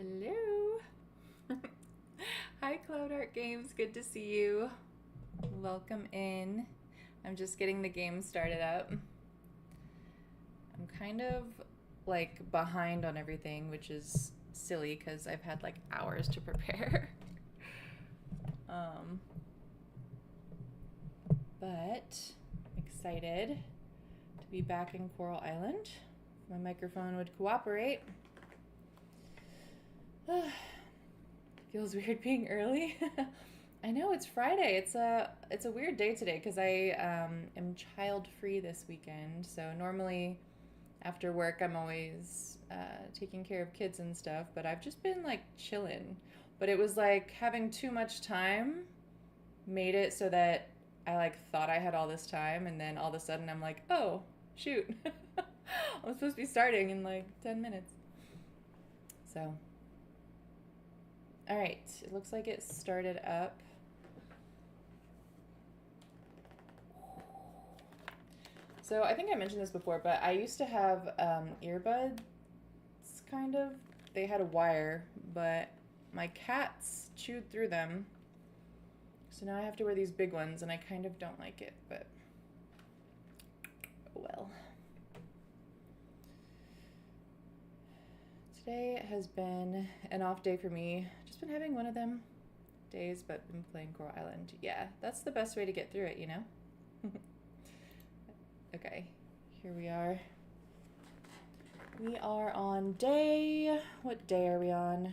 Hello. Hi, Cloud Art Games. Good to see you. Welcome in. I'm just getting the game started up. I'm kind of like behind on everything, which is silly because I've had like hours to prepare. um, but excited to be back in Coral Island. If my microphone would cooperate. Feels weird being early. I know it's Friday. It's a weird day today because I am child free this weekend. So normally after work I'm always taking care of kids and stuff. But I've just been like chilling. But it was like having too much time made it so that I like thought I had all this time, and then all of a sudden I'm like, oh shoot, I'm supposed to be starting in like 10 minutes. So all right, it looks like it started up. So I think I mentioned this before, but I used to have earbuds, kind of. They had a wire, but my cats chewed through them. So now I have to wear these big ones, and I kind of don't like it, but oh well. Today has been an off day for me. Just been having one of them days, but been playing Coral Island. Yeah, that's the best way to get through it, you know? Okay, here we are. We are on day... What day are we on?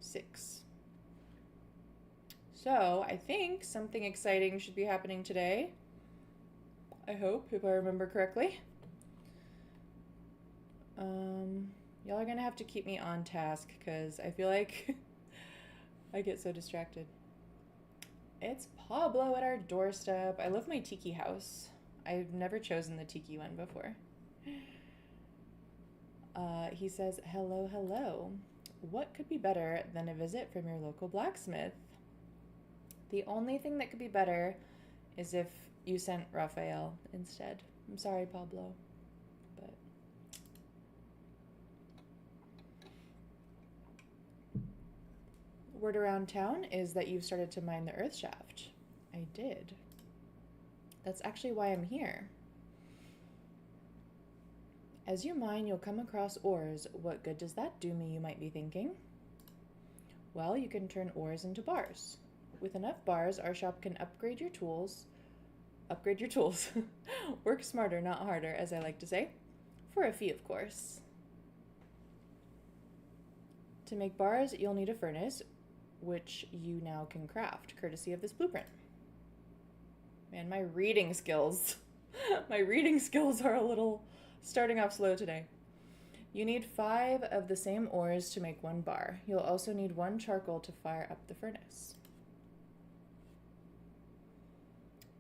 6. So, I think something exciting should be happening today. I hope, if I remember correctly. Y'all are gonna have to keep me on task because I feel like I get so distracted. It's Pablo at our doorstep. I love my tiki house. I've never chosen the tiki one before. He says, hello, hello. What could be better than a visit from your local blacksmith? The only thing that could be better is if you sent Raphael instead. I'm sorry, Pablo, but word around town is that you've started to mine the earth shaft. I did. That's actually why I'm here. As you mine, you'll come across ores. What good does that do me, you might be thinking? Well, you can turn ores into bars. With enough bars, our shop can upgrade your tools. Upgrade your tools. Work smarter, not harder, as I like to say. For a fee, of course. To make bars, you'll need a furnace, which you now can craft, courtesy of this blueprint. Man, my reading skills. My reading skills are a little starting off slow today. You need 5 of the same ores to make 1 bar. You'll also need 1 charcoal to fire up the furnace.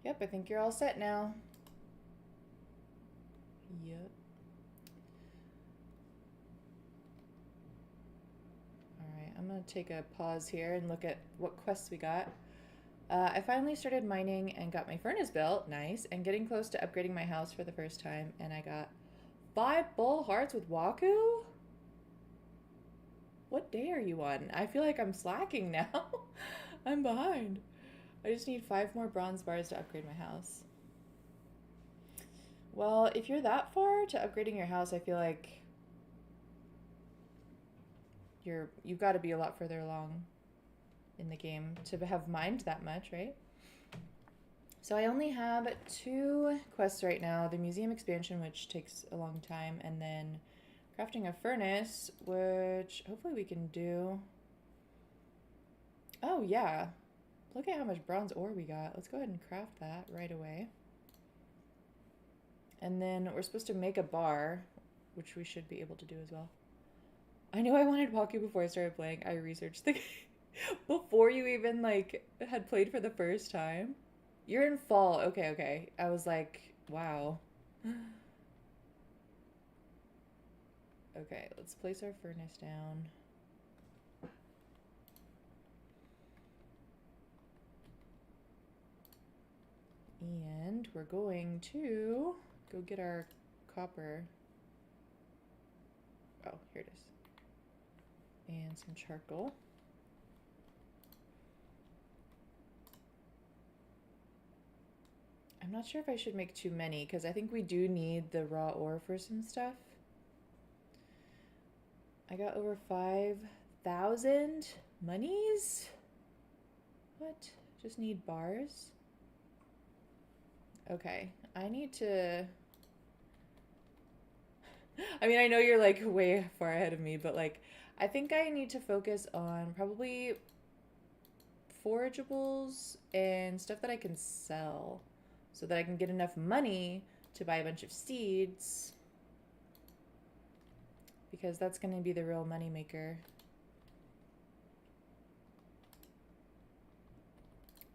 Yep, I think you're all set now. Yep. Alright, I'm going to take a pause here and look at what quests we got. I finally started mining and got my furnace built, nice, and getting close to upgrading my house for the first time, and I got 5 bull hearts with Waku? What day are you on? I feel like I'm slacking now. I'm behind. I just need 5 more bronze bars to upgrade my house. Well, if you're that far to upgrading your house, I feel like you've got to be a lot further along in the game to have mined that much, right? So I only have 2 quests right now. The museum expansion, which takes a long time, and then crafting a furnace, which hopefully we can do. Oh yeah, look at how much bronze ore we got. Let's go ahead and craft that right away. And then we're supposed to make a bar, which we should be able to do as well. I knew I wanted Waku before I started playing. I researched the game before you even like had played for the first time. You're in fall. Okay, okay. I was like, wow. Okay, let's place our furnace down. And we're going to go get our copper. Oh, here it is. And some charcoal. I'm not sure if I should make too many because I think we do need the raw ore for some stuff. I got over 5,000 monies. What? Just need bars? Okay, I need to... I mean, I know you're like way far ahead of me, but like, I think I need to focus on probably forageables and stuff that I can sell so that I can get enough money to buy a bunch of seeds because that's going to be the real money maker.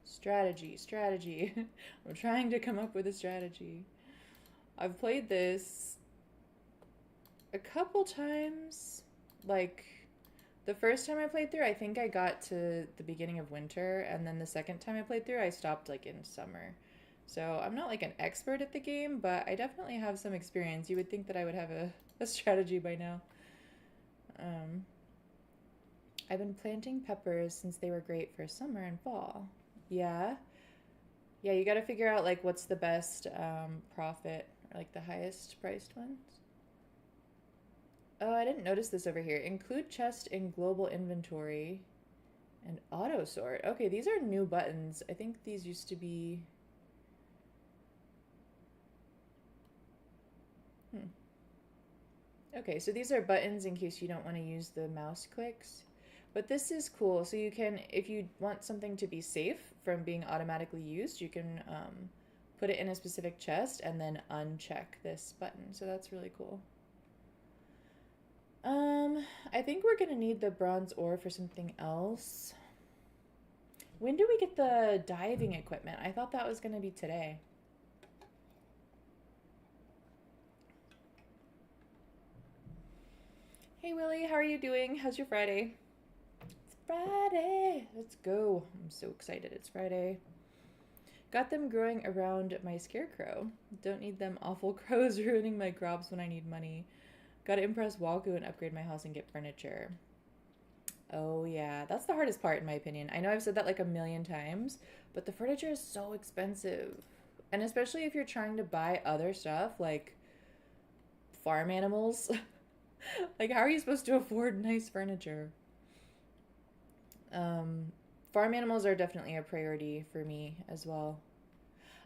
Strategy. I'm trying to come up with a strategy. I've played this a couple times. Like, the first time I played through, I think I got to the beginning of winter, and then the second time I played through, I stopped like in summer. So I'm not like an expert at the game, but I definitely have some experience. You would think that I would have a strategy by now. I've been planting peppers since they were great for summer and fall. Yeah. Yeah, you got to figure out like what's the best profit or like the highest priced ones. Oh, I didn't notice this over here. Include chest in global inventory and auto sort. Okay, these are new buttons. I think these used to be... Okay, so these are buttons in case you don't want to use the mouse clicks. But this is cool. So you can, if you want something to be safe from being automatically used, you can put it in a specific chest and then uncheck this button. So that's really cool. I think we're gonna need the bronze ore for something else. When do we get the diving equipment? I thought that was gonna be today. Hey Willie, how are you doing? How's your Friday? It's Friday! Let's go. I'm so excited it's Friday. Got them growing around my scarecrow. Don't need them awful crows ruining my crops when I need money. Gotta impress Walku and upgrade my house and get furniture. Oh yeah, that's the hardest part in my opinion. I know I've said that like a million times, but the furniture is so expensive. And especially if you're trying to buy other stuff like farm animals. Like how are you supposed to afford nice furniture? Farm animals are definitely a priority for me as well.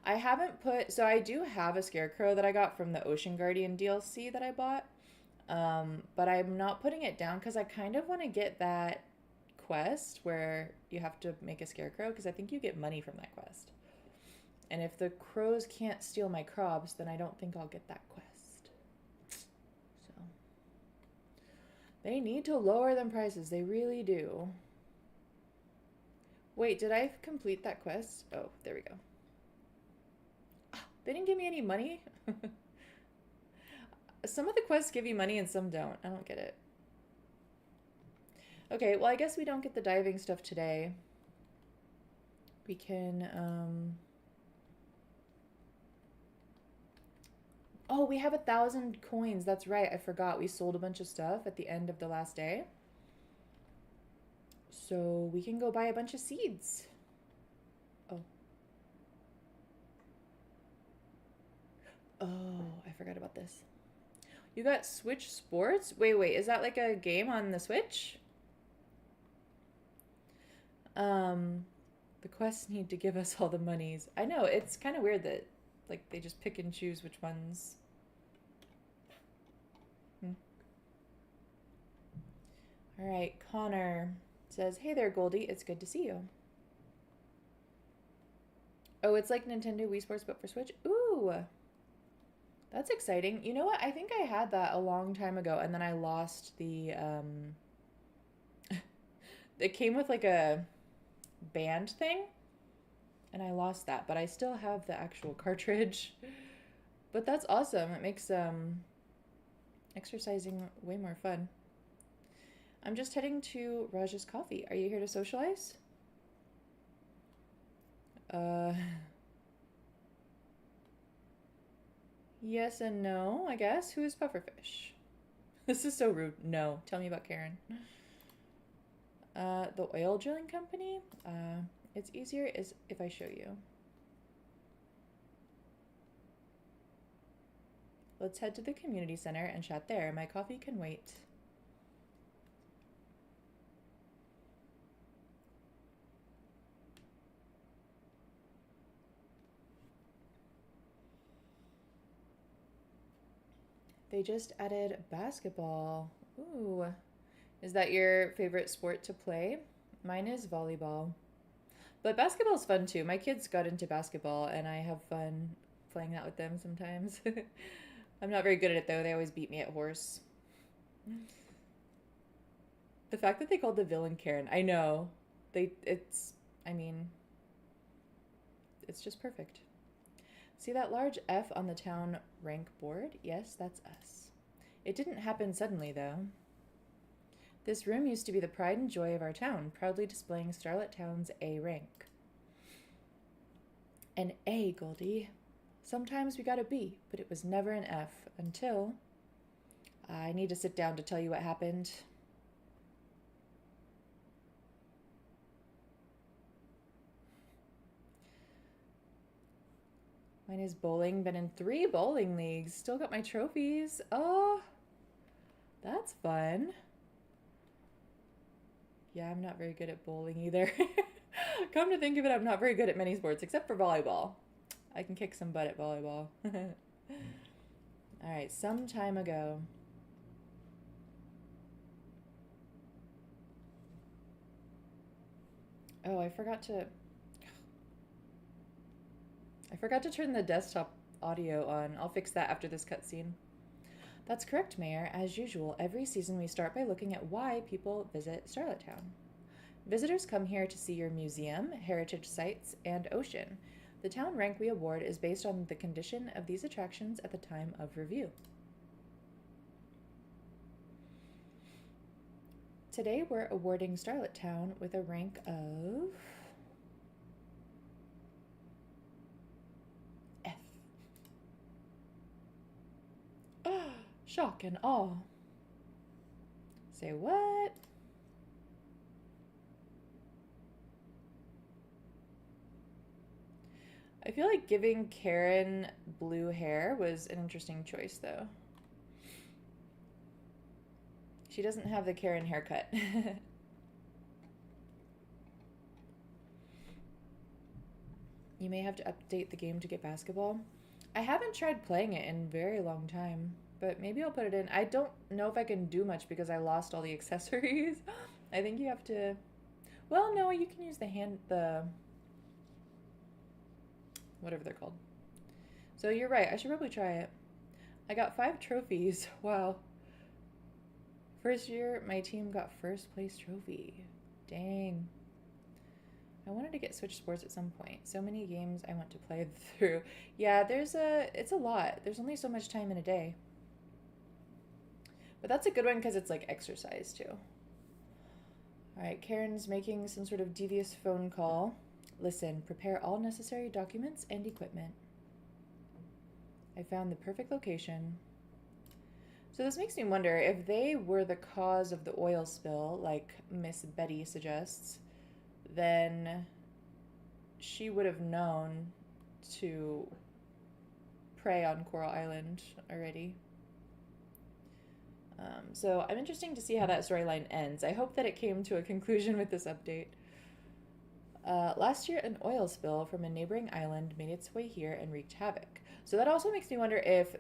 I haven't put, so I do have a scarecrow that I got from the Ocean Guardian DLC that I bought. But I'm not putting it down because I kind of want to get that quest where you have to make a scarecrow because I think you get money from that quest. And if the crows can't steal my crops, then I don't think I'll get that quest. So they need to lower them prices. They really do. Wait, did I complete that quest? Oh, there we go. They didn't give me any money. Some of the quests give you money and some don't. I don't get it. Okay, well, I guess we don't get the diving stuff today. We can, Oh, we have 1,000 coins. That's right. I forgot. We sold a bunch of stuff at the end of the last day. So we can go buy a bunch of seeds. Oh. Oh, I forgot about this. You got Switch Sports? Wait, is that like a game on the Switch? The quests need to give us all the monies. I know, it's kind of weird that like they just pick and choose which ones. All right, Connor says, "Hey there, Goldie. It's good to see you." Oh, it's like Nintendo Wii Sports but for Switch. Ooh. That's exciting. You know what? I think I had that a long time ago and then I lost the it came with like a band thing and I lost that, but I still have the actual cartridge. But that's awesome. It makes exercising way more fun. I'm just heading to Raj's Coffee. Are you here to socialize? Yes and no, I guess. Who's Pufferfish? This is so rude. No. Tell me about Karen. The oil drilling company? It's easier is if I show you. Let's head to the community center and chat there. My coffee can wait. They just added basketball. Ooh. Is that your favorite sport to play? Mine is volleyball. But basketball's fun too. My kids got into basketball and I have fun playing that with them sometimes. I'm not very good at it though. They always beat me at horse. The fact that they called the villain Karen, I know. I mean, it's just perfect. See that large F on the town rank board? Yes, that's us. It didn't happen suddenly though. This room used to be the pride and joy of our town, proudly displaying Starlet Town's A rank. An A, Goldie. Sometimes we got a B, but it was never an F until... I need to sit down to tell you what happened. Mine is bowling. Been in 3 bowling leagues. Still got my trophies. Oh, that's fun. Yeah, I'm not very good at bowling either. Come to think of it, I'm not very good at many sports except for volleyball. I can kick some butt at volleyball. All right, some time ago. Oh, I forgot to turn the desktop audio on. I'll fix that after this cutscene. That's correct, Mayor. As usual, every season we start by looking at why people visit Starlet Town. Visitors come here to see your museum, heritage sites, and ocean. The town rank we award is based on the condition of these attractions at the time of review. Today we're awarding Starlet Town with a rank of... F. Shock and awe. Say what? I feel like giving Karen blue hair was an interesting choice, though. She doesn't have the Karen haircut. You may have to update the game to get basketball. I haven't tried playing it in a very long time, but maybe I'll put it in. I don't know if I can do much because I lost all the accessories. I think you have to... Well, no, you can use the whatever they're called. So you're right, I should probably try it. I got 5 trophies. Wow. First year, my team got first place trophy. Dang. I wanted to get Switch Sports at some point. So many games I want to play through. Yeah, it's a lot. There's only so much time in a day. But that's a good one because it's like exercise too. All right, Karen's making some sort of devious phone call. Listen, prepare all necessary documents and equipment. I found the perfect location. So this makes me wonder if they were the cause of the oil spill, like Miss Betty suggests, then she would have known to prey on Coral Island already. So I'm interested to see how that storyline ends. I hope that it came to a conclusion with this update. Last year, an oil spill from a neighboring island made its way here and wreaked havoc. So that also makes me wonder if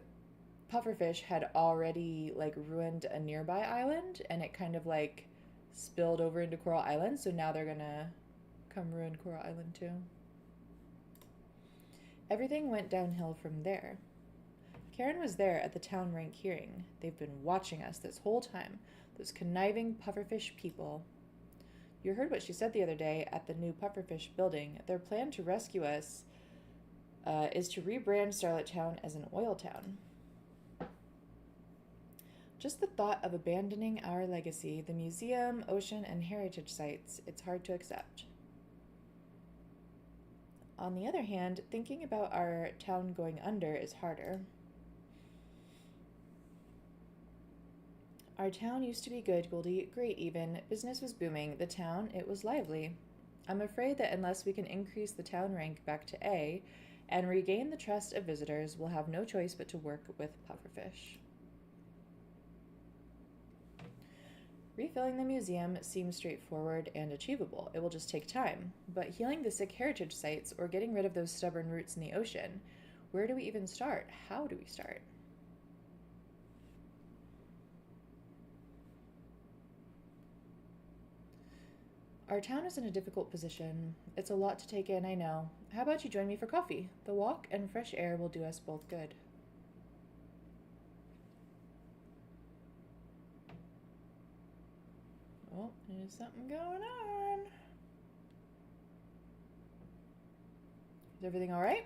pufferfish had already like ruined a nearby island and it kind of like spilled over into Coral Island. So now they're gonna come ruin Coral Island too. Everything went downhill from there. Karen was there at the town rank hearing. They've been watching us this whole time. Those conniving pufferfish people. You heard what she said the other day at the new pufferfish building. Their plan to rescue us is to rebrand Starlet Town as an oil town. Just the thought of abandoning our legacy, the museum, ocean, and heritage sites, it's hard to accept. On the other hand, thinking about our town going under is harder. Our town used to be good, Goldie. Great, even. Business was booming. The town, it was lively. I'm afraid that unless we can increase the town rank back to A and regain the trust of visitors, we'll have no choice but to work with pufferfish. Refilling the museum seems straightforward and achievable. It will just take time. But healing the sick heritage sites or getting rid of those stubborn roots in the ocean, where do we even start? How do we start? Our town is in a difficult position. It's a lot to take in, I know. How about you join me for coffee? The walk and fresh air will do us both good. Oh, there's something going on. Is everything all right?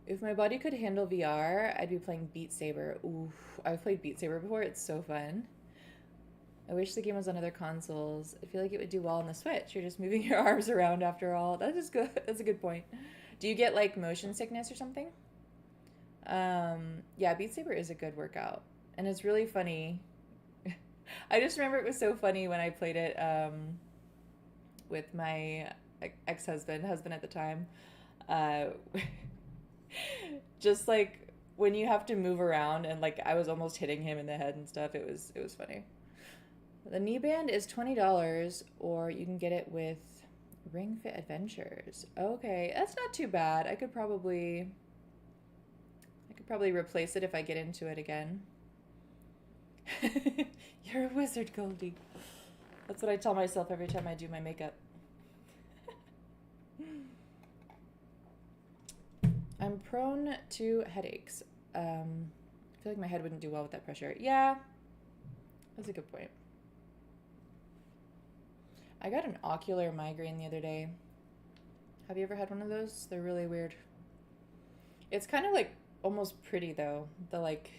If my body could handle VR, I'd be playing Beat Saber. Oof, I've played Beat Saber before. It's so fun. I wish the game was on other consoles. I feel like it would do well on the Switch. You're just moving your arms around after all. That is good. That's a good point. Do you get like motion sickness or something? Yeah, Beat Saber is a good workout. And it's really funny. I just remember it was so funny when I played it with my husband at the time. Uh, just like when you have to move around and like I was almost hitting him in the head and stuff. It was funny. The knee band is $20, or you can get it with Ring Fit Adventures. Okay, that's not too bad. I could probably replace it if I get into it again. You're a wizard, Goldie. That's what I tell myself every time I do my makeup. I'm prone to headaches. I feel like my head wouldn't do well with that pressure. Yeah, that's a good point. I got an ocular migraine the other day. Have you ever had one of those? They're really weird. It's kind of like almost pretty though. The like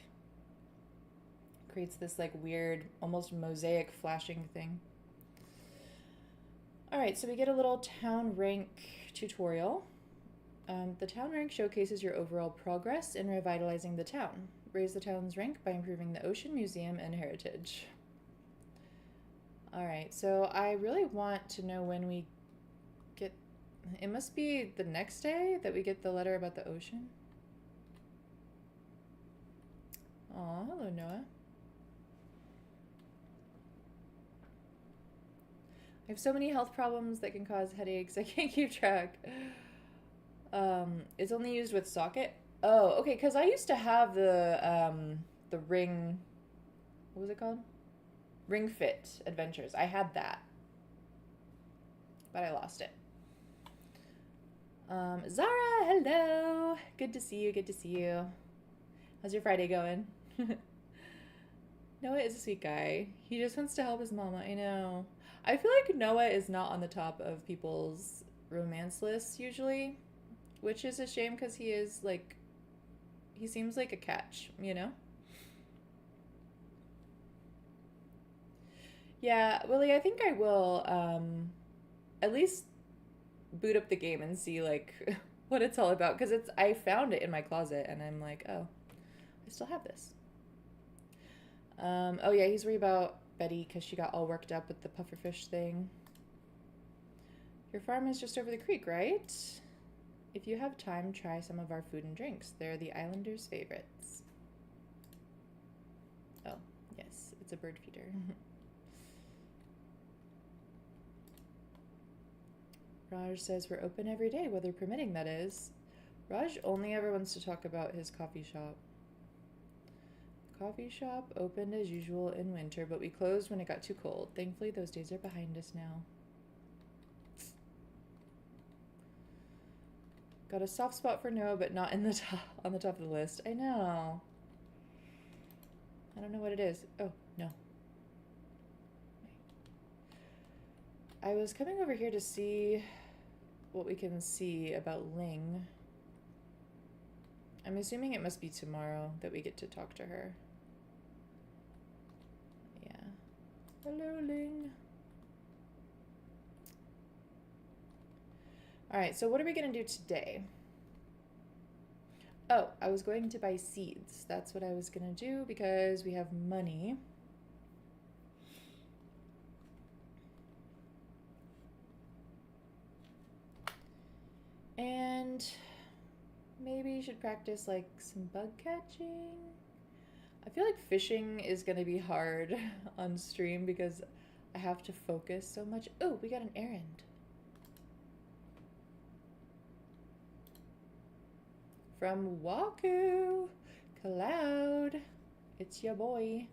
creates this like weird, almost mosaic flashing thing. All right, so we get a little town rank tutorial. The town rank showcases your overall progress in revitalizing the town. Raise the town's rank by improving the ocean, museum, and heritage. All right, so I really want to know when we get... It must be the next day that we get the letter about the ocean. Aw, hello, Noah. I have so many health problems that can cause headaches. I can't keep track. It's only used with socket. Oh, okay, because I used to have the ring... What was it called? Ring Fit Adventures. I had that. But I lost it. Zara, hello. Good to see you, good to see you. How's your Friday going? Noah is a sweet guy. He just wants to help his mama. I know. I feel like Noah is not on the top of people's romance lists usually, which is a shame because he is like, he seems like a catch, you know? Yeah, Willie, I think I will at least boot up the game and see like what it's all about because I found it in my closet and I'm like, oh, I still have this. Oh yeah, he's worried about Betty because she got all worked up with the pufferfish thing. Your farm is just over the creek, right? If you have time, try some of our food and drinks. They're the islanders' favorites. Oh, yes, it's a bird feeder. Raj says we're open every day, weather permitting, that is. Raj only ever wants to talk about his coffee shop. Coffee shop opened as usual in winter, but we closed when it got too cold. Thankfully, those days are behind us now. Got a soft spot for Noah, but not in the on the top of the list. I know. I don't know what it is. Oh, no. I was coming over here to see what we can see about Ling. I'm assuming it must be tomorrow that we get to talk to her. Yeah. Hello, Ling. All right, so what are we going to do today? Oh, I was going to buy seeds. That's what I was going to do because we have money. And maybe you should practice like some bug catching. I feel like fishing is going to be hard on stream because I have to focus so much. Oh, we got an errand. From Waku. Cloud. It's your boy.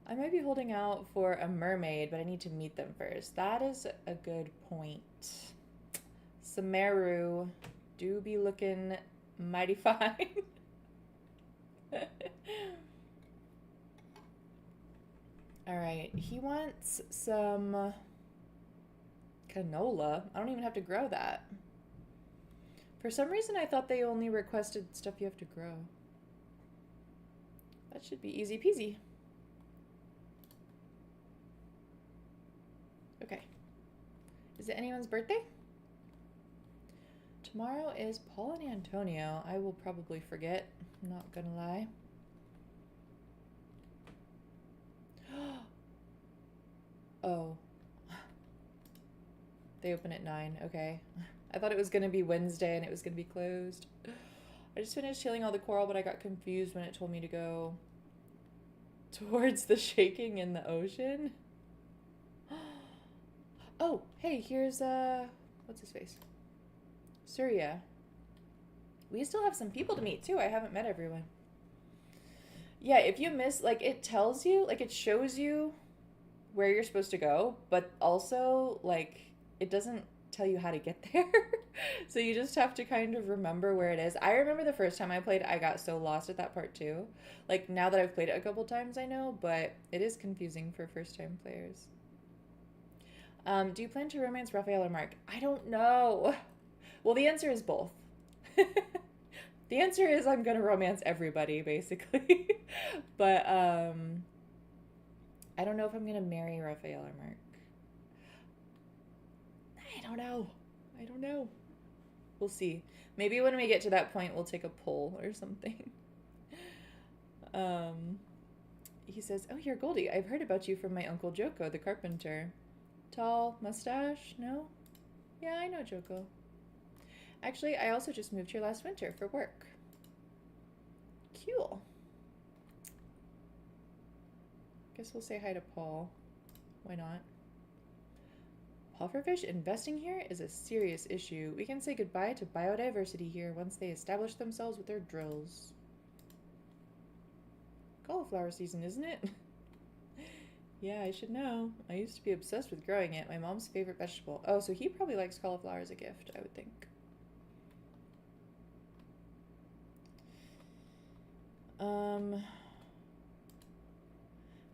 I might be holding out for a mermaid, but I need to meet them first. That is a good point. Samaru do be looking mighty fine. All right, he wants some canola. I don't even have to grow that. For some reason, I thought they only requested stuff you have to grow. That should be easy peasy. Okay. Is it anyone's birthday? Tomorrow is Paul and Antonio. I will probably forget. I'm not gonna lie. Oh. They open at 9. Okay. I thought it was gonna be Wednesday and it was gonna be closed. I just finished healing all the coral, but I got confused when it told me to go towards the shaking in the ocean. Oh, hey, here's what's his face? Surya. We still have some people to meet too. I haven't met everyone. Yeah, if you miss, like, it tells you, like, it shows you where you're supposed to go, but also, like, it doesn't tell you how to get there. So you just have to kind of remember where it is. I remember the first time I played, I got so lost at that part too. Like, now that I've played it a couple times, I know, but it is confusing for first-time players. Do you plan to romance Raphael or Mark? I don't know. Well, the answer is both. The answer is I'm gonna romance everybody, basically. But I don't know if I'm gonna marry Raphael or Mark. I don't know. I don't know. We'll see. Maybe when we get to that point, we'll take a poll or something. He says, "Oh, you're Goldie. I've heard about you from my uncle Joko, the carpenter. Tall, mustache? No? Yeah, I know Joko. Actually, I also just moved here last winter for work." Cool. Guess we'll say hi to Paul. Why not? Pufferfish investing here is a serious issue. We can say goodbye to biodiversity here once they establish themselves with their drills. Cauliflower season, isn't it? Yeah, I should know. I used to be obsessed with growing it. My mom's favorite vegetable. Oh, so he probably likes cauliflower as a gift, I would think.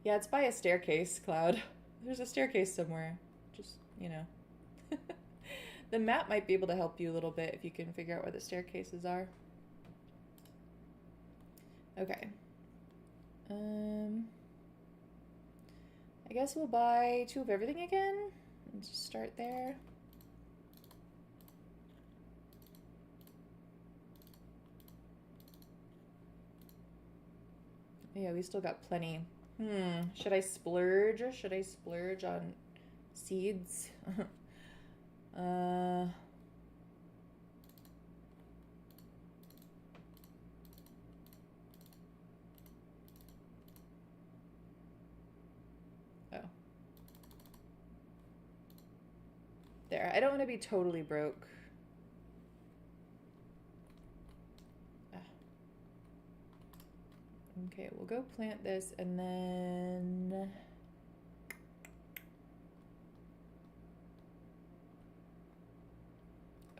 Yeah, it's by a staircase, Cloud. There's a staircase somewhere. Just, you know. The map might be able to help you a little bit if you can figure out where the staircases are. Okay. I guess we'll buy 2 of everything again. Let's just start there. Yeah, we still got plenty. Should I splurge? Should I splurge on seeds? Oh. There. I don't want to be totally broke. Okay, we'll go plant this and then...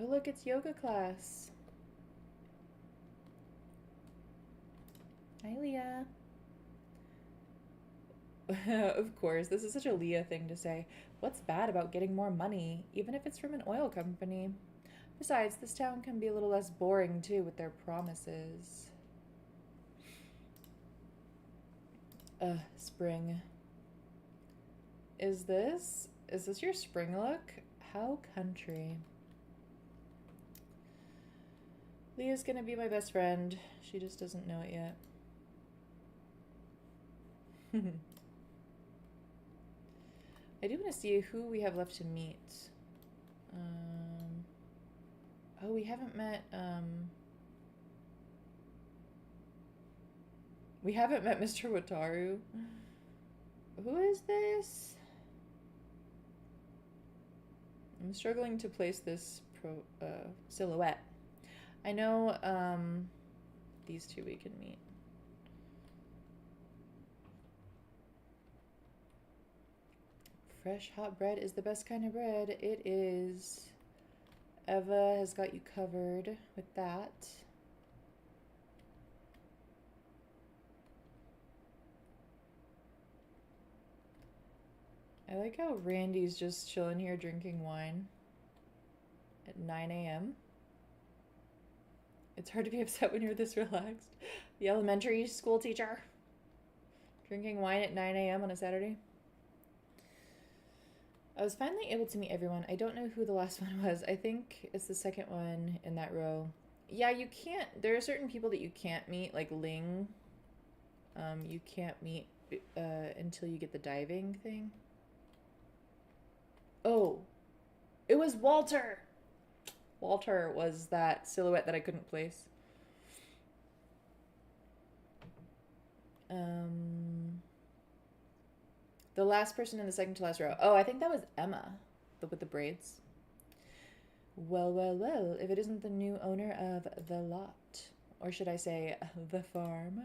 Oh, look, it's yoga class. Hi, Leah. Of course, this is such a Leah thing to say. What's bad about getting more money, even if it's from an oil company? Besides, this town can be a little less boring, too, with their promises. Spring. Is this your spring look? How country. Leah's gonna be my best friend. She just doesn't know it yet. I do want to see who we have left to meet. Oh, we haven't met, we haven't met Mr. Wataru. Who is this? I'm struggling to place this silhouette. I know, these two we can meet. Fresh hot bread is the best kind of bread. It is. Eva has got you covered with that. I like how Randy's just chilling here drinking wine at 9 a.m. It's hard to be upset when you're this relaxed. The elementary school teacher drinking wine at 9 a.m. on a Saturday. I was finally able to meet everyone. I don't know who the last one was. I think it's the second one in that row. Yeah, you can't. There are certain people that you can't meet, like Ling. You can't meet until you get the diving thing. Oh, it was Walter. Walter was that silhouette that I couldn't place. The last person in the second to last row. Oh, I think that was Emma, with the braids. Well, well, well, if it isn't the new owner of the lot. Or should I say, the farm?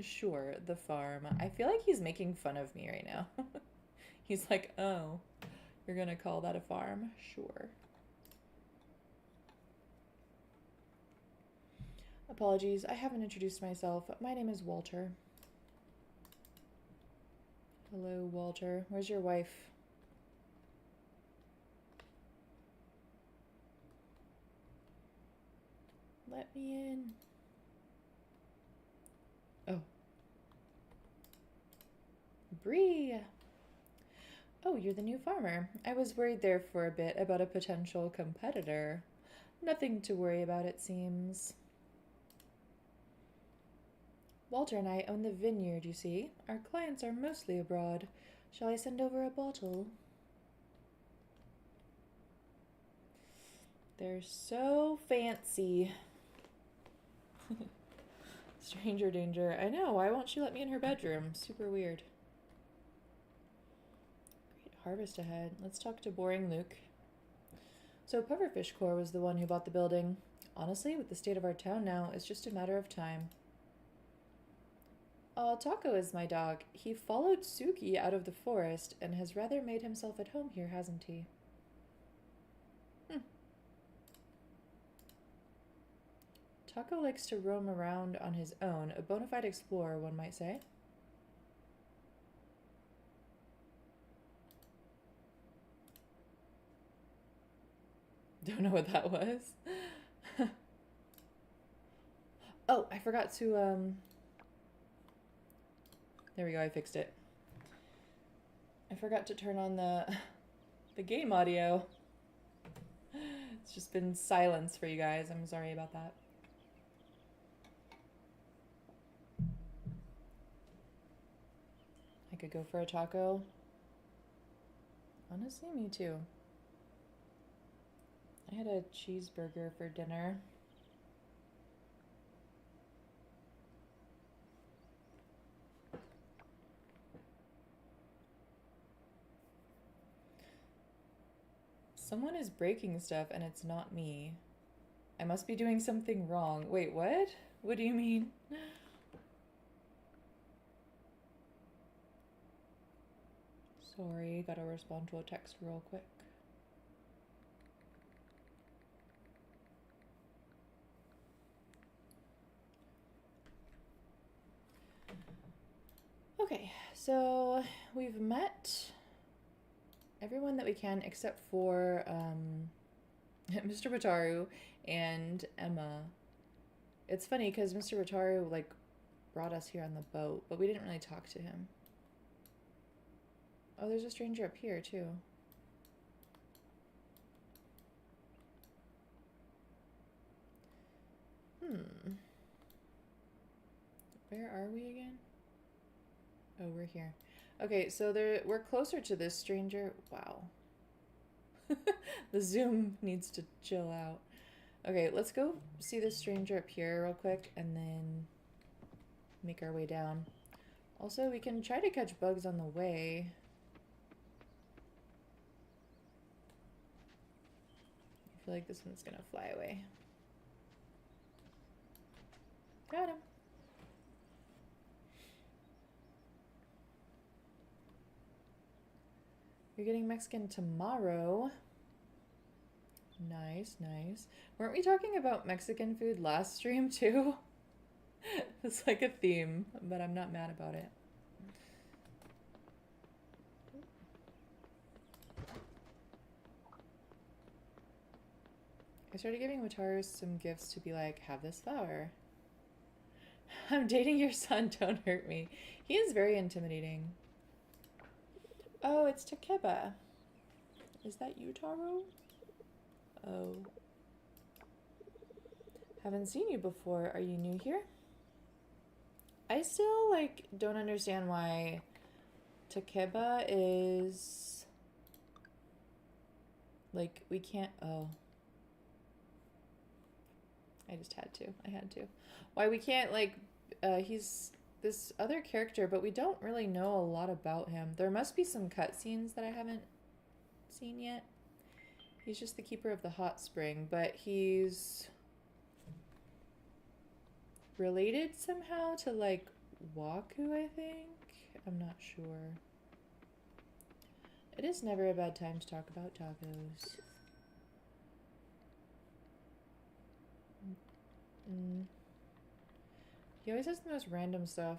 Sure, the farm. I feel like he's making fun of me right now. He's like, oh, you're gonna call that a farm? Sure. Apologies, I haven't introduced myself. My name is Walter. Hello, Walter. Where's your wife? Let me in. Oh. Bree. Oh, you're the new farmer. I was worried there for a bit about a potential competitor. Nothing to worry about, it seems. Walter and I own the vineyard, you see. Our clients are mostly abroad. Shall I send over a bottle? They're so fancy. Stranger danger. I know. Why won't she let me in her bedroom? Super weird. Great harvest ahead. Let's talk to Boring Luke. So Pufferfish Corps was the one who bought the building. Honestly, with the state of our town now, it's just a matter of time. Taco is my dog. He followed Suki out of the forest and has rather made himself at home here, hasn't he? Taco likes to roam around on his own, a bona fide explorer, one might say. Don't know what that was. Oh, I forgot to, there we go, I fixed it. I forgot to turn on the game audio. It's just been silence for you guys. I'm sorry about that. I could go for a taco. Honestly, me too. I had a cheeseburger for dinner. Someone is breaking stuff and it's not me. I must be doing something wrong. Wait, what? What do you mean? Sorry, gotta respond to a text real quick. Okay, so we've met everyone that we can except for Mr. Wataru and Emma. It's funny because Mr. Wataru like brought us here on the boat, but we didn't really talk to him. Oh, there's a stranger up here too. Hmm. Where are we again? Oh, we're here. Okay, so we're closer to this stranger. Wow. The zoom needs to chill out. Okay, let's go see this stranger up here real quick and then make our way down. Also, we can try to catch bugs on the way. I feel like this one's gonna fly away. Got him. You're getting Mexican tomorrow. Nice, nice. Weren't we talking about Mexican food last stream too? It's like a theme, but I'm not mad about it. I started giving Wataru some gifts to be like, have this flower. I'm dating your son, don't hurt me. He is very intimidating. Oh, it's Takeba. Is that you, Taro? Oh. Haven't seen you before. Are you new here? I still, like, don't understand why Takeba is... Like, we can't... Oh. I just had to. I had to. Why we can't, like... he's this other character, but we don't really know a lot about him. There must be some cutscenes that I haven't seen yet. He's just the keeper of the hot spring, but he's related somehow to, like, Waku, I think? I'm not sure. It is never a bad time to talk about tacos. He always has the most random stuff.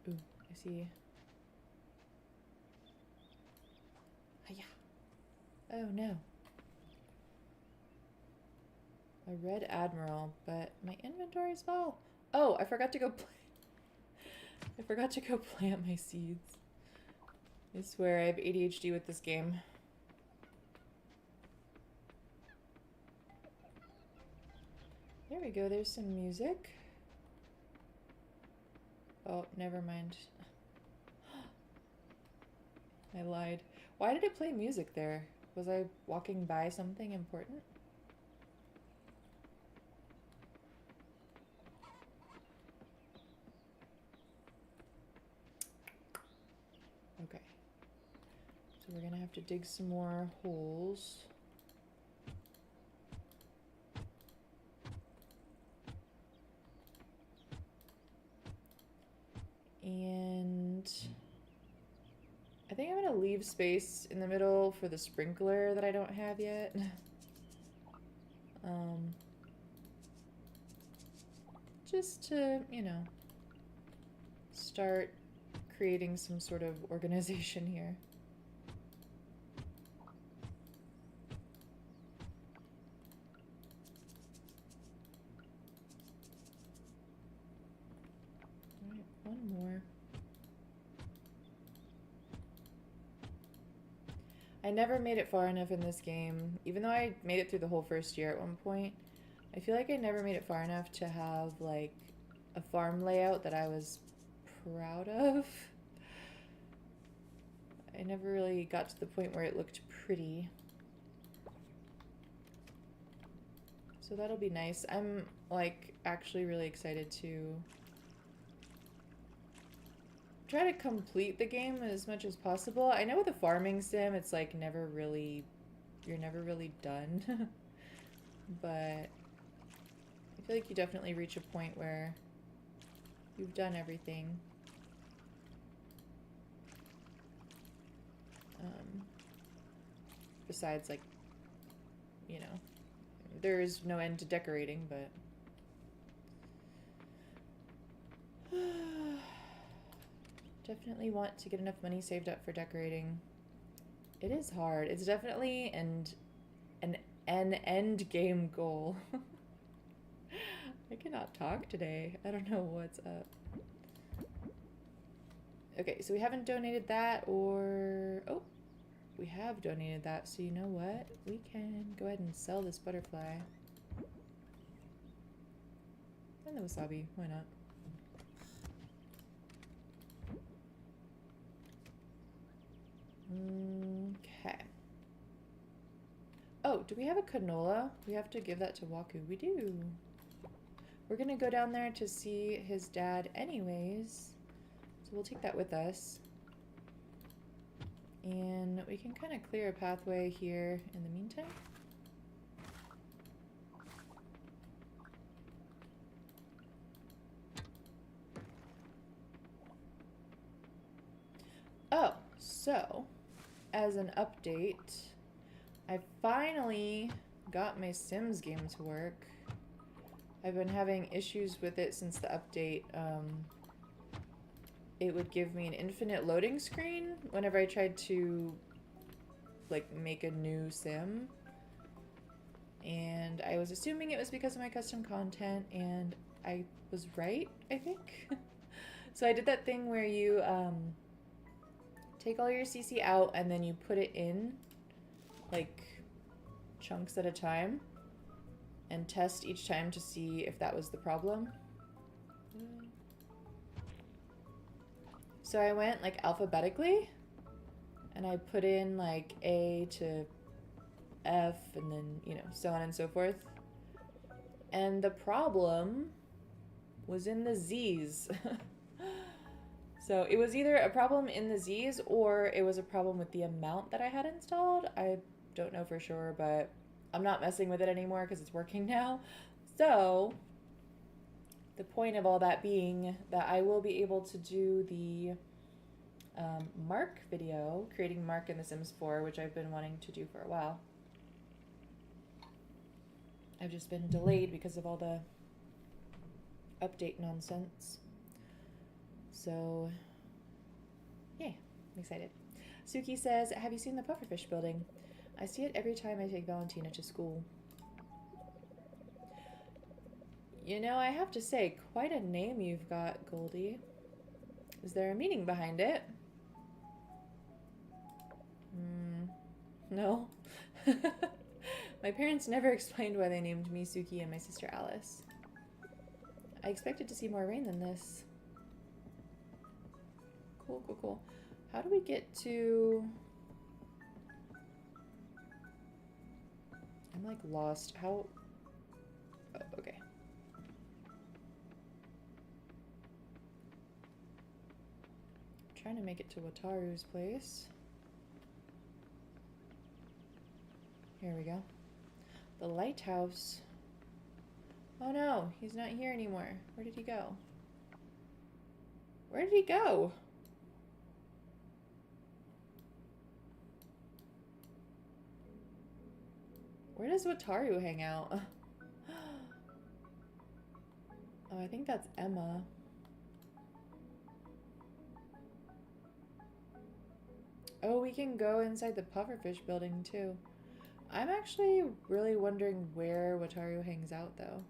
Ooh, I see. Hiya. Oh no. A red admiral, but my inventory's full. Oh, I forgot to go I forgot to go plant my seeds. I swear I have ADHD with this game. There we go, there's some music. Oh, never mind. I lied. Why did it play music there? Was I walking by something important? Okay. So we're gonna have to dig some more holes. And I think I'm gonna leave space in the middle for the sprinkler that I don't have yet. Just to, you know, start creating some sort of organization here. All right, one more. I never made it far enough in this game, even though I made it through the whole first year at one point. I feel like I never made it far enough to have, like, a farm layout that I was proud of. I never really got to the point where it looked pretty. So that'll be nice. I'm, like, actually really excited to try to complete the game as much as possible. I know with a farming sim, it's, like, never really... You're never really done. But I feel like you definitely reach a point where you've done everything. Besides, like, you know, there is no end to decorating, but... Definitely want to get enough money saved up for decorating. It is hard. It's definitely an end game goal. I cannot talk today. I don't know what's up. Okay, so we haven't donated that, or... Oh, we have donated that, so you know what? We can go ahead and sell this butterfly. And the wasabi, why not? Okay. Oh, do we have a canola? We have to give that to Waku. We do. We're gonna go down there to see his dad anyways. So we'll take that with us. And we can kind of clear a pathway here in the meantime. Oh, so as an update, I finally got my Sims game to work. I've been having issues with it since the update. It would give me an infinite loading screen whenever I tried to like make a new sim. And I was assuming it was because of my custom content, and I was right, I think. So I did that thing where you take all your CC out and then you put it in like chunks at a time and test each time to see if that was the problem. So I went like alphabetically and I put in like A to F and then, you know, so on and so forth. And the problem was in the Z's. So it was either a problem in the Z's or it was a problem with the amount that I had installed. I don't know for sure, but I'm not messing with it anymore because it's working now. So the point of all that being that I will be able to do the Mark video, creating Mark in The Sims 4, which I've been wanting to do for a while. I've just been delayed because of all the update nonsense. So, yeah, I'm excited. Suki says, have you seen the pufferfish building? I see it every time I take Valentina to school. You know, I have to say, quite a name you've got, Goldie. Is there a meaning behind it? No. My parents never explained why they named me Suki and my sister Alice. I expected to see more rain than this. Cool, cool, cool. How do we get to... I'm like lost. How... Oh, okay. I'm trying to make it to Wataru's place. Here we go. The lighthouse. Oh no, he's not here anymore. Where did he go? Where did he go? Where does Wataru hang out? Oh, I think that's Emma. Oh, we can go inside the pufferfish building too. I'm actually really wondering where Wataru hangs out though.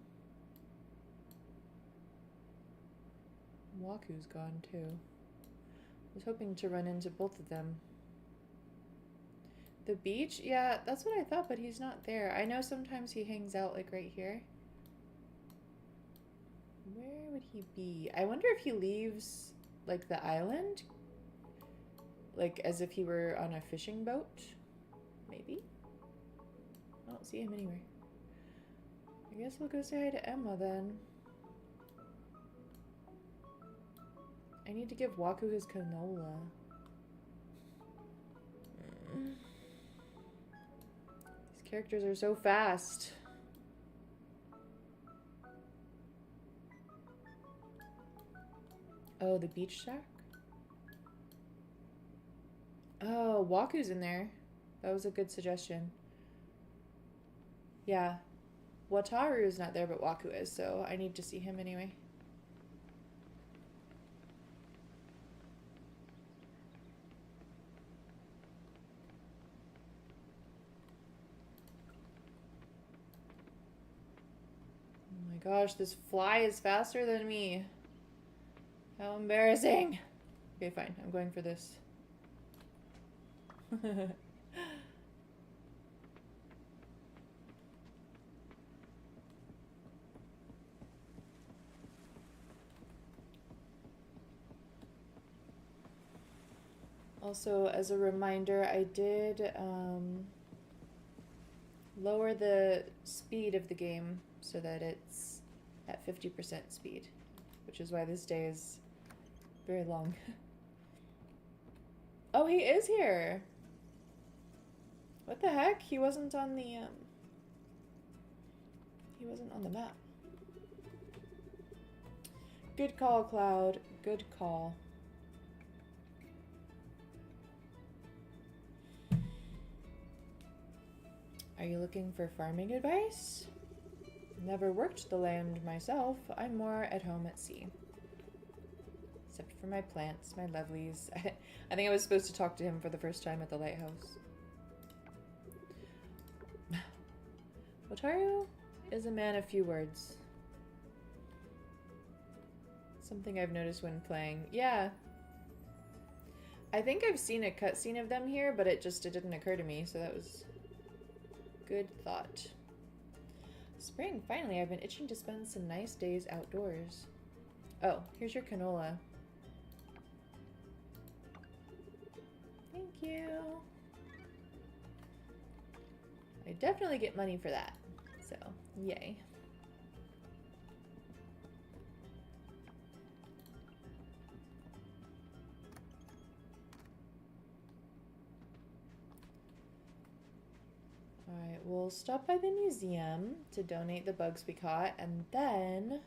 Waku's gone too. I was hoping to run into both of them. The beach? Yeah, that's what I thought, but he's not there. I know sometimes he hangs out like right here. Where would he be? I wonder if he leaves like the island? Like as if he were on a fishing boat? Maybe? I don't see him anywhere. I guess we'll go say hi to Emma then. I need to give Waku his canola. These characters are so fast. Oh, the beach shack? Oh, Waku's in there. That was a good suggestion. Yeah. Wataru is not there, but Waku is, so I need to see him anyway. Oh my gosh, this fly is faster than me. How embarrassing. Okay, fine. I'm going for this. Also, as a reminder, I did lower the speed of the game so that it's at 50% speed, which is why this day is very long. Oh, he is here! What the heck? He wasn't on the, he wasn't on the map. Good call, Cloud. Good call. Are you looking for farming advice? Never worked the land myself. I'm more at home at sea. Except for my plants, my lovelies. I think I was supposed to talk to him for the first time at the lighthouse. Wataru is a man of few words. Something I've noticed when playing. Yeah. I think I've seen a cutscene of them here, but it didn't occur to me, so that was good thought. Spring, finally. I've been itching to spend some nice days outdoors. Oh, here's your canola. Thank you. I definitely get money for that, so yay. Alright, we'll stop by the museum to donate the bugs we caught, and then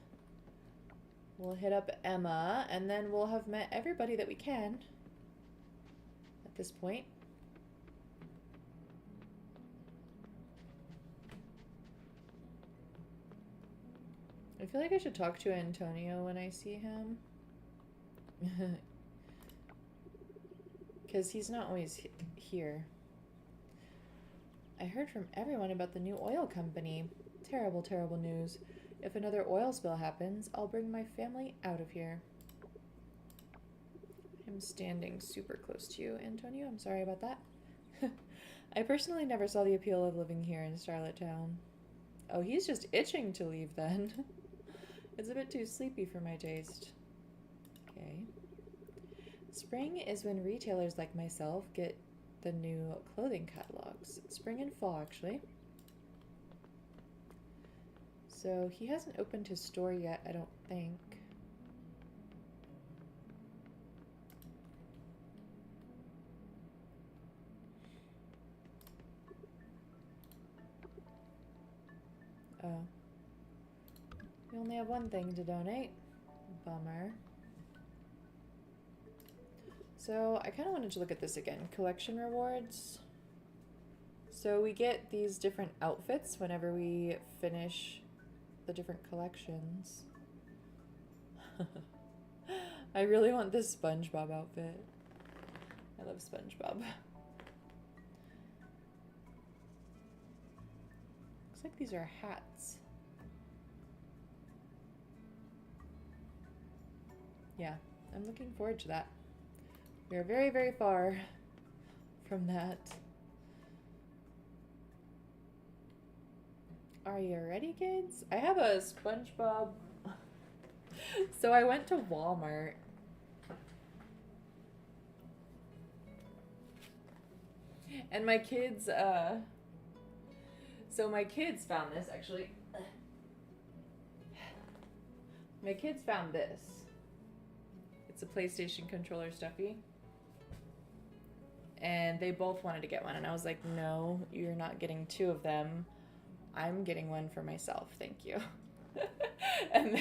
we'll hit up Emma, and then we'll have met everybody that we can at this point. I feel like I should talk to Antonio when I see him. Because he's not always here. I heard from everyone about the new oil company. Terrible, terrible news. If another oil spill happens, I'll bring my family out of here. I'm standing super close to you, Antonio. I'm sorry about that. I personally never saw the appeal of living here in Starlet Town. Oh, he's just itching to leave then. It's a bit too sleepy for my taste. Okay. Spring is when retailers like myself get the new clothing catalogs. Spring and fall, actually. So he hasn't opened his store yet, I don't think. Oh. We only have one thing to donate. Bummer. So I kind of wanted to look at this again. Collection rewards. So we get these different outfits whenever we finish the different collections. I really want this SpongeBob outfit. I love SpongeBob. Looks like these are hats. Yeah, I'm looking forward to that. We are very, very far from that. Are you ready, kids? I have a SpongeBob. So I went to Walmart. And my kids, so my kids found this, actually. My kids found this. It's a PlayStation controller stuffy. And they both wanted to get one. And I was like, no, you're not getting two of them. I'm getting one for myself, thank you. and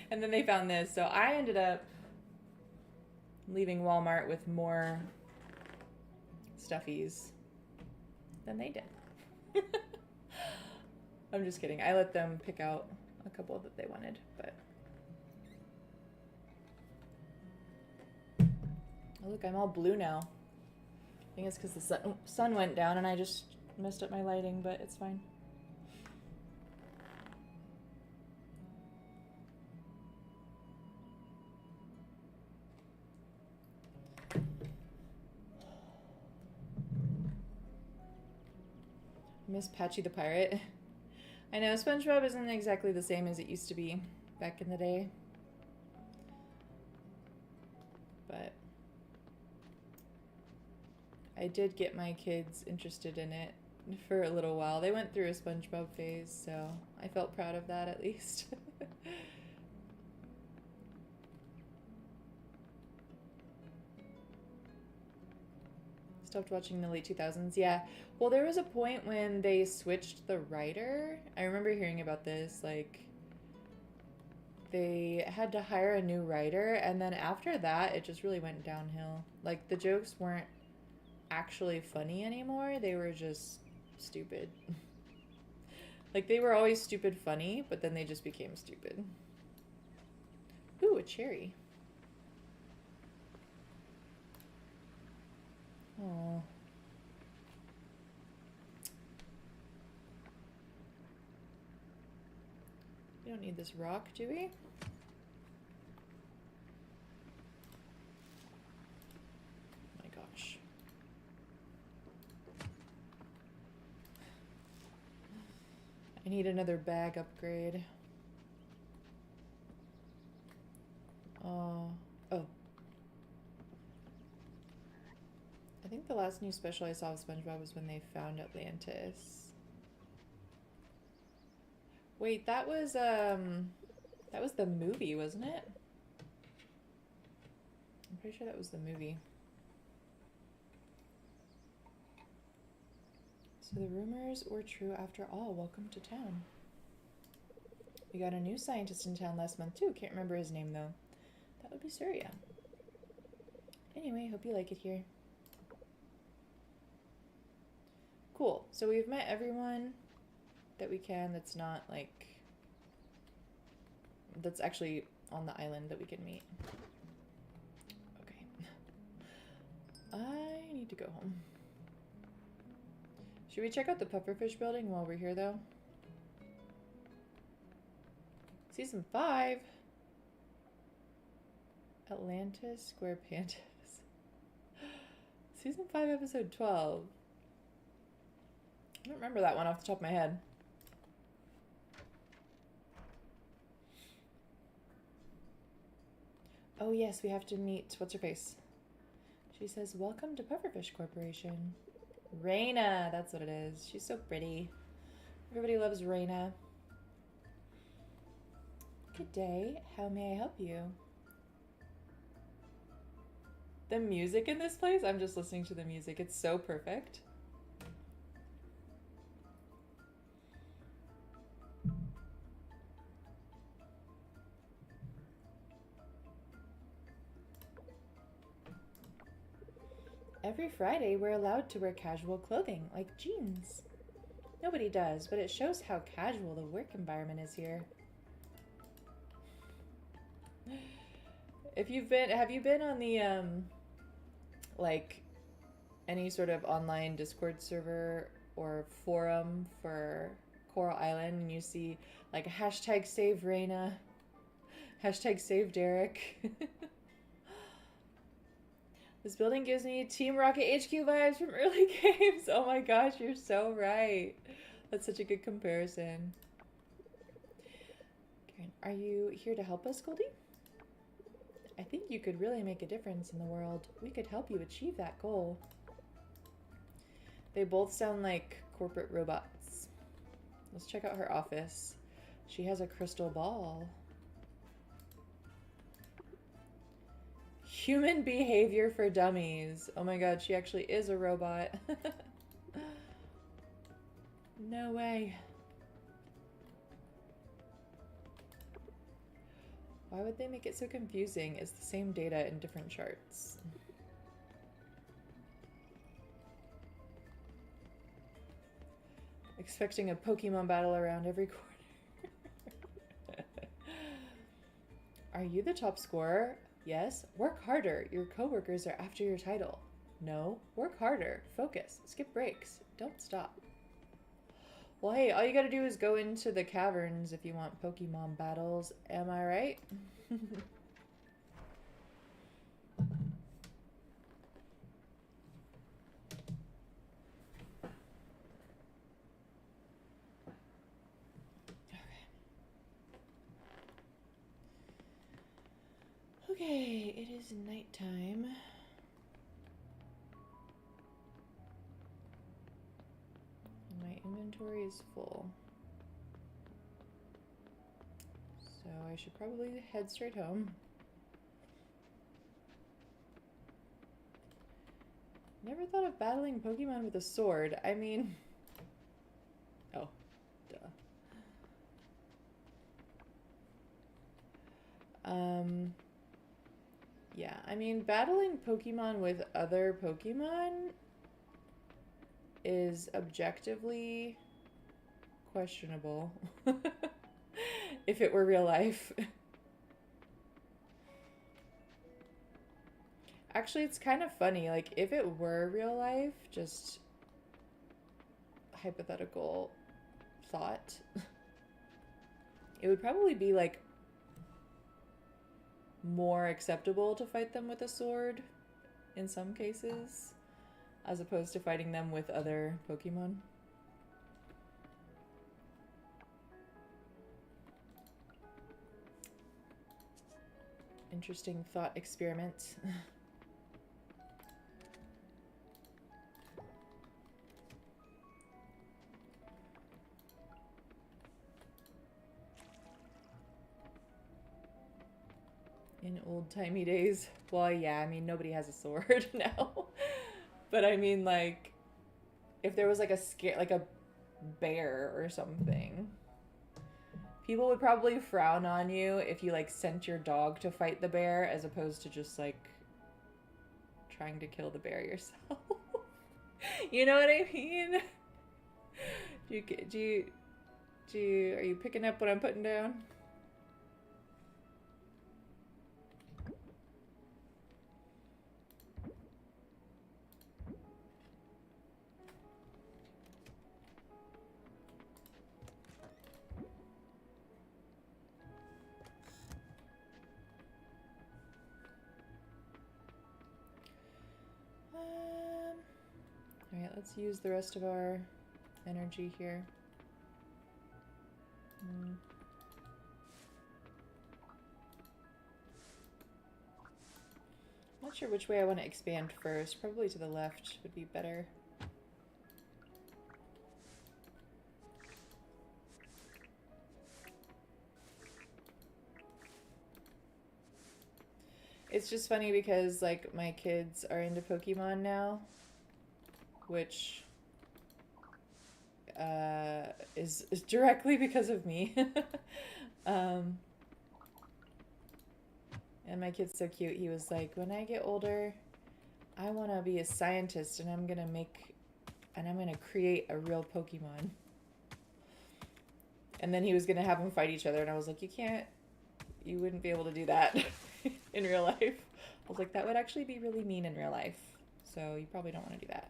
then they found this. So I ended up leaving Walmart with more stuffies than they did. I'm just kidding. I let them pick out a couple that they wanted, but oh, look, I'm all blue now. I think it's because the sun went down and I just messed up my lighting, but it's fine. Miss Patchy the Pirate. I know, SpongeBob isn't exactly the same as it used to be back in the day. But I did get my kids interested in it for a little while. They went through a SpongeBob phase, so I felt proud of that at least. Stopped watching in the late 2000s. Yeah. Well, there was a point when they switched the writer. I remember hearing about this. Like, they had to hire a new writer, and then after that, it just really went downhill. Like, the jokes weren't actually funny anymore, they were just stupid. Like, they were always stupid funny, but then they just became stupid. Ooh, a cherry. Oh. We don't need this rock, do we? Oh my gosh. I need another bag upgrade. Oh. Oh. I think the last new special I saw of SpongeBob was when they found Atlantis. Wait, that was the movie, wasn't it? I'm pretty sure that was the movie. So the rumors were true after all. Welcome to town. We got a new scientist in town last month too. Can't remember his name though. That would be Surya. Anyway, hope you like it here. Cool. So we've met everyone that we can that's not like... that's actually on the island that we can meet. Okay. I need to go home. Should we check out the pufferfish building while we're here though? Season 5. Atlantis Square Pandas. Season 5, episode 12. I don't remember that one off the top of my head. Oh yes, we have to meet, what's her face? She says, welcome to Pufferfish Corporation. Raina, that's what it is. She's so pretty. Everybody loves Raina. Good day, how may I help you? The music in this place, I'm just listening to the music. It's so perfect. Every Friday, we're allowed to wear casual clothing, like jeans. Nobody does, but it shows how casual the work environment is here. Have you been on the, like, any sort of online Discord server or forum for Coral Island, and you see, like, hashtag save Raina, hashtag save Derek? This building gives me Team Rocket HQ vibes from early games. Oh my gosh, you're so right. That's such a good comparison. Karen, are you here to help us, Goldie? I think you could really make a difference in the world. We could help you achieve that goal. They both sound like corporate robots. Let's check out her office. She has a crystal ball. Human behavior for dummies. Oh my god, she actually is a robot. No way. Why would they make it so confusing? It's the same data in different charts. Expecting a Pokemon battle around every corner. Are you the top scorer? Yes. Work harder. Your coworkers are after your title. No. Work harder. Focus. Skip breaks. Don't stop. Well, hey, all you gotta do is go into the caverns if you want Pokemon battles. Am I right? Okay, it is nighttime. My inventory is full. So I should probably head straight home. Never thought of battling Pokemon with a sword. I mean... Oh, duh. Yeah, I mean, battling Pokemon with other Pokemon is objectively questionable. If it were real life. Actually, it's kind of funny. Like, if it were real life, just hypothetical thought, it would probably be, like, more acceptable to fight them with a sword in some cases, as opposed to fighting them with other Pokemon. Interesting thought experiment. In old-timey days. Well, yeah, I mean, nobody has a sword now. But I mean, like, if there was, like, a bear or something, people would probably frown on you if you, like, sent your dog to fight the bear as opposed to just, like, trying to kill the bear yourself. You know what I mean? Are you picking up what I'm putting down? Alright, let's use the rest of our energy here. Not sure which way I want to expand first. Probably to the left would be better. It's just funny because, like, my kids are into Pokemon now, which is directly because of me. And my kid's so cute. He was like, when I get older, I want to be a scientist and I'm going to create a real Pokemon. And then he was going to have them fight each other. And I was like, you wouldn't be able to do that in real life. I was like, that would actually be really mean in real life. So you probably don't want to do that.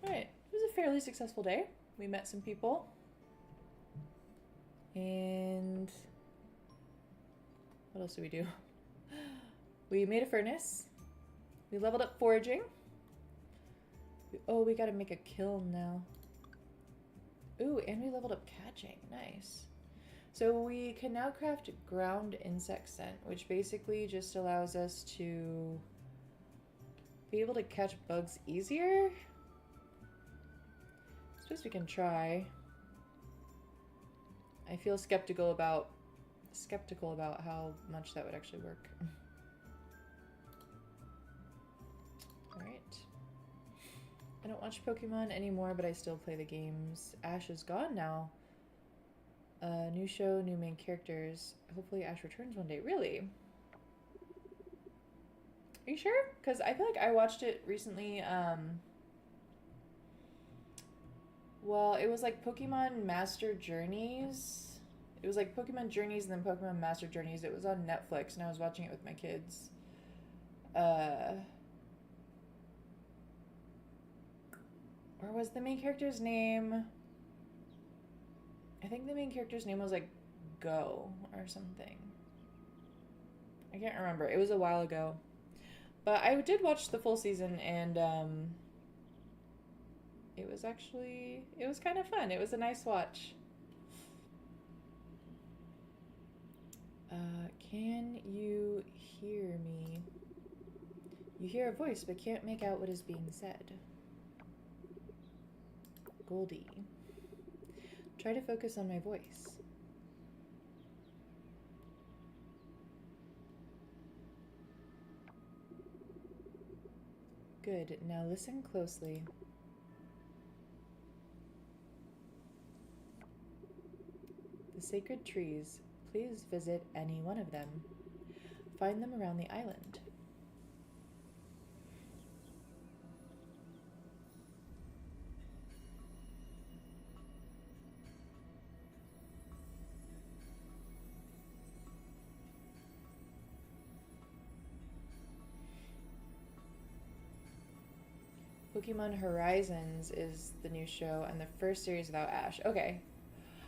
Alright, it was a fairly successful day. We met some people. And what else did we do? We made a furnace. We leveled up foraging. Oh, we gotta make a kiln now. Ooh, and we leveled up catching. Nice. So we can now craft ground insect scent, which basically just allows us to be able to catch bugs easier. I suppose we can try. I feel skeptical about how much that would actually work. Alright. I don't watch Pokemon anymore, but I still play the games. Ash is gone now. New show, new main characters. Hopefully Ash returns one day. Really? Are you sure? Because I feel like I watched it recently. Well, it was like Pokemon Master Journeys. It was like Pokemon Journeys and then Pokemon Master Journeys. It was on Netflix and I was watching it with my kids. Or was the main character's name... I I think the main character's name was like Go or something. I can't remember. It was a while ago. But I did watch the full season, and it was kind of fun. It was a nice watch. Can you hear me? You hear a voice but can't make out what is being said. Goldie. Try to focus on my voice. Good. Now listen closely. The sacred trees. Please visit any one of them. Find them around the island. Pokemon Horizons is the new show and the first series without Ash. Okay.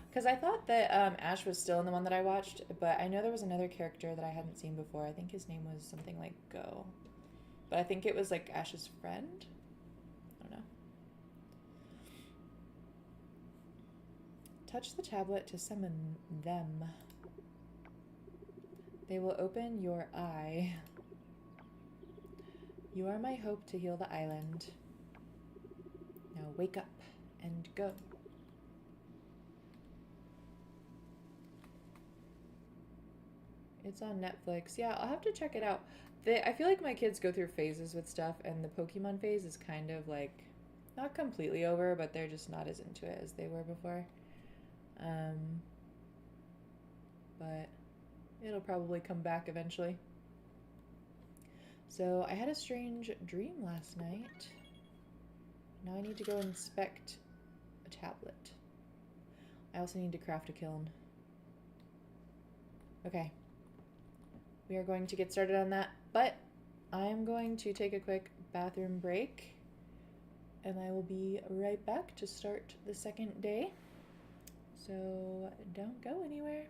Because I thought that Ash was still in the one that I watched, but I know there was another character that I hadn't seen before. I think his name was something like Go. But I think it was like Ash's friend? I don't know. Touch the tablet to summon them. They will open your eye. You are my hope to heal the island. Now wake up and go. It's on Netflix. Yeah, I'll have to check it out. I feel like my kids go through phases with stuff, and the Pokemon phase is kind of like not completely over, but they're just not as into it as they were before. Um, but it'll probably come back eventually. So I had a strange dream last night. Now I need to go inspect a tablet. I also need to craft a kiln. Okay. We are going to get started on that, but I'm going to take a quick bathroom break, and I will be right back to start the second day. So don't go anywhere.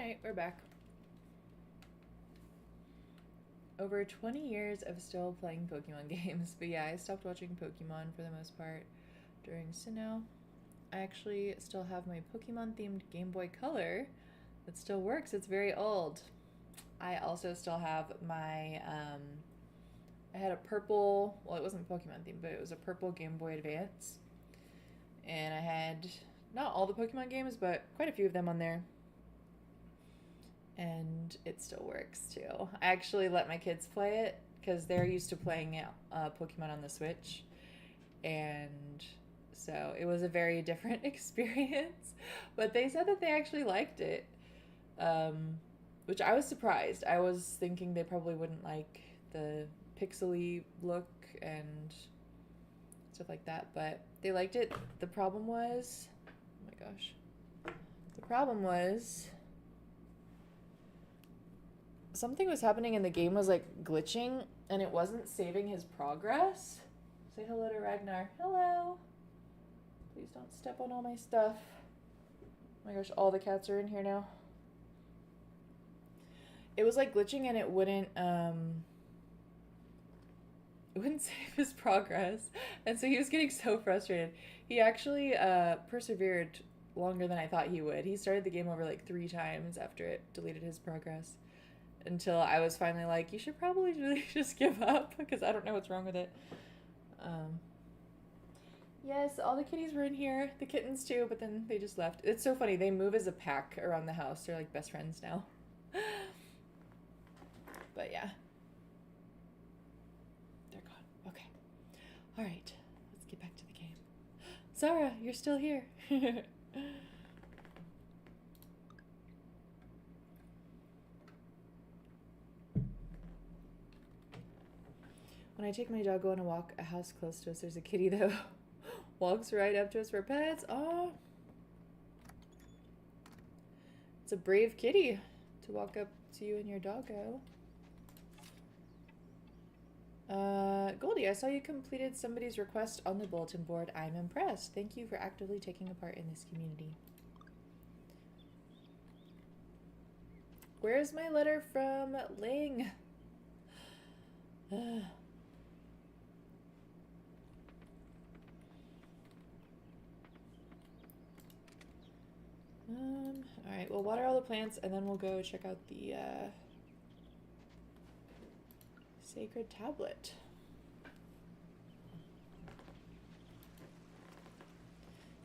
Alright, we're back. Over 20 years of still playing Pokemon games. But yeah, I stopped watching Pokemon for the most part during Sinnoh. I actually still have my Pokemon themed Game Boy Color that still works. It's very old. I also still have my I had a purple, well, it wasn't Pokemon themed, but it was a purple Game Boy Advance. And I had not all the Pokemon games, but quite a few of them on there. And it still works too. I actually let my kids play it because they're used to playing Pokemon on the Switch. And so it was a very different experience. But they said that they actually liked it, which I was surprised. I was thinking they probably wouldn't like the pixely look and stuff like that, but they liked it. The problem was, oh my gosh, the problem was something was happening and the game was like glitching and it wasn't saving his progress. Say hello to Ragnar. Hello. Please don't step on all my stuff. Oh my gosh, all the cats are in here now. It was like glitching and it wouldn't save his progress. And so he was getting so frustrated. He actually persevered longer than I thought he would. He started the game over like 3 times after it deleted his progress. Until I was finally like, you should probably really just give up because I don't know what's wrong with it. Yes, all the kitties were in here. The kittens too, but then they just left. It's so funny. They move as a pack around the house. They're like best friends now. But yeah. They're gone. Okay. All right. Let's get back to the game. Zara, you're still here. When I take my dog on a walk, a house close to us, there's a kitty that walks right up to us for pets. Oh, it's a brave kitty to walk up to you and your doggo. Goldie, I saw you completed somebody's request on the bulletin board. I'm impressed. Thank you for actively taking a part in this community. Where's my letter from Ling? Alright, we'll water all the plants and then we'll go check out the sacred tablet.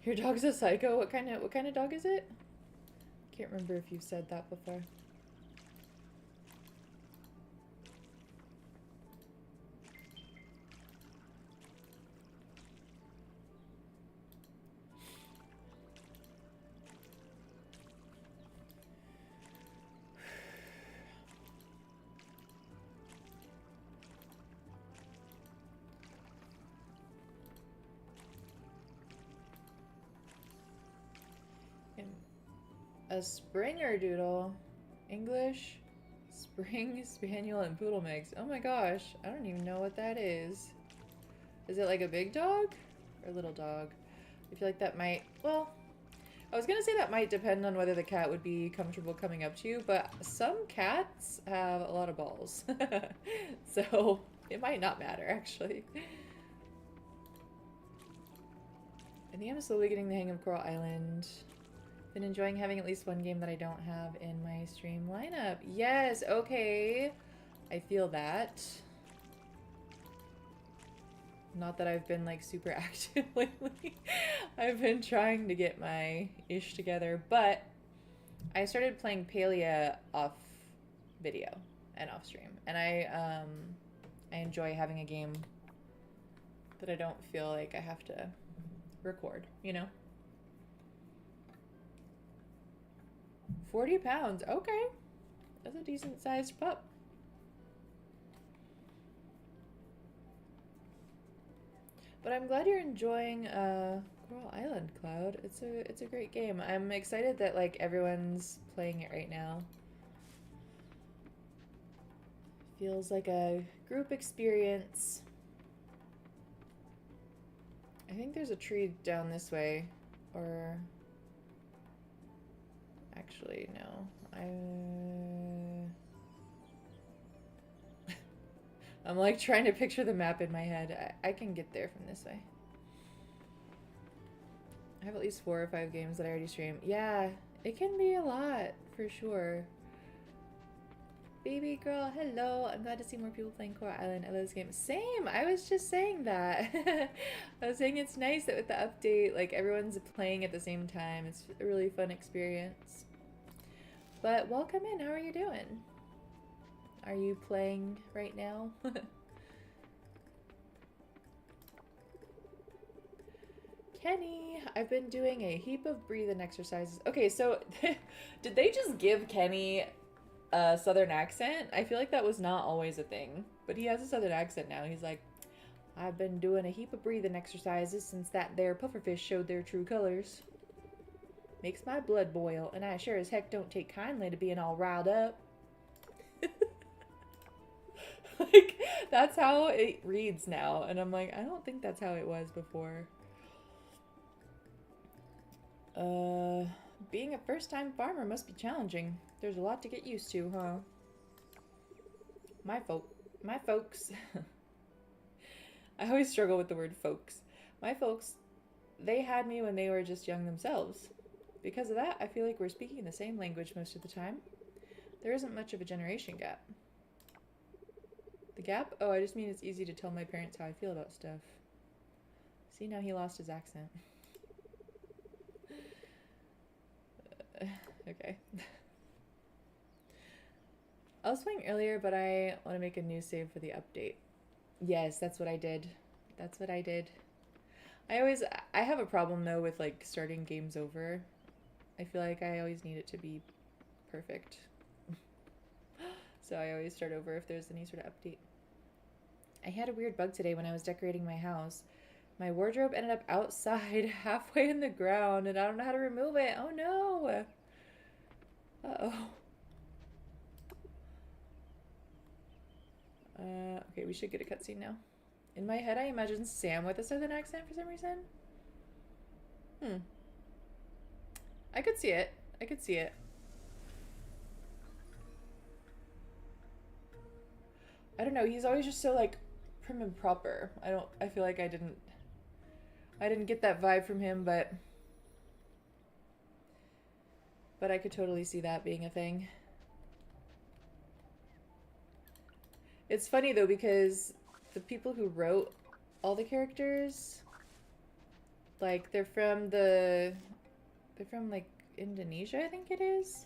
Your dog's a psycho? What kind of dog is it? Can't remember if you've said that before. A Springer Doodle. English, Spring, Spaniel, and Poodle mix. Oh my gosh, I don't even know what that is. Is it like a big dog or a little dog? I feel like that might, well, I was gonna say that might depend on whether the cat would be comfortable coming up to you, but some cats have a lot of balls. So it might not matter, actually. I think I'm slowly getting the hang of Coral Island. Been enjoying having at least one game that I don't have in my stream lineup. Yes, okay. I feel that. Not that I've been like super active lately. I've been trying to get my ish together, but I started playing Palia off video and off stream. And I enjoy having a game that I don't feel like I have to record, you know? 40 pounds, okay. That's a decent sized pup. But I'm glad you're enjoying Coral Island, Cloud. It's a great game. I'm excited that like everyone's playing it right now. Feels like a group experience. I think there's a tree down this way, or actually no. I'm like trying to picture the map in my head. I can get there from this way. I have at least 4 or 5 games that I already stream. Yeah, it can be a lot, for sure. Baby girl, hello. I'm glad to see more people playing Coral Island. I love this game. Same. I was just saying that. I was saying it's nice that with the update, like everyone's playing at the same time. It's a really fun experience. But welcome in. How are you doing? Are you playing right now? Kenny, I've been doing a heap of breathing exercises. Okay, so did they just give Kenny a southern accent? I feel like that was not always a thing, but he has a southern accent now. He's like, I've been doing a heap of breathing exercises since that there pufferfish showed their true colors. Makes my blood boil, and I sure as heck don't take kindly to being all riled up. Like, that's how it reads now, and I'm like, I don't think that's how it was before. Being a first-time farmer must be challenging. There's a lot to get used to, huh? My folks. I always struggle with the word folks. My folks, they had me when they were just young themselves. Because of that, I feel like we're speaking the same language most of the time. There isn't much of a generation gap. The gap? Oh, I just mean it's easy to tell my parents how I feel about stuff. See, now he lost his accent. Okay. I was playing earlier, but I want to make a new save for the update. Yes, that's what I did. That's what I did. I have a problem though with like starting games over. I feel like I always need it to be perfect. So I always start over if there's any sort of update. I had a weird bug today when I was decorating my house. My wardrobe ended up outside halfway in the ground and I don't know how to remove it. Oh no! Uh-oh. Okay, we should get a cutscene now. In my head, I imagine Sam with a southern accent for some reason. I could see it. I could see it. I don't know, he's always just so, like, prim and proper. I feel like I didn't get that vibe from him, but I could totally see that being a thing. It's funny though because the people who wrote all the characters, like they're from like Indonesia, I think it is.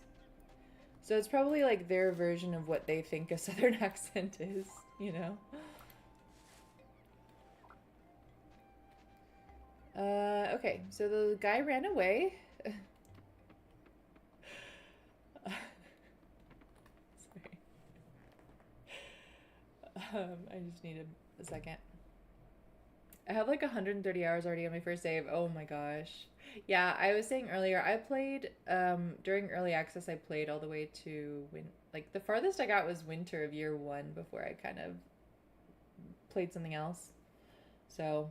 So it's probably like their version of what they think a southern accent is, you know? Okay, so the guy ran away. I just need a second. I have like 130 hours already on my first save. Oh my gosh. Yeah, I was saying earlier, I played, during early access, I played all the way to, like, the farthest I got was winter of year 1 before I kind of played something else. So,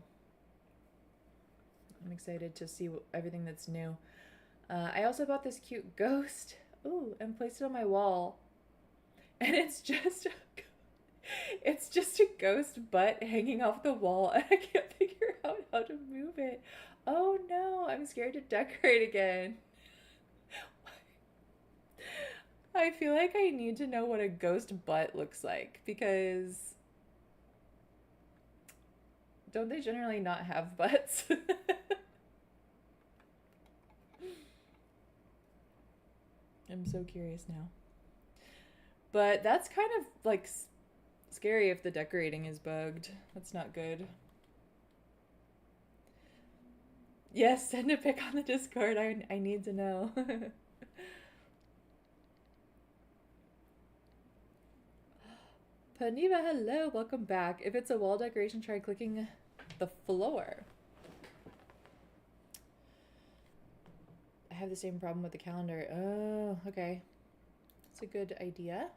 I'm excited to see everything that's new. I also bought this cute ghost. Ooh, and placed it on my wall. And it's just a ghost butt hanging off the wall, and I can't figure out how to move it. Oh no, I'm scared to decorate again. I feel like I need to know what a ghost butt looks like because don't they generally not have butts? I'm so curious now. But that's kind of like scary if the decorating is bugged. That's not good. Yes, send a pic on the Discord. I need to know. Paniva, hello, welcome back. If it's a wall decoration, try clicking the floor. I have the same problem with the calendar. Oh, okay. That's a good idea.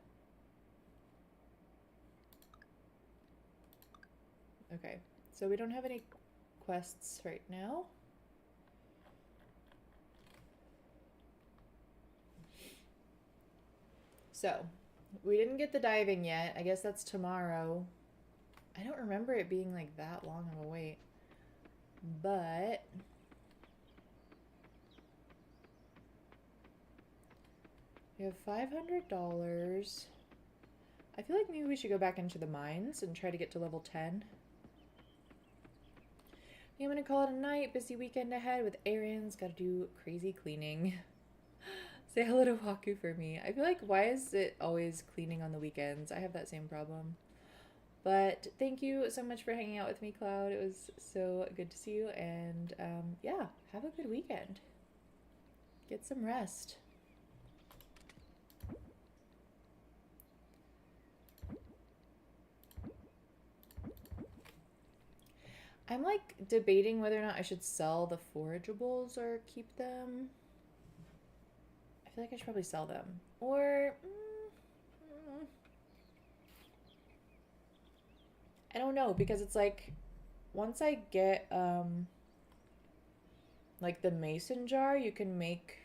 Okay, so we don't have any quests right now. So, we didn't get the diving yet. I guess that's tomorrow. I don't remember it being like that long of a wait. But we have $500. I feel like maybe we should go back into the mines and try to get to level 10. I'm gonna call it a night. Busy weekend ahead with errands. Gotta do crazy cleaning. Say hello to Waku for me. I feel like, why is it always cleaning on the weekends? I have that same problem. But thank you so much for hanging out with me, Cloud. It was so good to see you. And yeah, have a good weekend. Get some rest. I'm like debating whether or not I should sell the forageables or keep them. I feel like I should probably sell them. Or I don't know, because it's like once I get like the mason jar, you can make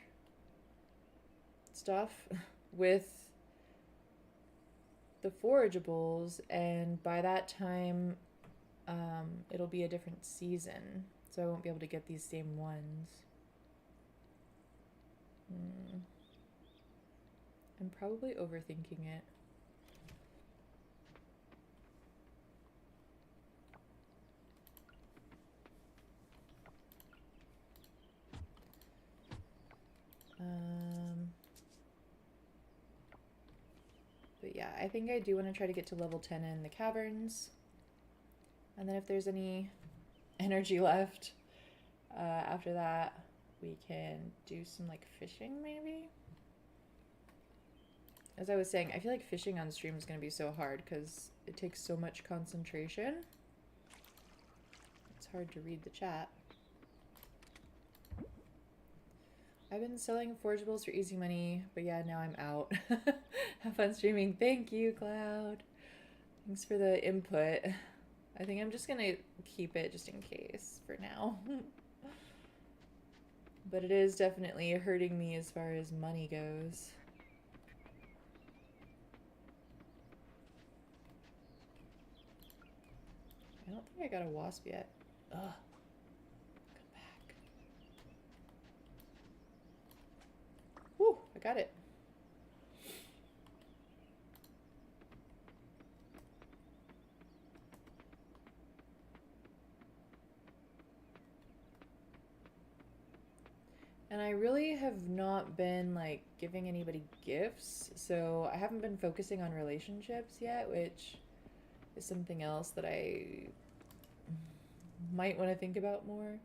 stuff with the forageables, and by that time it'll be a different season, so I won't be able to get these same ones. I'm probably overthinking it. But yeah, I think I do want to try to get to level 10 in the caverns. And then if there's any energy left after that, we can do some like fishing maybe. As I was saying, I feel like fishing on stream is going to be so hard because it takes so much concentration. It's hard to read the chat. I've been selling forageables for easy money, but yeah, now I'm out. Have fun streaming. Thank you, Cloud. Thanks for the input. I think I'm just gonna keep it just in case for now. But it is definitely hurting me as far as money goes. I don't think I got a wasp yet. Ugh. Come back. Whew, I got it. And I really have not been like giving anybody gifts, so I haven't been focusing on relationships yet, which is something else that I might want to think about more.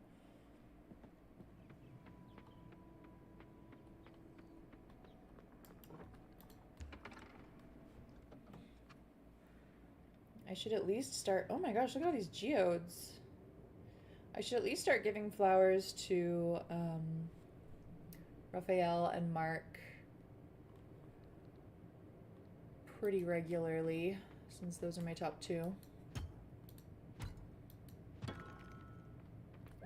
I should at least start... Oh my gosh, look at all these geodes. I should at least start giving flowers to Raphael and Mark pretty regularly, since those are my top two.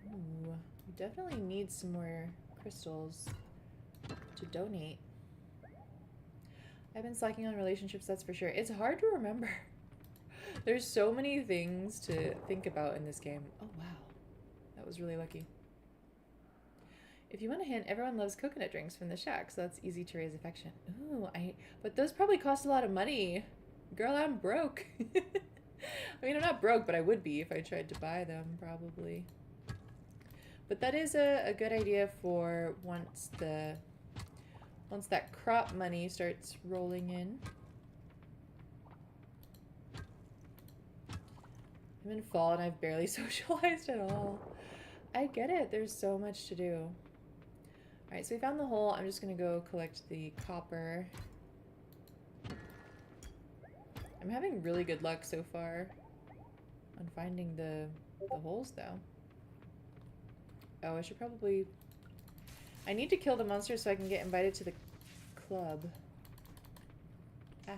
Ooh, we definitely need some more crystals to donate. I've been slacking on relationships, that's for sure. It's hard to remember. There's so many things to think about in this game. Oh, wow. That was really lucky. If you want a hint, everyone loves coconut drinks from the shack, so that's easy to raise affection. Ooh, but those probably cost a lot of money. Girl, I'm broke. I mean, I'm not broke, but I would be if I tried to buy them, probably. But that is a good idea for once that crop money starts rolling in. I'm in fall and I've barely socialized at all. I get it. There's so much to do. Alright, so we found the hole. I'm just going to go collect the copper. I'm having really good luck so far on finding the holes, though. Oh, I should probably... I need to kill the monster so I can get invited to the club. Ah.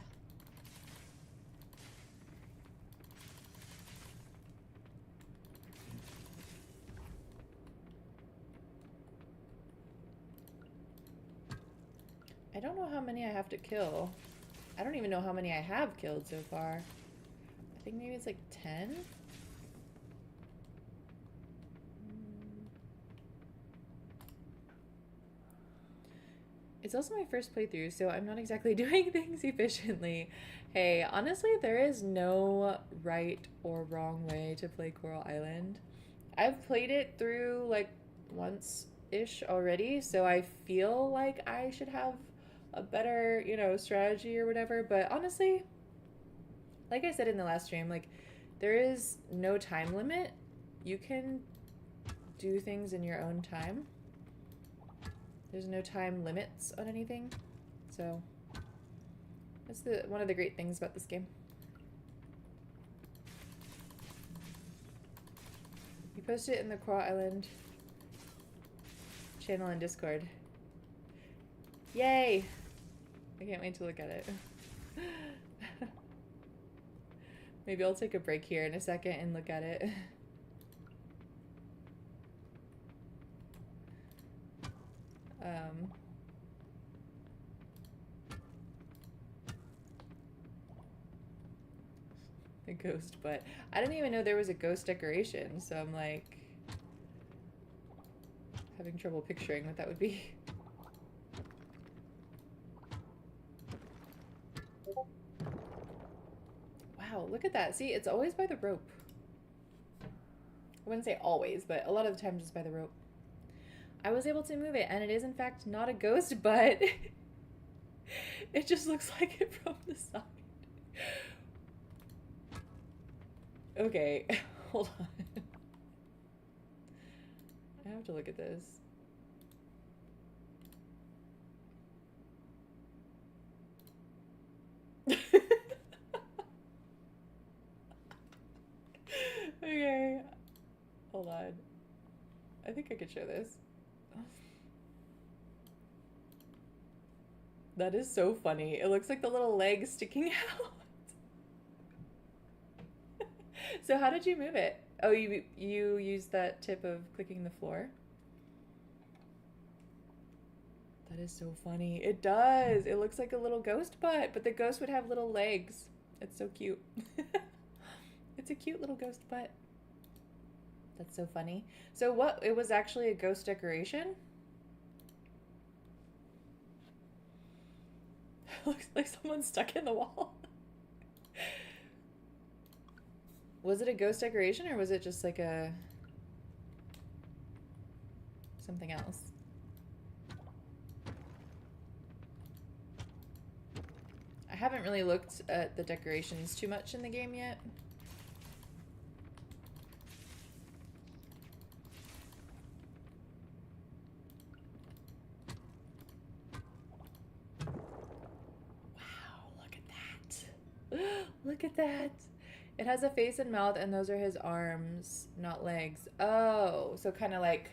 I don't know how many I have to kill. I don't even know how many I have killed so far. I think maybe it's like 10. It's also my first playthrough, so I'm not exactly doing things efficiently. Hey, honestly, there is no right or wrong way to play Coral Island. I've played it through like once-ish already, so I feel like I should have a better, strategy or whatever. But honestly, like I said in the last stream, like there is no time limit. You can do things in your own time. There's no time limits on anything. So that's one of the great things about this game. You post it in the Coral Island channel and Discord. Yay! I can't wait to look at it. Maybe I'll take a break here in a second and look at it. The ghost butt. I didn't even know there was a ghost decoration, so I'm like having trouble picturing what that would be. Wow, look at that. See, it's always by the rope. I wouldn't say always, but a lot of the times it's by the rope. I was able to move it, and it is in fact not a ghost butt. It just looks like it from the side. Okay, hold on. I have to look at this. Okay, hold on. I think I could show this. That is so funny. It looks like the little legs sticking out. So how did you move it? Oh, you used that tip of clicking the floor? That is so funny. It does. It looks like a little ghost butt, but the ghost would have little legs. It's so cute. It's a cute little ghost butt. That's so funny. So what, it was actually a ghost decoration? Looks like someone's stuck in the wall. Was it a ghost decoration or was it just like a something else? I haven't really looked at the decorations too much in the game yet. Wow, look at that. Look at that. It has a face and mouth, and those are his arms, not legs. Oh, so kind of like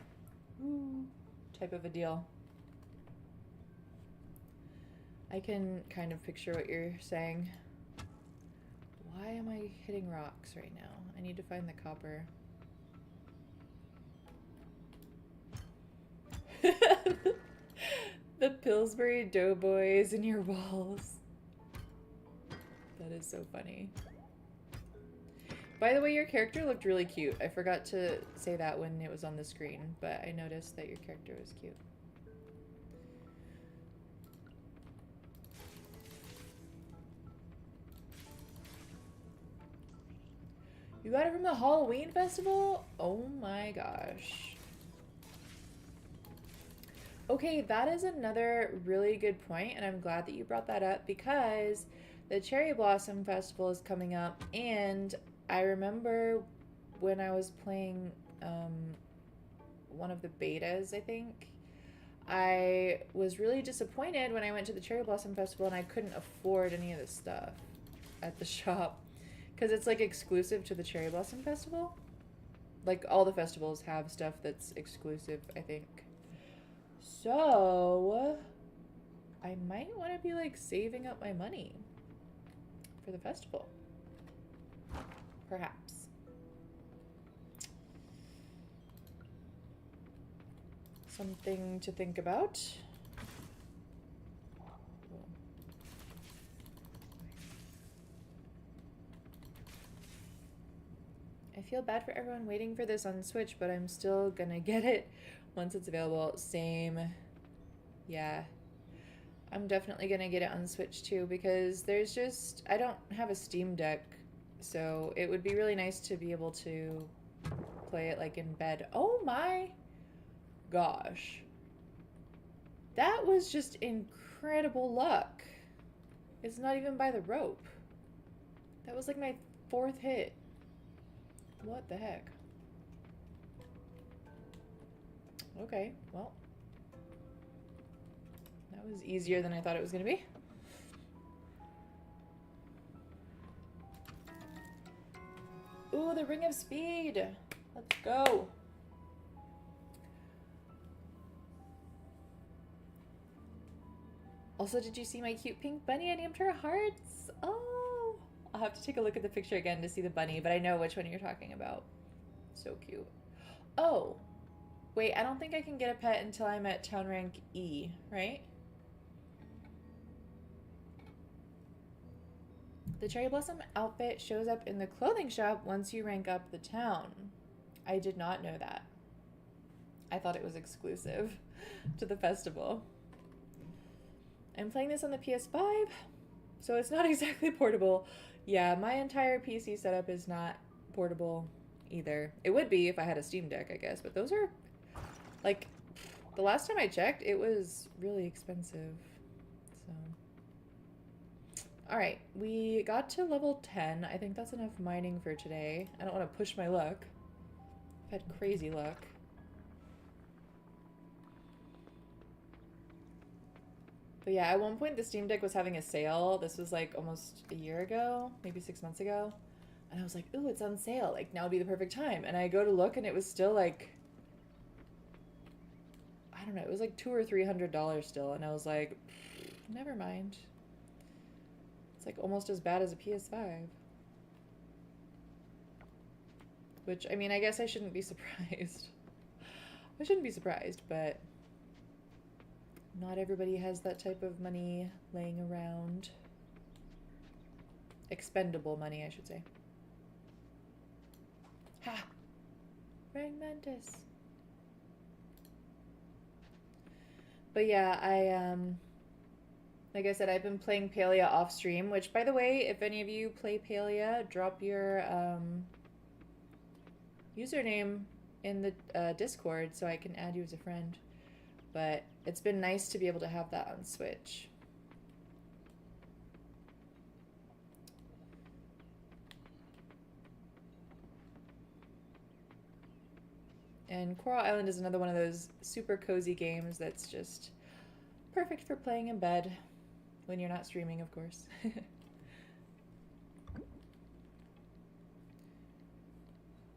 type of a deal. I can kind of picture what you're saying. Why am I hitting rocks right now? I need to find the copper. The Pillsbury Doughboys in your walls. That is so funny. By the way, your character looked really cute. I forgot to say that when it was on the screen, but I noticed that your character was cute. You got it from the Halloween festival? Oh my gosh. Okay, that is another really good point, and I'm glad that you brought that up because the Cherry Blossom Festival is coming up, and I remember when I was playing one of the betas, I think, I was really disappointed when I went to the Cherry Blossom Festival and I couldn't afford any of the stuff at the shop because it's like exclusive to the Cherry Blossom Festival. Like all the festivals have stuff that's exclusive, I think. So I might want to be like saving up my money for the festival. Perhaps. Something to think about. I feel bad for everyone waiting for this on Switch, but I'm still gonna get it once it's available. Same. Yeah. I'm definitely gonna get it on Switch too because there's just, I don't have a Steam Deck, so it would be really nice to be able to play it like in bed. Oh my gosh. That was just incredible luck. It's not even by the rope. That was like my 4th hit. What the heck? Okay, well. That was easier than I thought it was going to be. Ooh, the Ring of Speed. Let's go. Also, did you see my cute pink bunny? I named her Hearts. Oh, I'll have to take a look at the picture again to see the bunny, but I know which one you're talking about. So cute. Oh, wait, I don't think I can get a pet until I'm at town rank E, right? The Cherry Blossom outfit shows up in the clothing shop once you rank up the town. I did not know that. I thought it was exclusive to the festival. I'm playing this on the PS5, so it's not exactly portable. Yeah, my entire PC setup is not portable either. It would be if I had a Steam Deck, I guess, but those are, like, the last time I checked, it was really expensive. So, all right, we got to level 10. I think that's enough mining for today. I don't want to push my luck. I've had crazy luck. But yeah, at one point the Steam Deck was having a sale. This was like almost a year ago, maybe 6 months ago. And I was like, ooh, it's on sale. Like, now would be the perfect time. And I go to look and it was still like, I don't know, it was like $200 or $300 still. And I was like, never mind. It's like almost as bad as a PS5. Which, I mean, I guess I shouldn't be surprised. I shouldn't be surprised, but not everybody has that type of money laying around. Expendable money, I should say. Ha! Praying Mantis. But yeah, like I said, I've been playing Palia off stream, which, by the way, if any of you play Palia, drop your username in the Discord so I can add you as a friend. But it's been nice to be able to have that on Switch. And Coral Island is another one of those super cozy games that's just perfect for playing in bed when you're not streaming, of course.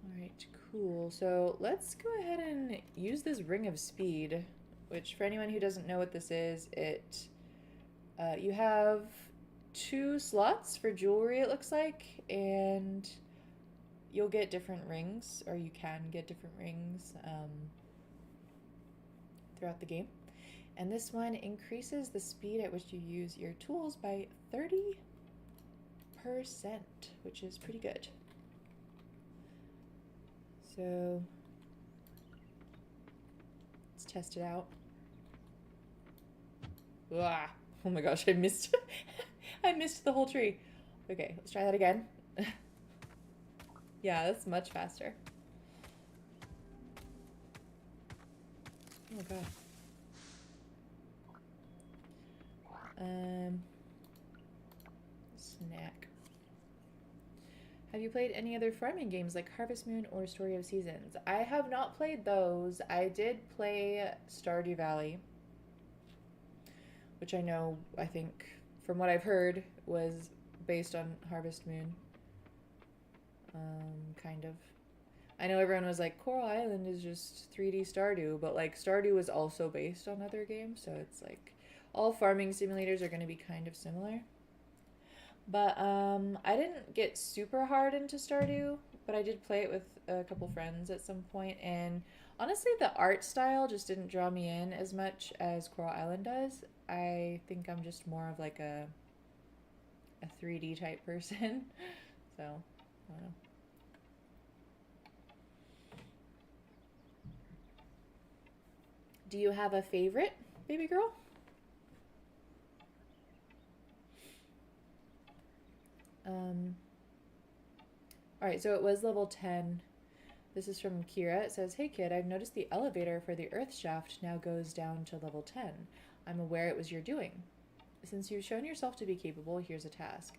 Alright, cool. So let's go ahead and use this Ring of Speed, which for anyone who doesn't know what this is, you have 2 slots for jewelry, it looks like, and you'll get different rings, or you can get different rings throughout the game. And this one increases the speed at which you use your tools by 30%, which is pretty good. So let's test it out. Ah, oh my gosh, I missed I missed the whole tree. Okay, let's try that again. Yeah, that's much faster. Oh god. Snack. Have you played any other farming games like Harvest Moon or Story of Seasons? I have not played those. I did play Stardew Valley, which I think, from what I've heard, was based on Harvest Moon. Kind of. I know everyone was like, Coral Island is just 3D Stardew, but like Stardew is also based on other games, so it's like all farming simulators are going to be kind of similar. But I didn't get super hard into Stardew, but I did play it with a couple friends at some point, and honestly the art style just didn't draw me in as much as Coral Island does. I think I'm just more of like a 3D type person. So, I don't know. Do you have a favorite, baby girl? All right, so it was level 10. This is from Kira. It says, "Hey kid, I've noticed the elevator for the Earth shaft now goes down to level 10. I'm aware it was your doing. Since you've shown yourself to be capable, here's a task.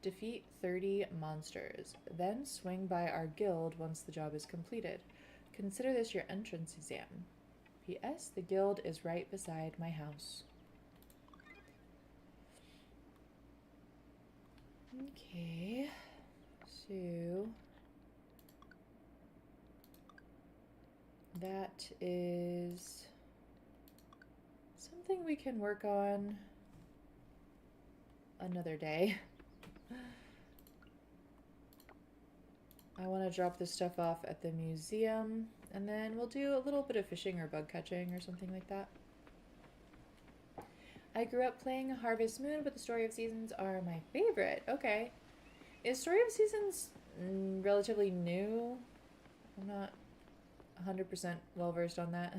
Defeat 30 monsters. Then swing by our guild once the job is completed. Consider this your entrance exam. P.S. The guild is right beside my house." Okay. So that is something we can work on another day. I want to drop this stuff off at the museum, and then we'll do a little bit of fishing or bug catching or something like that. I grew up playing Harvest Moon, but the Story of Seasons are my favorite. Okay. Is Story of Seasons relatively new? I'm not 100% well versed on that.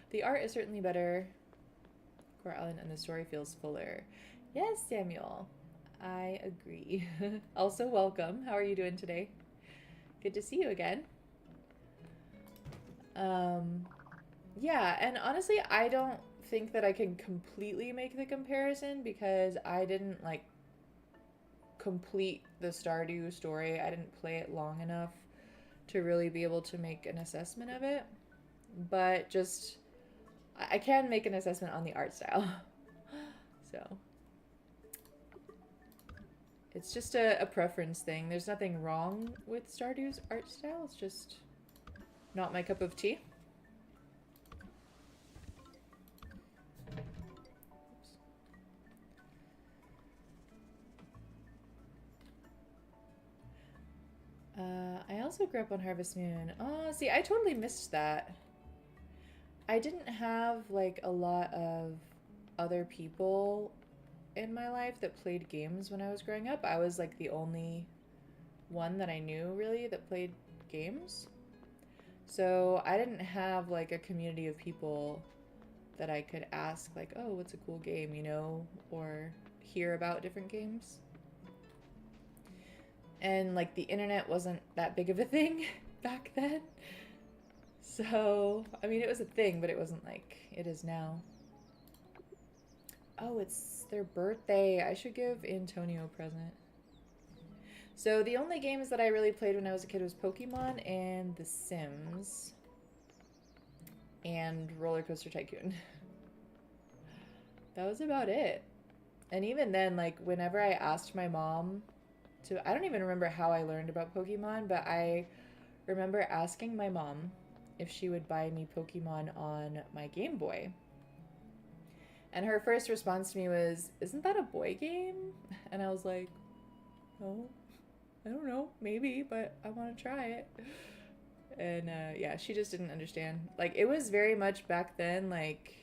The art is certainly better, Core Island, and the story feels fuller. Yes, Samuel. I agree. Also, welcome. How are you doing today? Good to see you again. Yeah, and honestly, I don't think that I can completely make the comparison because I didn't like complete the Stardew story. I didn't play it long enough to really be able to make an assessment of it. But just I can make an assessment on the art style. So it's just a preference thing. There's nothing wrong with Stardew's art style. It's just not my cup of tea. I also grew up on Harvest Moon. Oh, see, I totally missed that. I didn't have like a lot of other people in my life that played games when I was growing up. I was like the only one that I knew really that played games. So I didn't have like a community of people that I could ask like, "Oh, what's a cool game?" you know, or hear about different games. And like the internet wasn't that big of a thing back then. So, I mean, it was a thing, but it wasn't like it is now. Oh, it's their birthday. I should give Antonio a present. So the only games that I really played when I was a kid was Pokemon and The Sims and Roller Coaster Tycoon. That was about it. And even then, like, whenever I asked my mom to, I don't even remember how I learned about Pokemon, but I remember asking my mom if she would buy me Pokemon on my Game Boy. And her first response to me was, "Isn't that a boy game?" And I was like, "Oh, I don't know, maybe, but I want to try it." And yeah, she just didn't understand. Like, it was very much back then, like,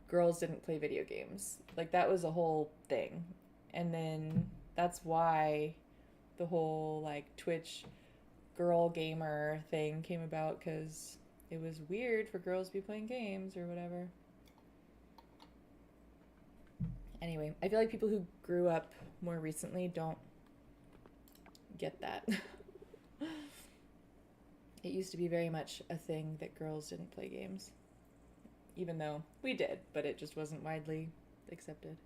girls didn't play video games. Like, that was a whole thing. And then that's why the whole, like, Twitch girl gamer thing came about, because it was weird for girls to be playing games or whatever. Anyway, I feel like people who grew up more recently don't get that. It used to be very much a thing that girls didn't play games. Even though we did, but it just wasn't widely accepted.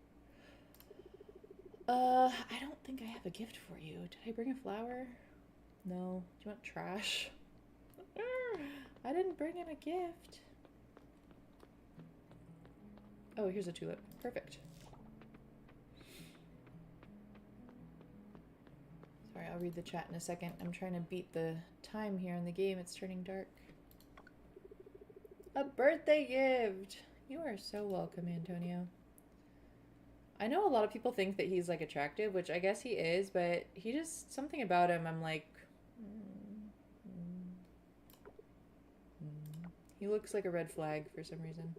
I don't think I have a gift for you. Did I bring a flower? No. Do you want trash? I didn't bring in a gift. Oh, here's a tulip. Perfect. Sorry, I'll read the chat in a second. I'm trying to beat the time here in the game. It's turning dark. A birthday gift! You are so welcome, Antonio. I know a lot of people think that he's like attractive, which I guess he is, but he just, something about him, I'm like, he looks like a red flag for some reason.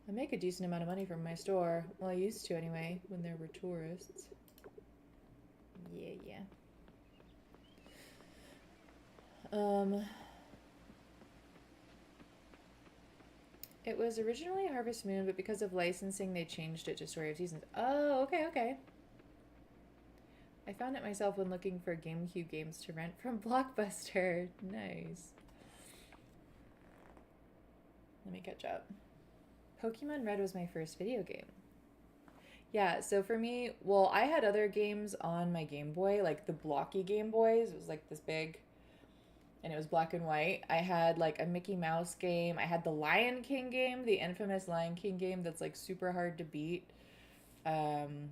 I make a decent amount of money from my store. Well, I used to anyway, when there were tourists. Yeah. It was originally Harvest Moon, but because of licensing, they changed it to Story of Seasons. Oh, okay, okay. I found it myself when looking for GameCube games to rent from Blockbuster. Nice. Let me catch up. Pokemon Red was my first video game. Yeah, so for me, well, I had other games on my Game Boy, like the blocky Game Boys. It was like this big, and it was black and white. I had like a Mickey Mouse game. I had the Lion King game, the infamous Lion King game that's like super hard to beat. Um,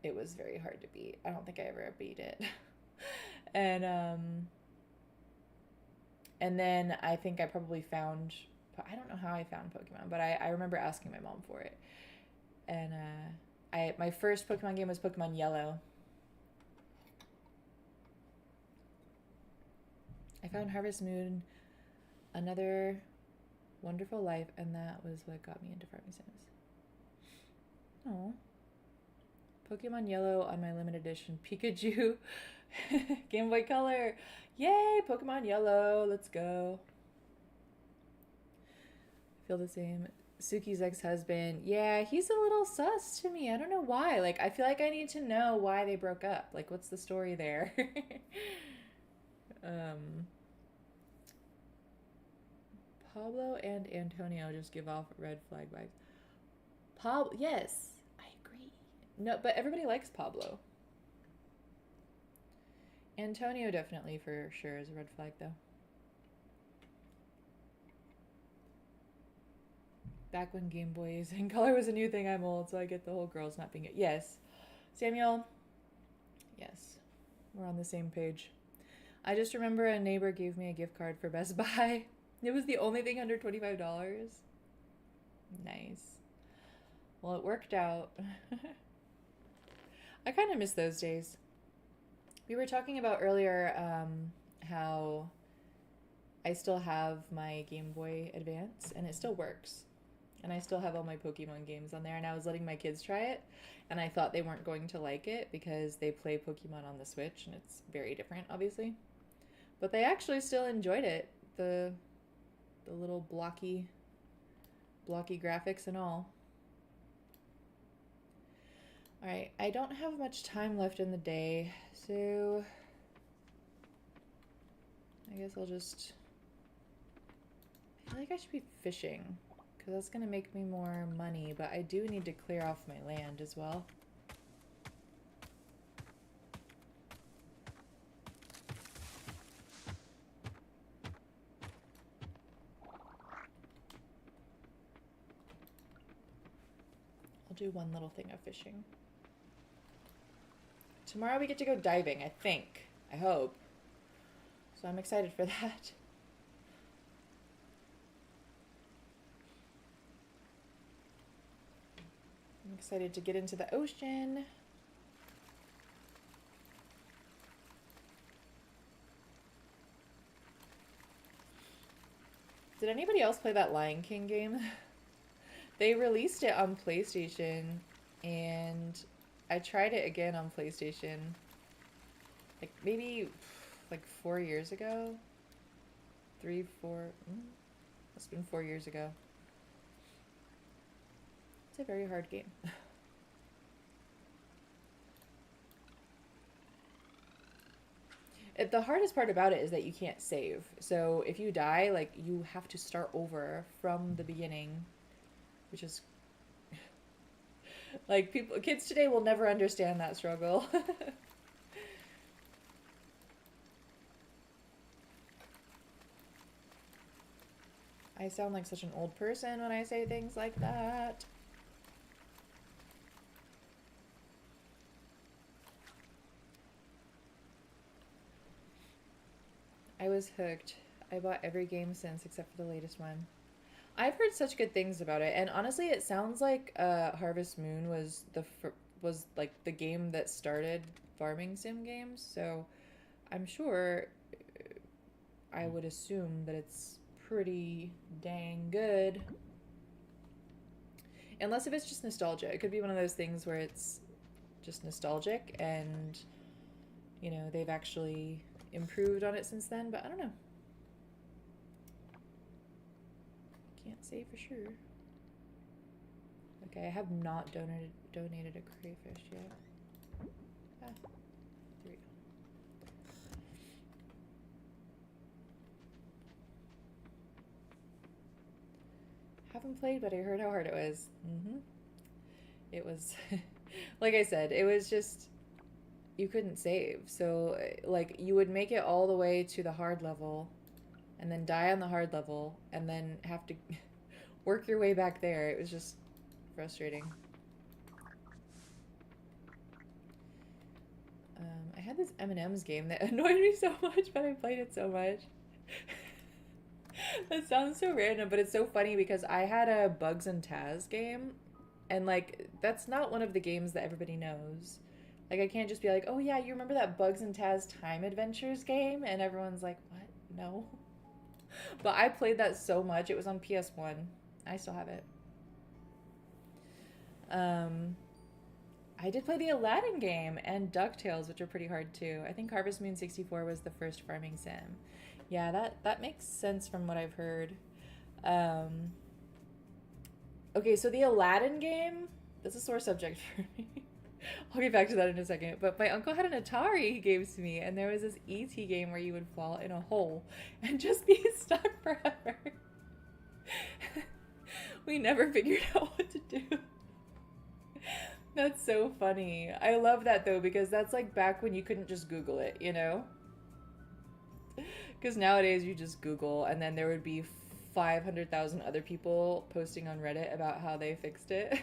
it was very hard to beat. I don't think I ever beat it. and and then I think I probably found, I don't know how I found Pokemon, but I remember asking my mom for it. And my first Pokemon game was Pokemon Yellow. I found Harvest Moon, Another Wonderful Life, and that was what got me into farming sims. Oh. Pokemon Yellow on my limited edition Pikachu Game Boy Color. Yay, Pokemon Yellow. Let's go. I feel the same. Suki's ex-husband. Yeah, he's a little sus to me. I don't know why. Like, I feel like I need to know why they broke up. Like, what's the story there? Pablo and Antonio just give off red flag vibes. Pablo, yes, I agree. No, but everybody likes Pablo. Antonio definitely for sure is a red flag though. Back when Game Boys in color was a new thing, I'm old, so I get the whole girls not being it. Yes. Samuel, yes, we're on the same page. I just remember a neighbor gave me a gift card for Best Buy. It was the only thing under $25. Nice. Well, it worked out. I kind of miss those days. We were talking about earlier how I still have my Game Boy Advance and it still works. And I still have all my Pokemon games on there, and I was letting my kids try it, and I thought they weren't going to like it because they play Pokemon on the Switch, and it's very different, obviously. But they actually still enjoyed it. The little blocky graphics and all. All right, I don't have much time left in the day, so I guess I'll just, I feel like I should be fishing because that's gonna make me more money, but I do need to clear off my land as well. I'll do one little thing of fishing. Tomorrow we get to go diving, I think. I hope. So I'm excited for that. I'm excited to get into the ocean. Did anybody else play that Lion King game? They released it on PlayStation, and I tried it again on PlayStation, like maybe like 4 years ago. 3, 4, it's been 4 years ago. It's a very hard game. The hardest part about it is that you can't save. So if you die, like, you have to start over from the beginning, which is like, kids today will never understand that struggle. I sound like such an old person when I say things like that. I was hooked. I bought every game since except for the latest one. I've heard such good things about it, and honestly, it sounds like Harvest Moon was was like the game that started farming sim games. So I'm sure, I would assume that it's pretty dang good. Unless if it's just nostalgia, it could be one of those things where it's just nostalgic, and you know they've actually improved on it since then. But I don't know. Can't say for sure. Okay, I have not donated a crayfish yet. Ah, there we go. Haven't played, but I heard how hard it was. It was, like I said, it was just, you couldn't save. So, like, you would make it all the way to the hard level, and then die on the hard level, and then have to work your way back there. It was just frustrating. I had this M&M's game that annoyed me so much, but I played it so much. That sounds so random, but it's so funny because I had a Bugs and Taz game, and like that's not one of the games that everybody knows. Like I can't just be like, "Oh yeah, you remember that Bugs and Taz Time Adventures game?" And everyone's like, "What? No." But I played that so much. It was on PS1. I still have it. I did play the Aladdin game and DuckTales, which are pretty hard too. I think Harvest Moon 64 was the first farming sim. Yeah, that makes sense from what I've heard. Um, okay, so the Aladdin game, that's a sore subject for me. I'll get back to that in a second. But my uncle had an Atari he gave to me, and there was this ET game where you would fall in a hole and just be stuck forever. We never figured out what to do. That's so funny. I love that though, because that's like back when you couldn't just Google it, you know? Because nowadays you just Google and then there would be 500,000 other people posting on Reddit about how they fixed it,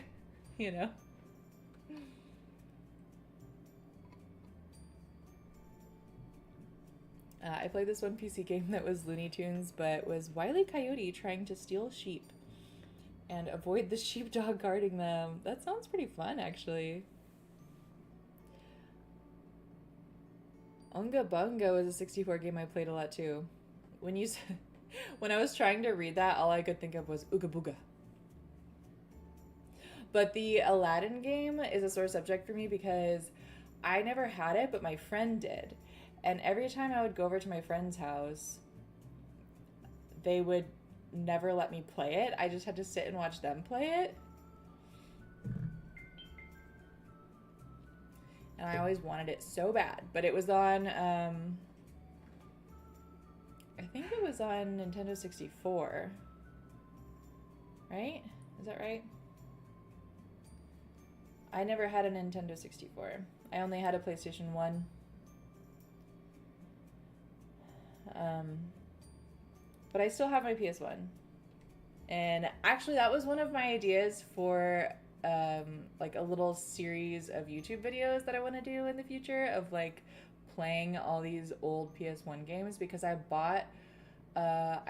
you know? I played this one PC game that was Looney Tunes, but was Wile E. Coyote trying to steal sheep and avoid the sheepdog guarding them. That sounds pretty fun, actually. Unga Bunga was a 64 game I played a lot too. When you when I was trying to read that, all I could think of was Ooga Booga. But the Aladdin game is a sore subject for me because I never had it, but my friend did. And every time I would go over to my friend's house, they would never let me play it. I just had to sit and watch them play it. And I always wanted it so bad. But it was on, I think it was on Nintendo 64. Right? Is that right? I never had a Nintendo 64. I only had a PlayStation 1. But I still have my PS1. And actually, that was one of my ideas for like a little series of YouTube videos that I want to do in the future of like playing all these old PS1 games because I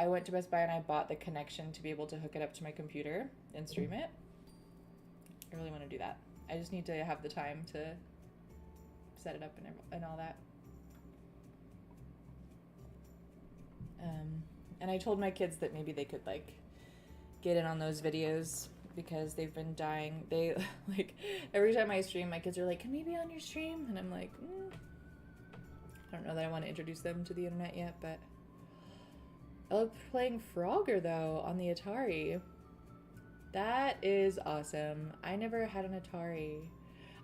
went to Best Buy and I bought the connection to be able to hook it up to my computer and stream it. I really want to do that. I just need to have the time to set it up and all that. And I told my kids that maybe they could like get in on those videos because they've been dying. They like every time I stream, my kids are like, "Can we be on your stream?" And I'm like, I don't know that I want to introduce them to the internet yet, but I love playing Frogger though on the Atari. That is awesome. I never had an Atari.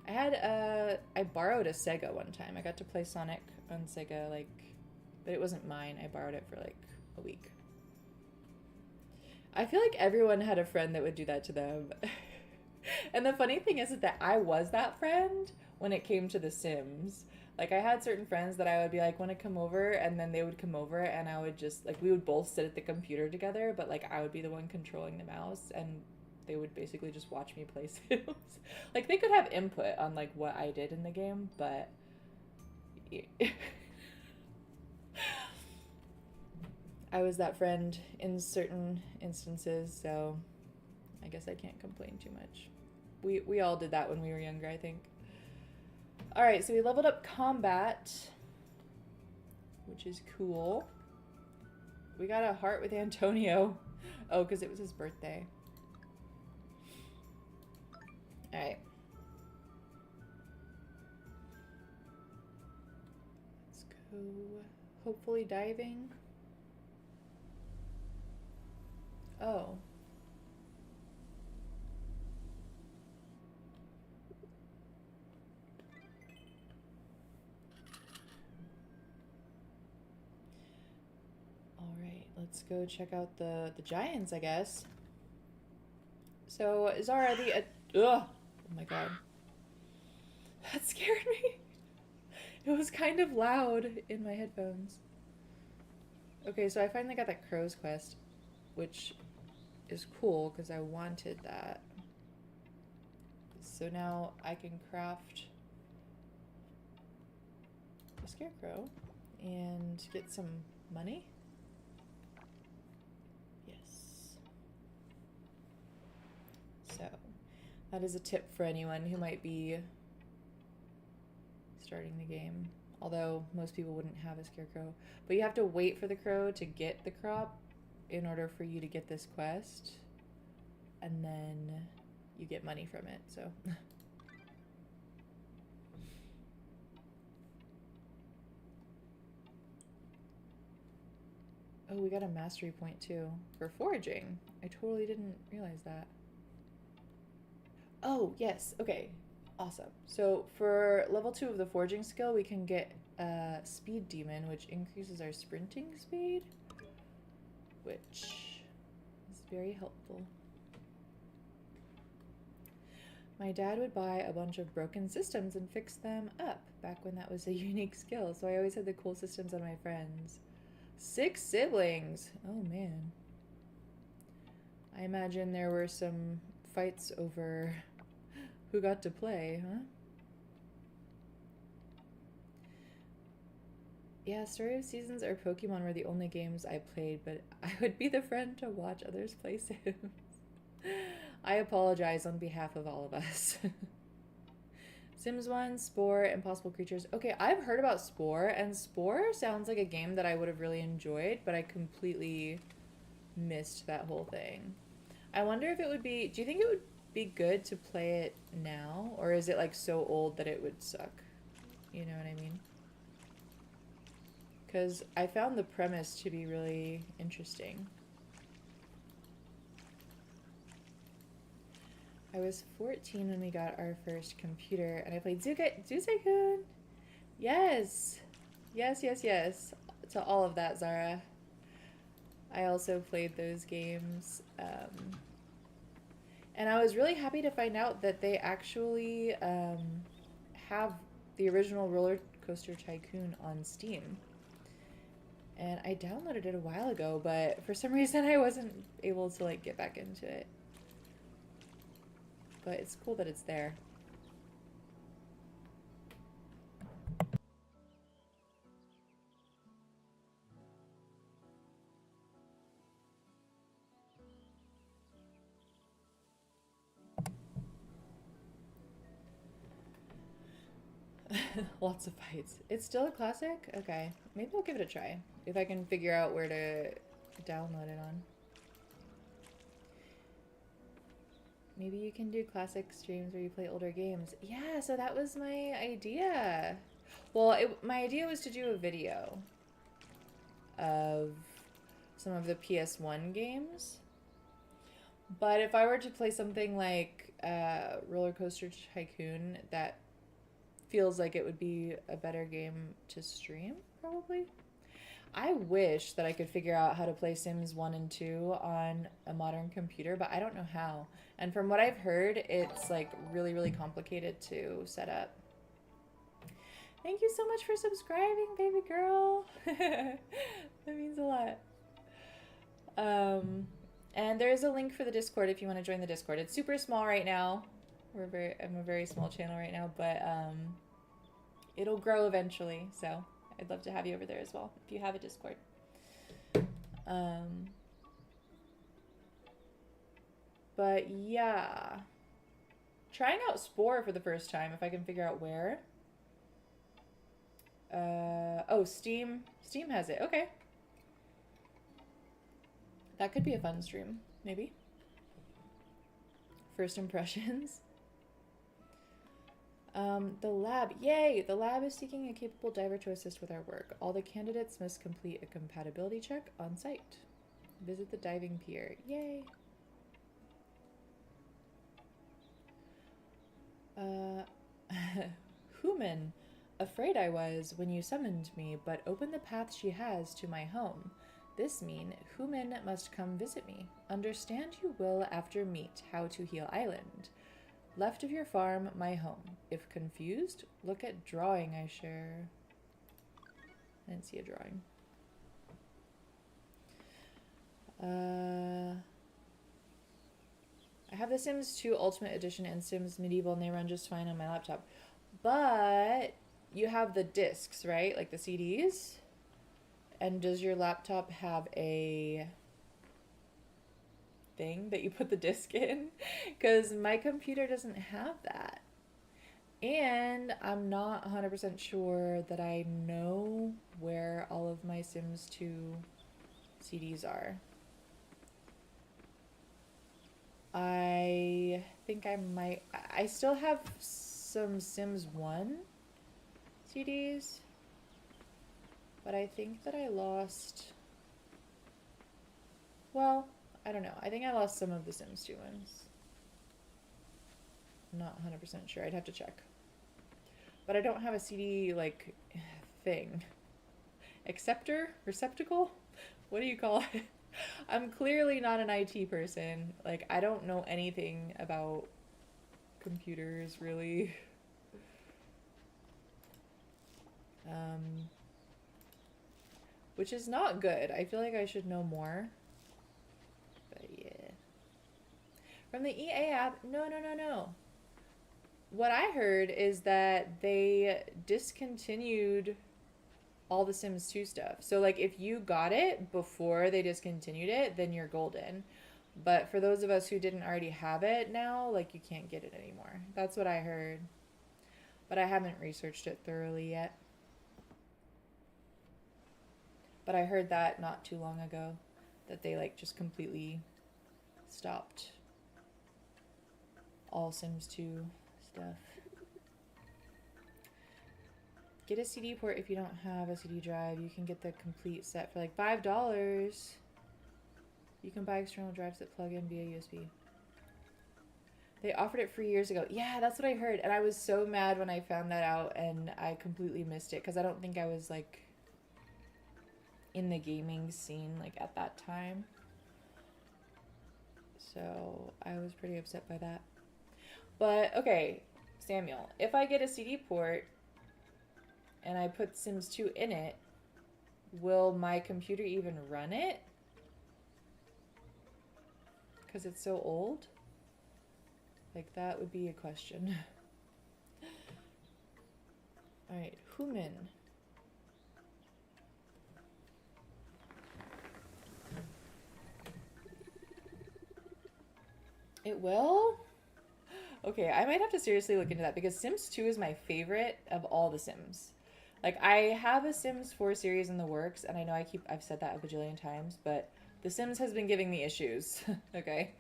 I borrowed a Sega one time. I got to play Sonic on Sega, like, but it wasn't mine. I borrowed it for like a week. I feel like everyone had a friend that would do that to them. And the funny thing is that I was that friend when it came to The Sims. Like, I had certain friends that I would be like, want to come over, and then they would come over, and I would just, like, we would both sit at the computer together, but, like, I would be the one controlling the mouse, and they would basically just watch me play Sims. Like, they could have input on, like, what I did in the game, but... I was that friend in certain instances, so I guess I can't complain too much. We all did that when we were younger, I think. Alright, so we leveled up combat, which is cool. We got a heart with Antonio. Oh, because it was his birthday. Alright. Let's go. Hopefully diving. Oh, let's go check out the giants, I guess. So, Zara, ugh! Oh my god. That scared me. It was kind of loud in my headphones. Okay, so I finally got that crow's quest, which is cool because I wanted that. So now I can craft a scarecrow and get some money. Yes. So that is a tip for anyone who might be starting the game. Although most people wouldn't have a scarecrow. But you have to wait for the crow to get the crop in order for you to get this quest. And then you get money from it, so. Oh, we got a mastery point too for foraging. I totally didn't realize that. Oh, yes. Okay. Awesome. So for level 2 of the foraging skill, we can get Speed Demon, which increases our sprinting speed, which is very helpful. My dad would buy a bunch of broken systems and fix them up back when that was a unique skill, so I always had the cool systems on my friends. 6 siblings! Oh man. I imagine there were some fights over who got to play, huh? Yeah, Story of Seasons or Pokemon were the only games I played, but I would be the friend to watch others play Sims. I apologize on behalf of all of us. Sims 1, Spore, Impossible Creatures. Okay, I've heard about Spore, and Spore sounds like a game that I would have really enjoyed, but I completely missed that whole thing. I wonder if it would be... Do you think it would be good to play it now? Or is it, like, so old that it would suck? You know what I mean? Because I found the premise to be really interesting. I was 14 when we got our first computer, and I played Zusekun! Yes! Yes, yes, yes. To all of that, Zara. I also played those games. And I was really happy to find out that they actually have the original Roller Coaster Tycoon on Steam. And I downloaded it a while ago, but for some reason I wasn't able to like get back into it. But it's cool that it's there. Lots of fights. It's still a classic? Okay. Maybe I'll give it a try. If I can figure out where to download it on. Maybe you can do classic streams where you play older games. Yeah, so that was my idea. Well, my idea was to do a video of some of the PS1 games. But if I were to play something like Roller Coaster Tycoon, that feels like it would be a better game to stream, probably. I wish that I could figure out how to play Sims 1 and 2 on a modern computer, but I don't know how. And from what I've heard, it's like really, really complicated to set up. Thank you so much for subscribing, baby girl. That means a lot. And there is a link for the Discord if you want to join the Discord. It's super small right now. I'm a very small channel right now, but it'll grow eventually. So I'd love to have you over there as well if you have a Discord. But yeah, trying out Spore for the first time if I can figure out where. Oh, Steam has it. Okay. That could be a fun stream, maybe. First impressions. The lab. Yay! The lab is seeking a capable diver to assist with our work. All the candidates must complete a compatibility check on site. Visit the diving pier. Yay! Human. Afraid I was when you summoned me, but open the path she has to my home. This mean Human must come visit me. Understand you will after meet how to heal island. Left of your farm, my home. If confused, look at drawing I share. I didn't see a drawing. I have The Sims 2 Ultimate Edition and Sims Medieval, and they run just fine on my laptop. But you have the discs, right? Like the CDs? And does your laptop have a thing that you put the disc in? Because my computer doesn't have that. And I'm not 100% sure that I know where all of my Sims 2 CDs are. I think I might... I still have some Sims 1 CDs, but I think that I lost... Well, I don't know. I think I lost some of the Sims 2 ones. I'm not 100% sure. I'd have to check. But I don't have a CD, like, thing. Acceptor? Receptacle? What do you call it? I'm clearly not an IT person. Like, I don't know anything about computers, really. Which is not good. I feel like I should know more. But yeah. From the EA app, no. What I heard is that they discontinued all the Sims 2 stuff. So, like, if you got it before they discontinued it, then you're golden. But for those of us who didn't already have it now, like, you can't get it anymore. That's what I heard. But I haven't researched it thoroughly yet. But I heard that not too long ago, that they, like, just completely stopped all Sims 2 stuff. Get a CD port if you don't have a CD drive. You can get the complete set for like $5. You can buy external drives that plug in via USB. They offered it free years ago. Yeah, that's what I heard. And I was so mad when I found that out, and I completely missed it because I don't think I was like in the gaming scene like at that time. So I was pretty upset by that. But okay, Samuel, if I get a CD port and I put Sims 2 in it, will my computer even run it? Because it's so old? Like, that would be a question. Alright, Human. It will? Okay, I might have to seriously look into that because Sims 2 is my favorite of all the Sims. Like, I have a Sims 4 series in the works, and I know I've said that a bajillion times, but The Sims has been giving me issues, okay?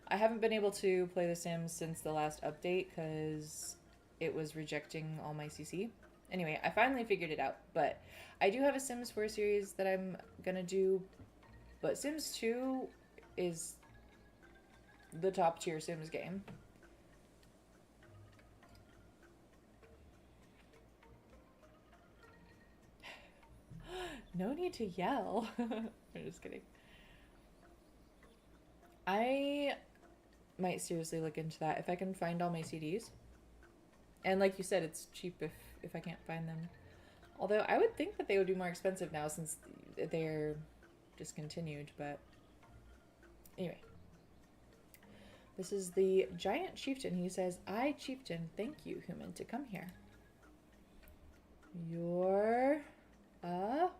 I haven't been able to play The Sims since the last update because it was rejecting all my CC. Anyway, I finally figured it out, but I do have a Sims 4 series that I'm gonna do, but Sims 2 is the top tier Sims game. No need to yell. I'm just kidding. I might seriously look into that if I can find all my CDs. And like you said, it's cheap if I can't find them. Although I would think that they would be more expensive now since they're discontinued, but anyway. This is the giant chieftain. He says, I, chieftain, thank you, human, to come here. You're...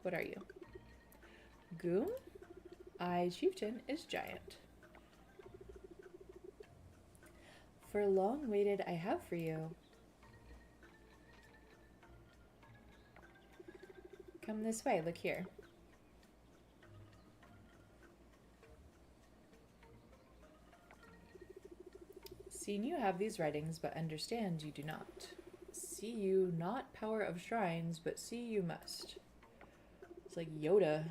what are you? Goom? I, chieftain, is giant. For long waited I have for you. Come this way, look here. Seen you have these writings, but understand you do not. See you not power of shrines, but see you must. It's like Yoda.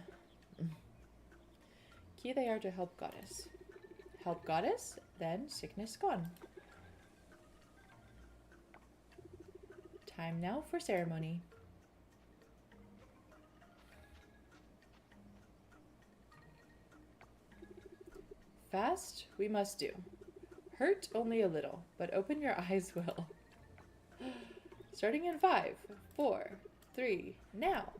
Key they are to help goddess. Help goddess, then sickness gone. Time now for ceremony. Fast we must do. Hurt only a little, but open your eyes will. Starting in 5, 4, 3, now.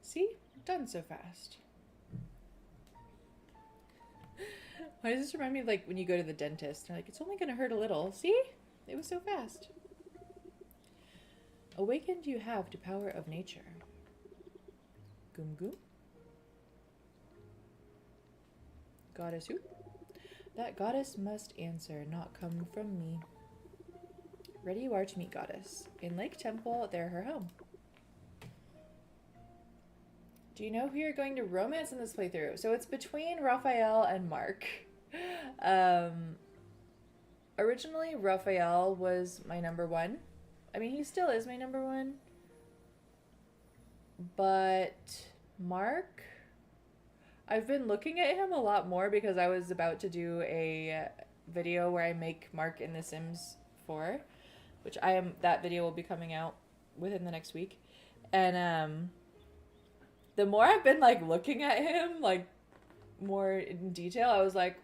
See? Done so fast. Why does this remind me of like when you go to the dentist? They're like, it's only gonna hurt a little. See? It was so fast. Awakened you have to power of nature. Goom goom. Goddess who? That goddess must answer, not come from me. Ready you are to meet goddess. In Lake Temple, they're her home. Do you know who you're going to romance in this playthrough? So it's between Raphael and Mark. Originally, Raphael was my number one. I mean, he still is my number one. But Mark, I've been looking at him a lot more because I was about to do a video where I make Mark in The Sims 4, which that video will be coming out within the next week. And the more I've been like looking at him like more in detail, I was like,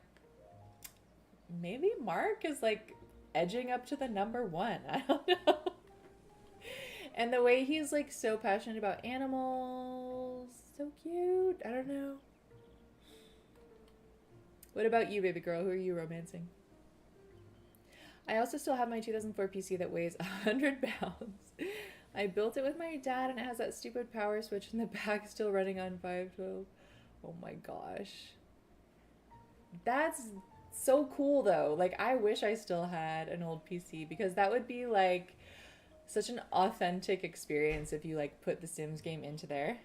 maybe Mark is like edging up to the number one. I don't know. And the way he's like so passionate about animals, so cute. I don't know. What about you, baby girl? Who are you romancing? I also still have my 2004 PC that weighs 100 pounds. I built it with my dad and it has that stupid power switch in the back still running on 512. Oh my gosh. That's so cool though. Like, I wish I still had an old PC because that would be like such an authentic experience if you like put the Sims game into there.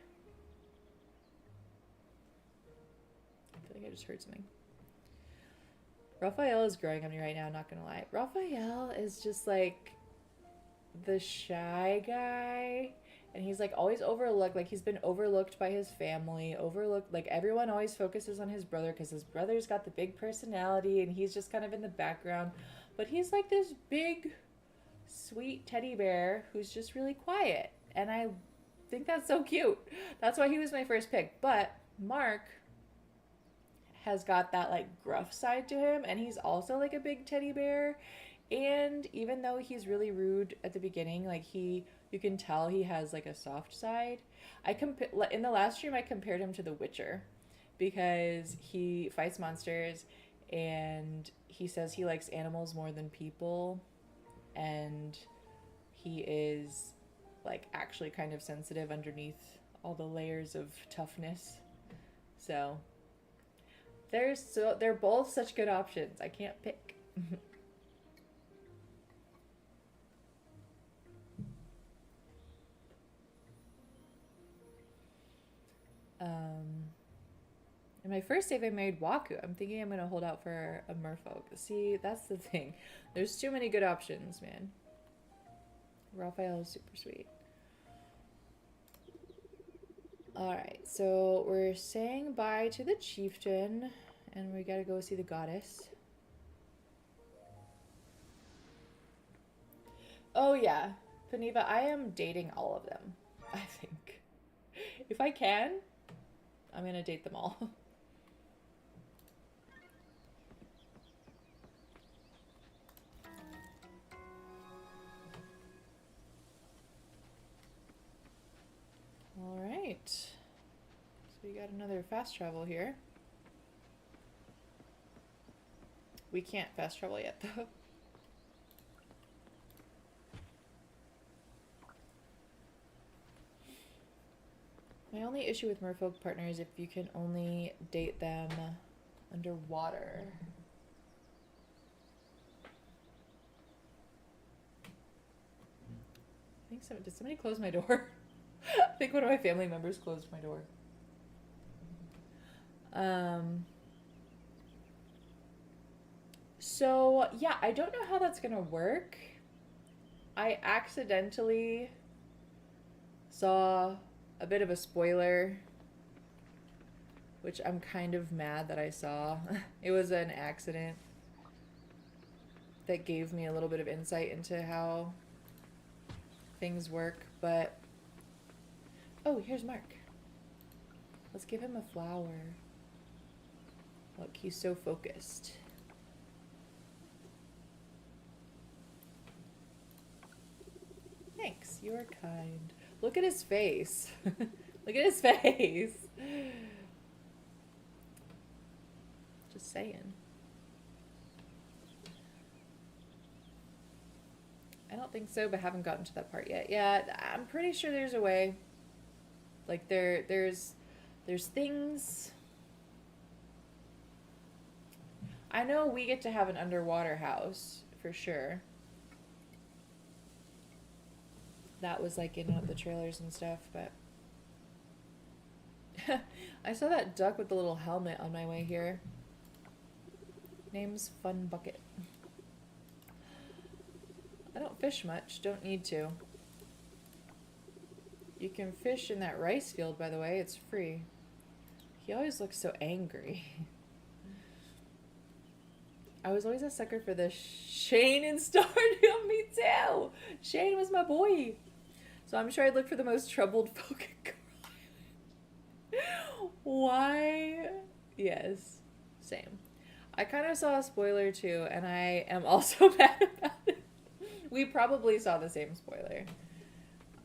I feel like I just heard something. Raphael is growing on me right now, not gonna lie. Raphael is just like the shy guy, and he's like always overlooked. Like, he's been overlooked by his family, overlooked. Like, everyone always focuses on his brother because his brother's got the big personality and he's just kind of in the background. But he's like this big sweet teddy bear who's just really quiet, and I think that's so cute. That's why he was my first pick. But Mark has got that like gruff side to him, and he's also like a big teddy bear. And even though he's really rude at the beginning, like you can tell he has like a soft side. In the last stream I compared him to The Witcher because he fights monsters and he says he likes animals more than people, and he is like actually kind of sensitive underneath all the layers of toughness. So they're both such good options. I can't pick. In my first save, I married Waku. I'm thinking I'm going to hold out for a merfolk. See, that's the thing. There's too many good options, man. Raphael is super sweet. Alright, so we're saying bye to the chieftain, and we gotta go see the goddess. Oh yeah, Paniva, I am dating all of them, I think. If I can, I'm gonna date them all. Alright. So we got another fast travel here. We can't fast travel yet, though. My only issue with merfolk partners is if you can only date them underwater. I think so. Did somebody close my door? I think one of my family members closed my door. So, yeah, I don't know how that's gonna work. I accidentally saw a bit of a spoiler, which I'm kind of mad that I saw. It was an accident that gave me a little bit of insight into how things work, but oh, here's Mark. Let's give him a flower. Look, he's so focused. Thanks, you're kind. Look at his face. Look at his face. Just saying. I don't think so, but haven't gotten to that part yet. Yeah, I'm pretty sure there's a way. Like there's things. I know we get to have an underwater house for sure. That was like in one of the trailers and stuff, but I saw that duck with the little helmet on my way here. Name's Fun Bucket. I don't fish much, don't need to. You can fish in that rice field, by the way, it's free. He always looks so angry. I was always a sucker for the Shane in Stardew. Me too. Shane was my boy. So I'm sure I'd look for the most troubled folk in Carlisle. Why? Yes. Same. I kind of saw a spoiler too, and I am also mad about it. We probably saw the same spoiler.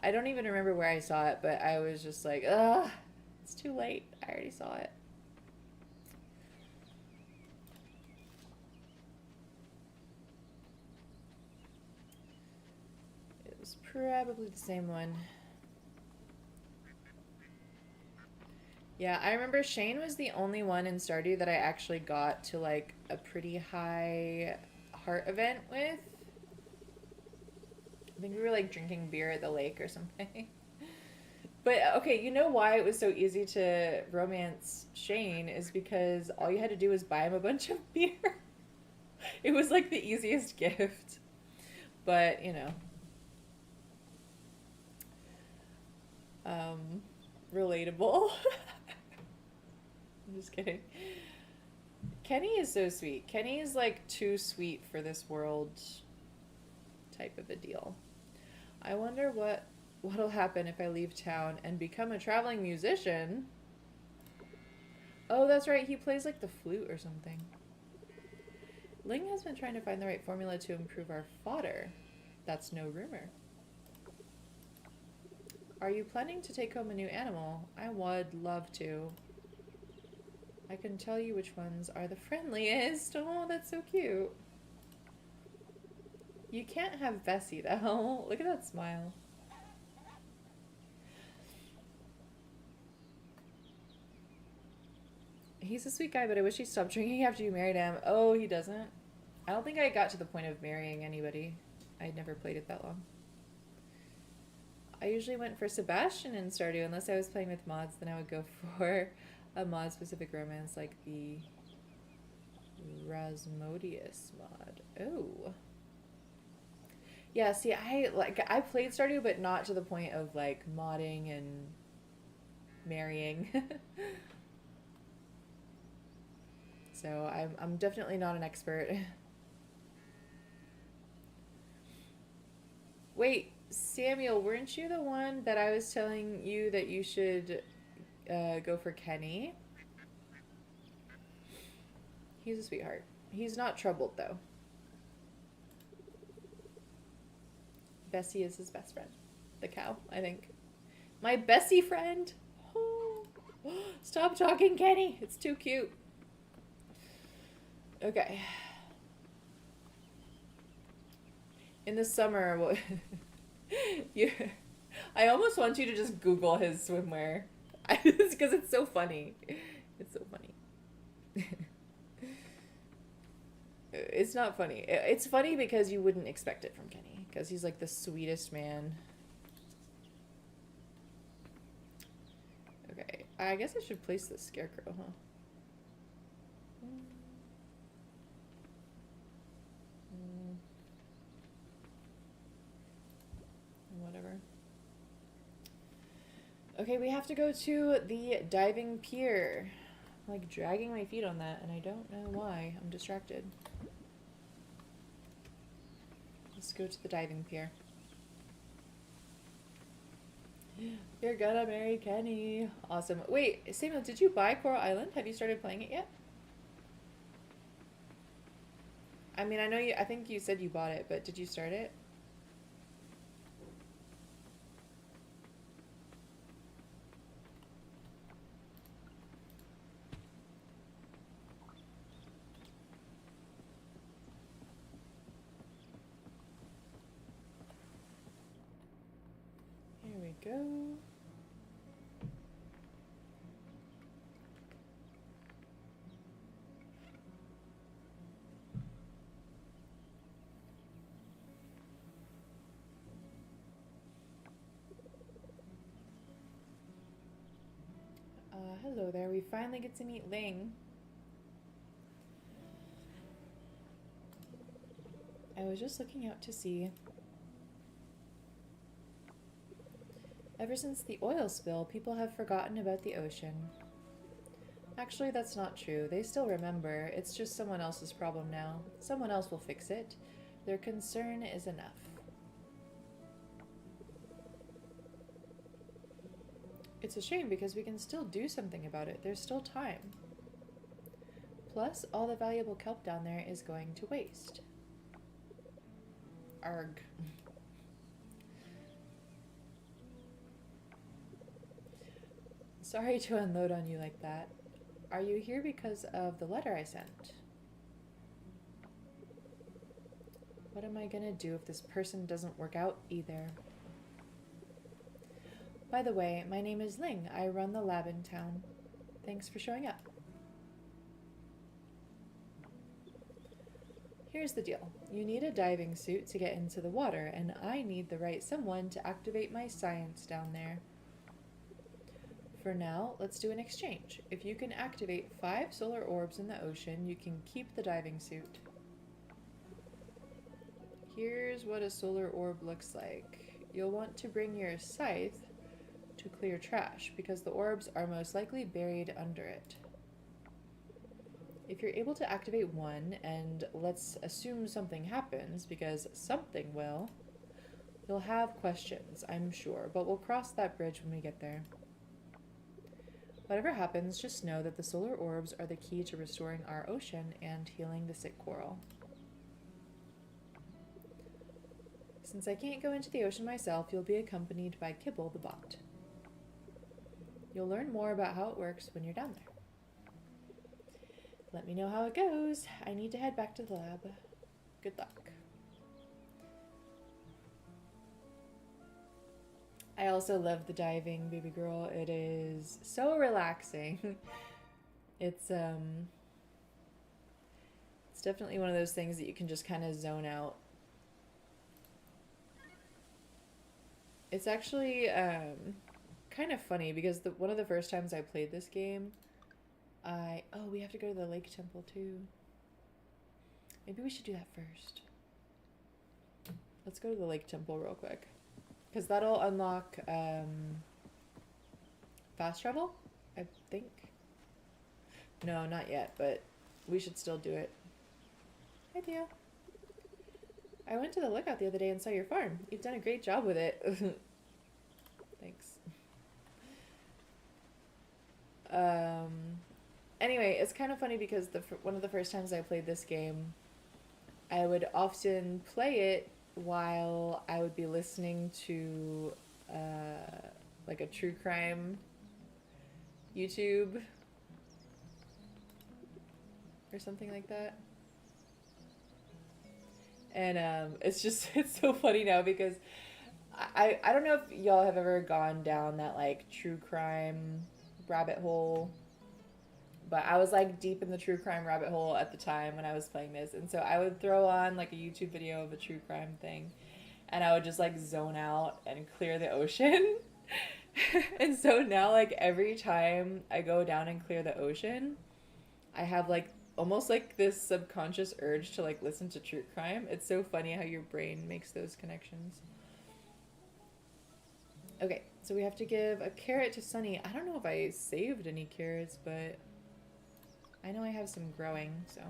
I don't even remember where I saw it, but I was just like, ugh, it's too late. I already saw it. It was probably the same one. Yeah, I remember Shane was the only one in Stardew that I actually got to like a pretty high heart event with. I think we were like drinking beer at the lake or something. But okay, you know why it was so easy to romance Shane is because all you had to do was buy him a bunch of beer. It was like the easiest gift. But, you know. Relatable. I'm just kidding. Kenny is so sweet. Kenny is like too sweet for this world type of a deal. I wonder what'll happen if I leave town and become a traveling musician. Oh, that's right. He plays like the flute or something. Ling has been trying to find the right formula to improve our fodder. That's no rumor. Are you planning to take home a new animal? I would love to. I can tell you which ones are the friendliest. Oh, that's so cute. You can't have Bessie, though. Look at that smile. He's a sweet guy, but I wish he stopped drinking after you married him. Oh, he doesn't? I don't think I got to the point of marrying anybody. I'd never played it that long. I usually went for Sebastian in Stardew. Unless I was playing with mods, then I would go for a mod-specific romance like the Rasmodius mod. Oh. Yeah, see, I played Stardew, but not to the point of like modding and marrying. So I'm definitely not an expert. Wait, Samuel, weren't you the one that I was telling you that you should go for Kenny? He's a sweetheart. He's not troubled though. Bessie is his best friend. The cow, I think. My Bessie friend? Oh. Stop talking, Kenny. It's too cute. Okay. In the summer, I almost want you to just Google his swimwear. Because it's so funny. It's so funny. It's not funny. It's funny because you wouldn't expect it from Kenny. Because he's like the sweetest man. Okay. I guess I should place the scarecrow, huh? Okay, we have to go to the diving pier. I'm like dragging my feet on that, and I don't know why. I'm distracted. Let's go to the diving pier. You're gonna marry Kenny. Awesome. Wait, Samuel, did you buy Coral Island? Have you started playing it yet? I mean, I know you. I think you said you bought it, but did you start it? Here we go. Hello there. We finally get to meet Ling. I was just looking out to sea. Ever since the oil spill, people have forgotten about the ocean. Actually, that's not true. They still remember. It's just someone else's problem now. Someone else will fix it. Their concern is enough. It's a shame because we can still do something about it. There's still time. Plus, all the valuable kelp down there is going to waste. Arg. Sorry to unload on you like that. Are you here because of the letter I sent? What am I gonna do if this person doesn't work out either? By the way, my name is Ling. I run the lab in town. Thanks for showing up. Here's the deal. You need a diving suit to get into the water, and I need the right someone to activate my science down there. For now, let's do an exchange. If you can activate 5 solar orbs in the ocean, you can keep the diving suit. Here's what a solar orb looks like. You'll want to bring your scythe to clear trash, because the orbs are most likely buried under it. If you're able to activate one, and let's assume something happens, because something will, you'll have questions, I'm sure, but we'll cross that bridge when we get there. Whatever happens, just know that the solar orbs are the key to restoring our ocean and healing the sick coral. Since I can't go into the ocean myself, you'll be accompanied by Kibble the bot. You'll learn more about how it works when you're down there. Let me know how it goes. I need to head back to the lab. Good luck. I also love the diving, baby girl. It is so relaxing. It's definitely one of those things that you can just kind of zone out. It's actually kind of funny because one of the first times I played this game, oh, we have to go to the lake temple too. Maybe we should do that first. Let's go to the lake temple real quick, because that'll unlock fast travel, I think. No, not yet, but we should still do it. Hi, Theo. I went to the lookout the other day and saw your farm. You've done a great job with it. Thanks. Anyway, it's kind of funny because one of the first times I played this game, I would often play it while I would be listening to like a true crime YouTube or something like that. And it's so funny now because I don't know if y'all have ever gone down that like true crime rabbit hole, but I was like deep in the true crime rabbit hole at the time when I was playing this, and so I would throw on like a YouTube video of a true crime thing, and I would just like zone out and clear the ocean. And so now like every time I go down and clear the ocean, I have like almost like this subconscious urge to like listen to true crime. It's so funny how your brain makes those connections. Okay, so we have to give a carrot to Sunny. I don't know if I saved any carrots, but I know I have some growing, so.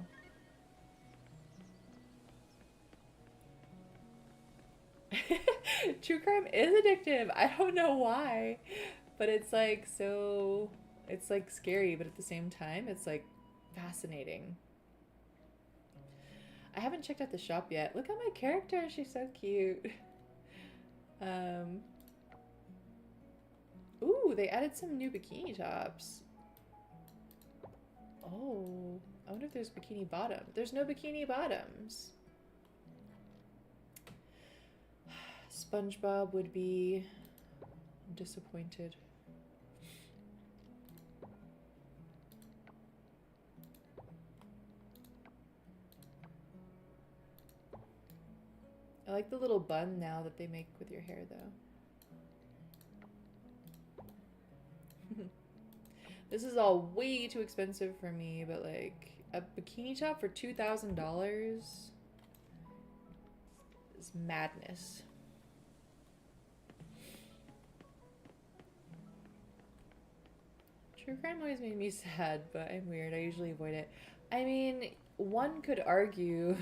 True crime is addictive. I don't know why, but it's like so. It's like scary, but at the same time, it's like fascinating. I haven't checked out the shop yet. Look at my character. She's so cute. Um. Ooh, they added some new bikini tops. Oh, I wonder if there's bikini bottom. There's no bikini bottoms. SpongeBob would be disappointed. I like the little bun now that they make with your hair, though. This is all way too expensive for me, but like a bikini top for $2,000 is madness. True crime always made me sad, but I'm weird. I usually avoid it. I mean, one could argue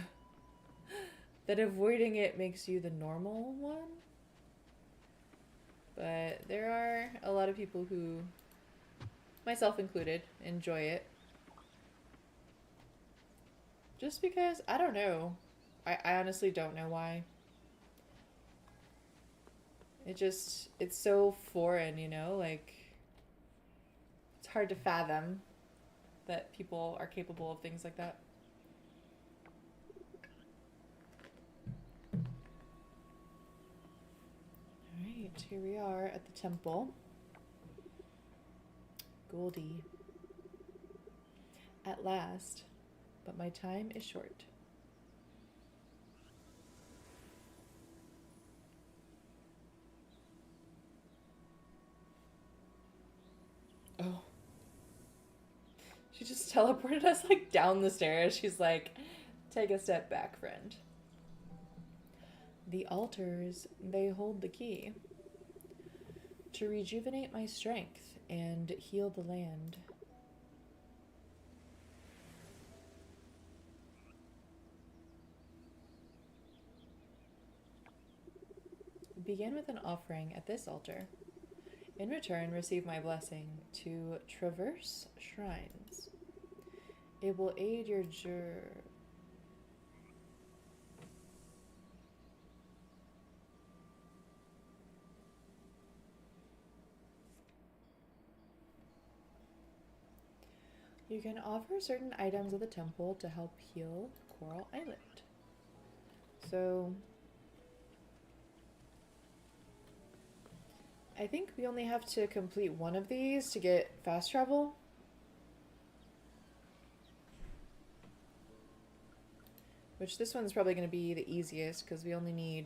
that avoiding it makes you the normal one, but there are a lot of people who, myself included, enjoy it. Just because, I don't know. I honestly don't know why. It's so foreign, you know? Like, it's hard to fathom that people are capable of things like that. Alright, here we are at the temple. Goldie. At last. But my time is short. Oh. She just teleported us like down the stairs. She's like, take a step back, friend. The altars, they hold the key to rejuvenate my strength and heal the land. Begin with an offering at this altar. In return, receive my blessing to traverse shrines. It will aid your You can offer certain items at the temple to help heal Coral Island. So I think we only have to complete one of these to get fast travel. Which this one's probably going to be the easiest because we only need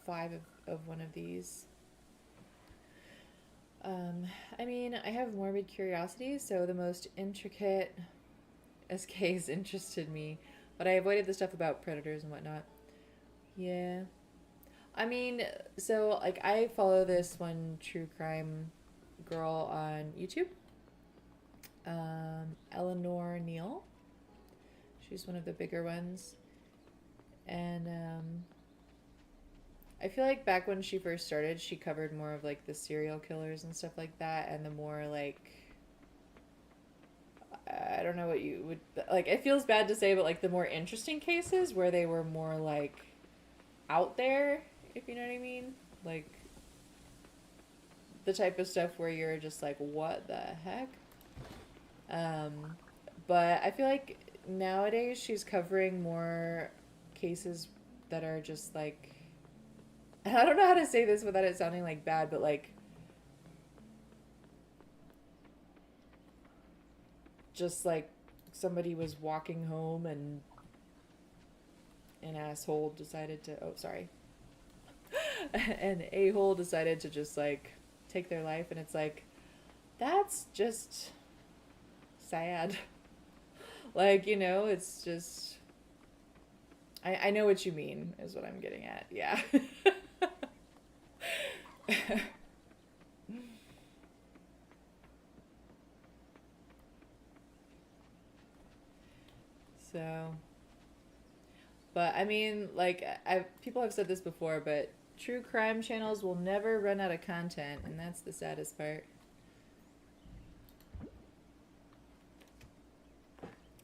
5 of one of these. I mean, I have morbid curiosity, so the most intricate SKs interested me, but I avoided the stuff about predators and whatnot. Yeah. I mean, so, like, I follow this one true crime girl on YouTube, Eleanor Neal. She's one of the bigger ones. And, I feel like back when she first started, she covered more of, like, the serial killers and stuff like that, and the more, like, I don't know what you would, like, it feels bad to say, but, like, the more interesting cases where they were more, like, out there, if you know what I mean. Like, the type of stuff where you're just like, what the heck? Um, but I feel like nowadays she's covering more cases that are just like, and I don't know how to say this without it sounding like bad, but like, just like somebody was walking home and an asshole decided to, oh, sorry. An a-hole decided to just like take their life, and it's like, that's just sad. Like, you know, it's just, I know what you mean, is what I'm getting at. Yeah. So, but I mean, like, people have said this before, but true crime channels will never run out of content, and that's the saddest part.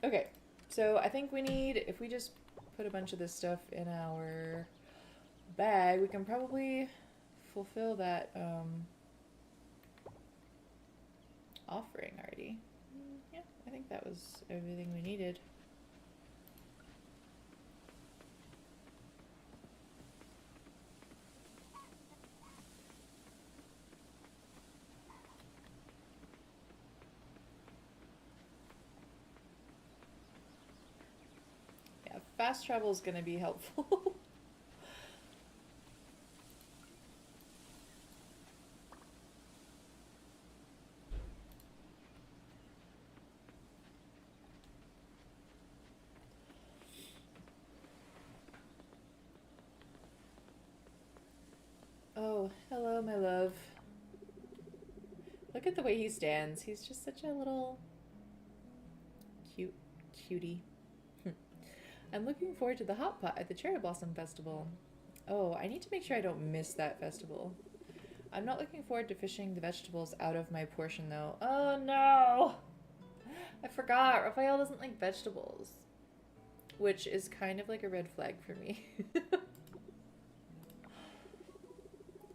Okay, so I think we need, if we just put a bunch of this stuff in our bag, we can probably fulfill that offering already. Yeah, I think that was everything we needed. Yeah, fast travel is going to be helpful. Oh, hello, my love. Look at the way he stands. He's just such a little cute cutie. I'm looking forward to the hot pot at the Cherry Blossom Festival. Oh, I need to make sure I don't miss that festival. I'm not looking forward to fishing the vegetables out of my portion, though. Oh no! I forgot. Raphael doesn't like vegetables, which is kind of like a red flag for me.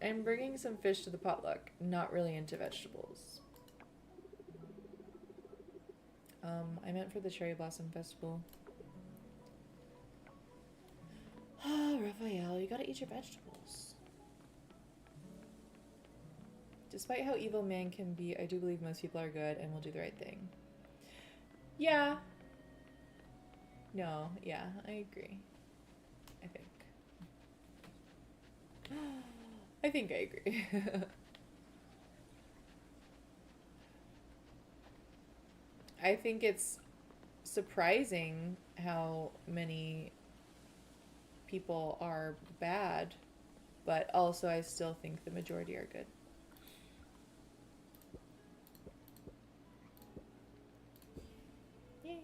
I'm bringing some fish to the potluck. Not really into vegetables. I meant for the Cherry Blossom Festival. Oh, Raphael, you gotta eat your vegetables. Despite how evil man can be, I do believe most people are good and will do the right thing. Yeah. No, yeah, I agree. I think. I think I agree. I think it's surprising how many people are bad, but also I still think the majority are good. Yay!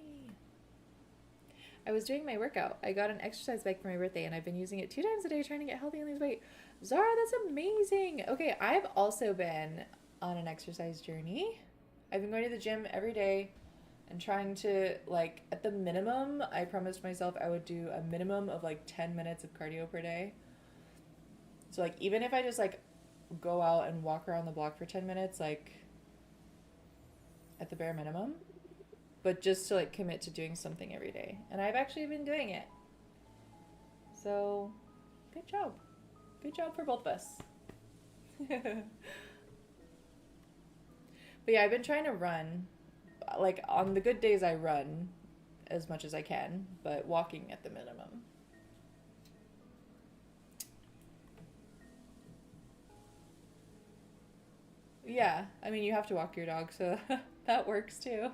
I was doing my workout. I got an exercise bike for my birthday and I've been using it 2 times a day trying to get healthy and lose weight. Zara, that's amazing. Okay, I've also been on an exercise journey. I've been going to the gym every day and trying to, like, at the minimum, I promised myself I would do a minimum of like 10 minutes of cardio per day. So, like, even if I just like go out and walk around the block for 10 minutes, like, at the bare minimum, but just to like commit to doing something every day. And I've actually been doing it. So, good job. Good job for both of us. But yeah, I've been trying to run. Like, on the good days, I run as much as I can, but walking at the minimum. Yeah, I mean, you have to walk your dog, so that works too.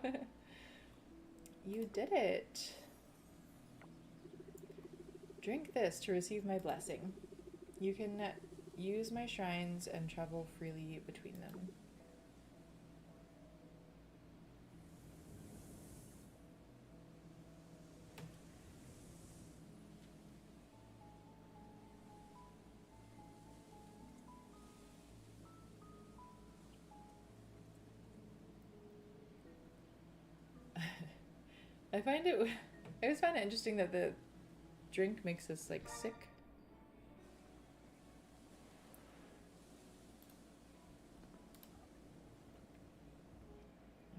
You did it. Drink this to receive my blessing. You can use my shrines and travel freely between them. I find it. I always find it interesting that the drink makes us like sick.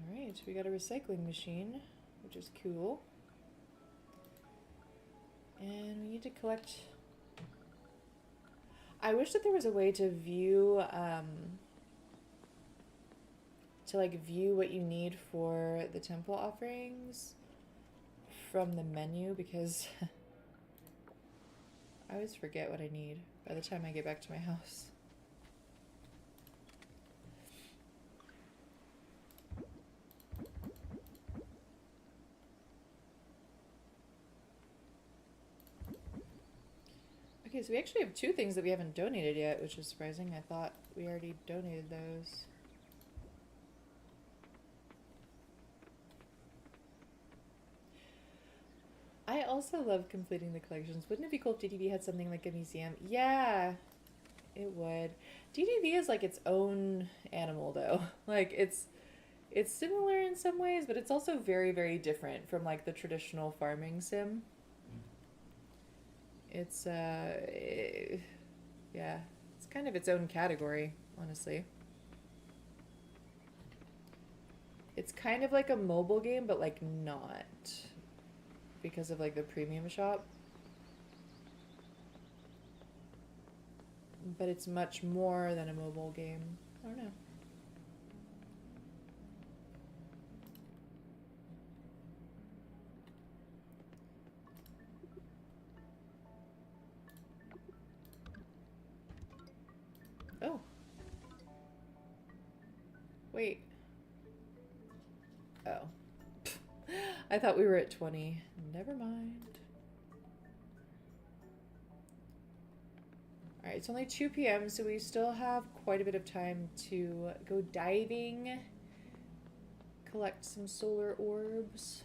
All right, we got a recycling machine, which is cool. And we need to collect. I wish that there was a way to view, view what you need for the temple offerings from the menu, because I always forget what I need by the time I get back to my house. Okay, so we actually have 2 things that we haven't donated yet, which is surprising. I thought we already donated those. I also love completing the collections. Wouldn't it be cool if DDV had something like a museum? Yeah, it would. DDV is like its own animal though. Like it's similar in some ways, but it's also very, very different from like the traditional farming sim. It's yeah, it's kind of its own category, honestly. It's kind of like a mobile game, but like not because of like the premium shop. But it's much more than a mobile game. I don't know. Oh, wait. Oh. I thought we were at 20. Never mind. All right, it's only 2 p.m., so we still have quite a bit of time to go diving, collect some solar orbs.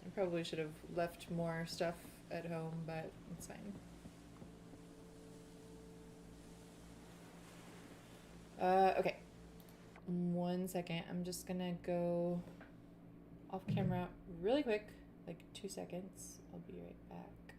I probably should have left more stuff at home, but it's fine. Okay. 1 second. I'm just gonna go off camera really quick, like 2 seconds. I'll be right back.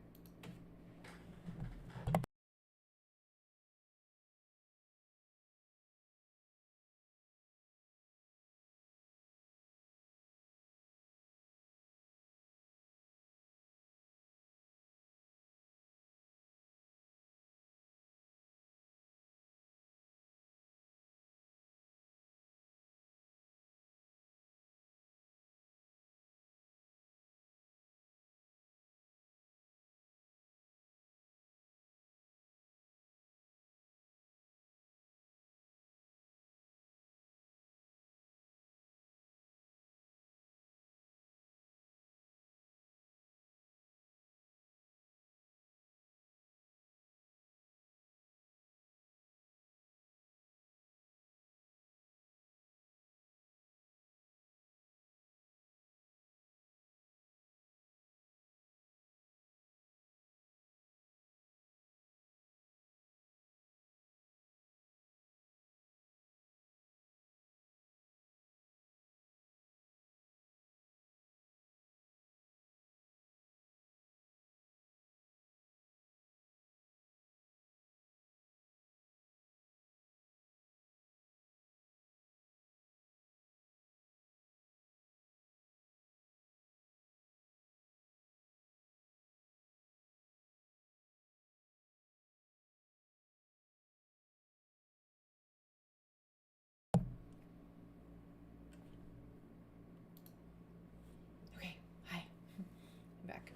Okay, hi. I'm back.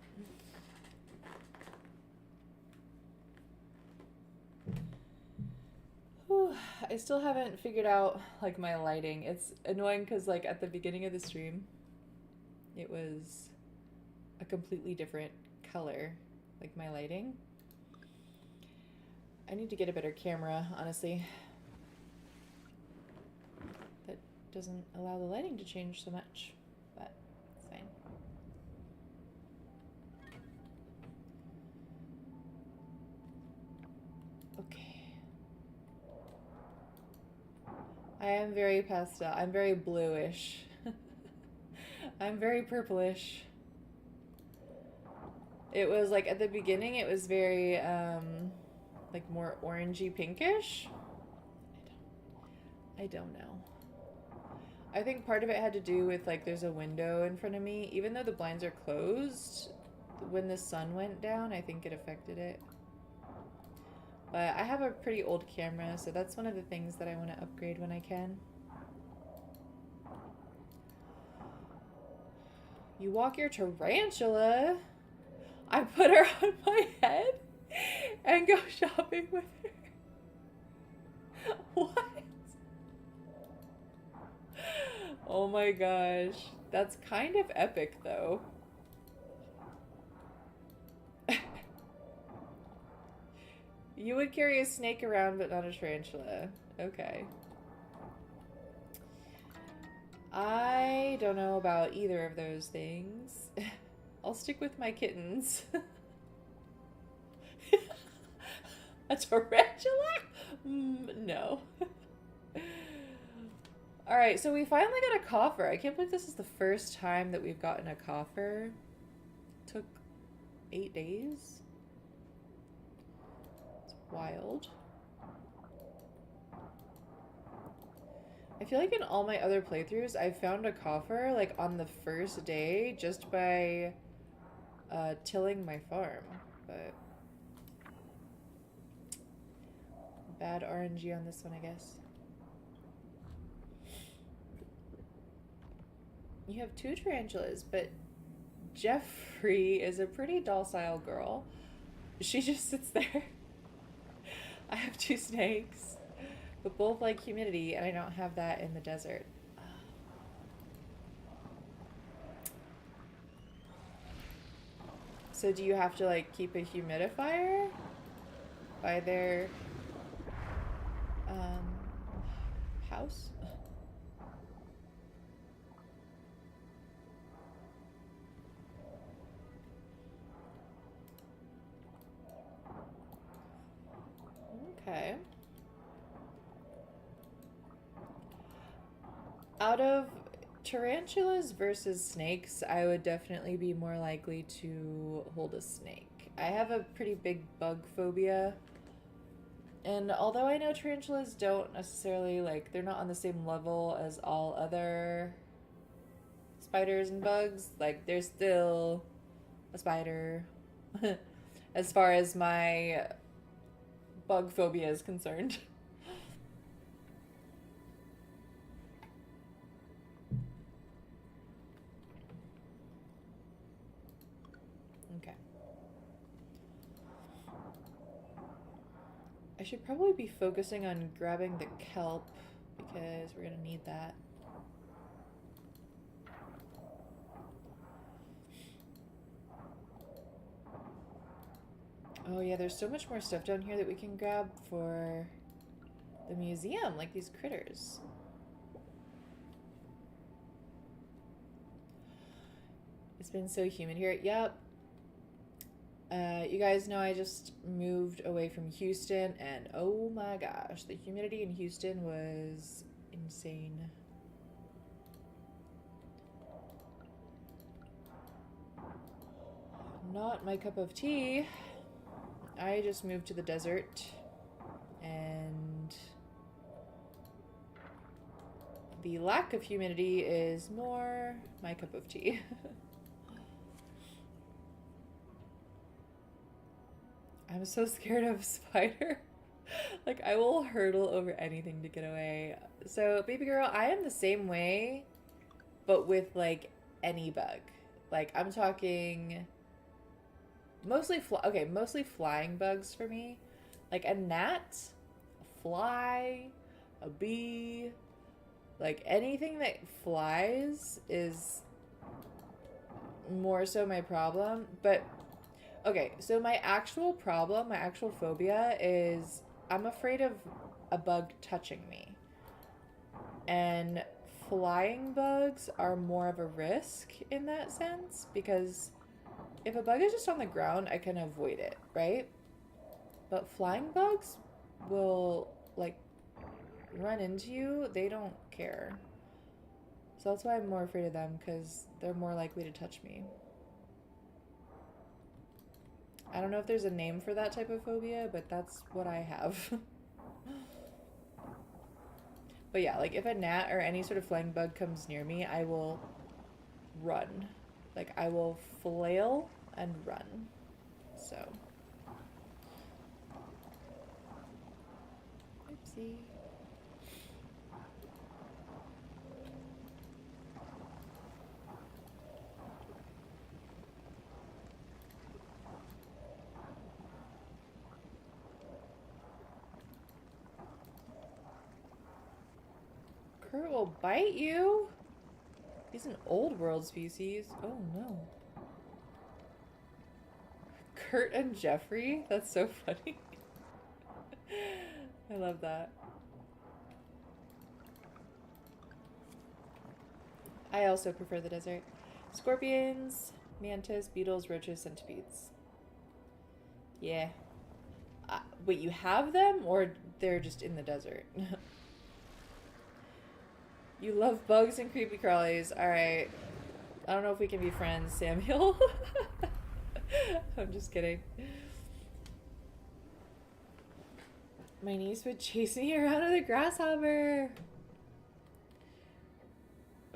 Whew, I still haven't figured out like my lighting. It's annoying because like at the beginning of the stream, it was a completely different color, like my lighting. I need to get a better camera, honestly. That doesn't allow the lighting to change so much, but it's fine. Okay. I am very pastel. I'm very bluish. I'm very purplish. It was like at the beginning, it was very like more orangey pinkish. I don't know. I think part of it had to do with like there's a window in front of me. Even though the blinds are closed, when the sun went down, I think it affected it. But I have a pretty old camera, so that's one of the things that I want to upgrade when I can. You walk your tarantula? I put her on my head and go shopping with her. What? Oh my gosh. That's kind of epic, though. You would carry a snake around, but not a tarantula. Okay. I don't know about either of those things. I'll stick with my kittens. A tarantula? No. Alright, so we finally got a coffer. I can't believe this is the first time that we've gotten a coffer. Took 8 days. It's wild. I feel like in all my other playthroughs, I found a coffer like on the first day just by tilling my farm. But bad RNG on this one, I guess. You have 2 tarantulas, but Jeffrey is a pretty docile girl. She just sits there. I have 2 snakes, but both like humidity, and I don't have that in the desert. So do you have to like keep a humidifier by their house? Okay. Out of tarantulas versus snakes, I would definitely be more likely to hold a snake. I have a pretty big bug phobia. And although I know tarantulas don't necessarily, like, they're not on the same level as all other spiders and bugs, like, they're still a spider as far as my bug phobia is concerned. Okay. I should probably be focusing on grabbing the kelp because we're gonna need that. Oh yeah, there's so much more stuff down here that we can grab for the museum, like these critters. It's been so humid here. Yep. You guys know I just moved away from Houston, and oh my gosh, the humidity in Houston was insane. Not my cup of tea. I just moved to the desert, and the lack of humidity is more my cup of tea. I'm so scared of a spider. Like, I will hurdle over anything to get away. So, baby girl, I am the same way, but with, like, any bug. Like, I'm talking mostly mostly flying bugs for me. Like a gnat, a fly, a bee, like anything that flies is more so my problem. But okay, so my actual problem, my actual phobia is I'm afraid of a bug touching me. And flying bugs are more of a risk in that sense because if a bug is just on the ground, I can avoid it, right? But flying bugs will, like, run into you. They don't care. So that's why I'm more afraid of them, because they're more likely to touch me. I don't know if there's a name for that type of phobia, but that's what I have. But yeah, like, if a gnat or any sort of flying bug comes near me, I will run. Like, I will flail and run. So. Oopsie. Kurt will bite you. He's an old world species. Oh no. Kurt and Jeffrey? That's so funny. I love that. I also prefer the desert. Scorpions, mantis, beetles, roaches, centipedes. Yeah. Wait, you have them or they're just in the desert? You love bugs and creepy crawlies. Alright. I don't know if we can be friends, Samuel. I'm just kidding. My niece would chase me around with a grasshopper.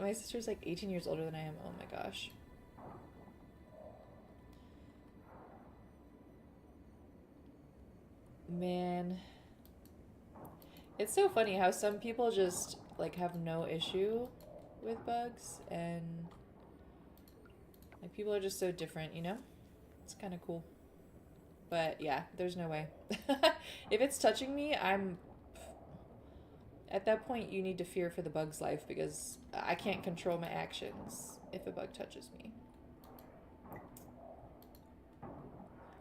My sister's like 18 years older than I am. Oh my gosh. Man. It's so funny how some people just like have no issue with bugs and like people are just so different, you know? It's kind of cool. But yeah, there's no way. If it's touching me, I'm at that point you need to fear for the bug's life because I can't control my actions if a bug touches me.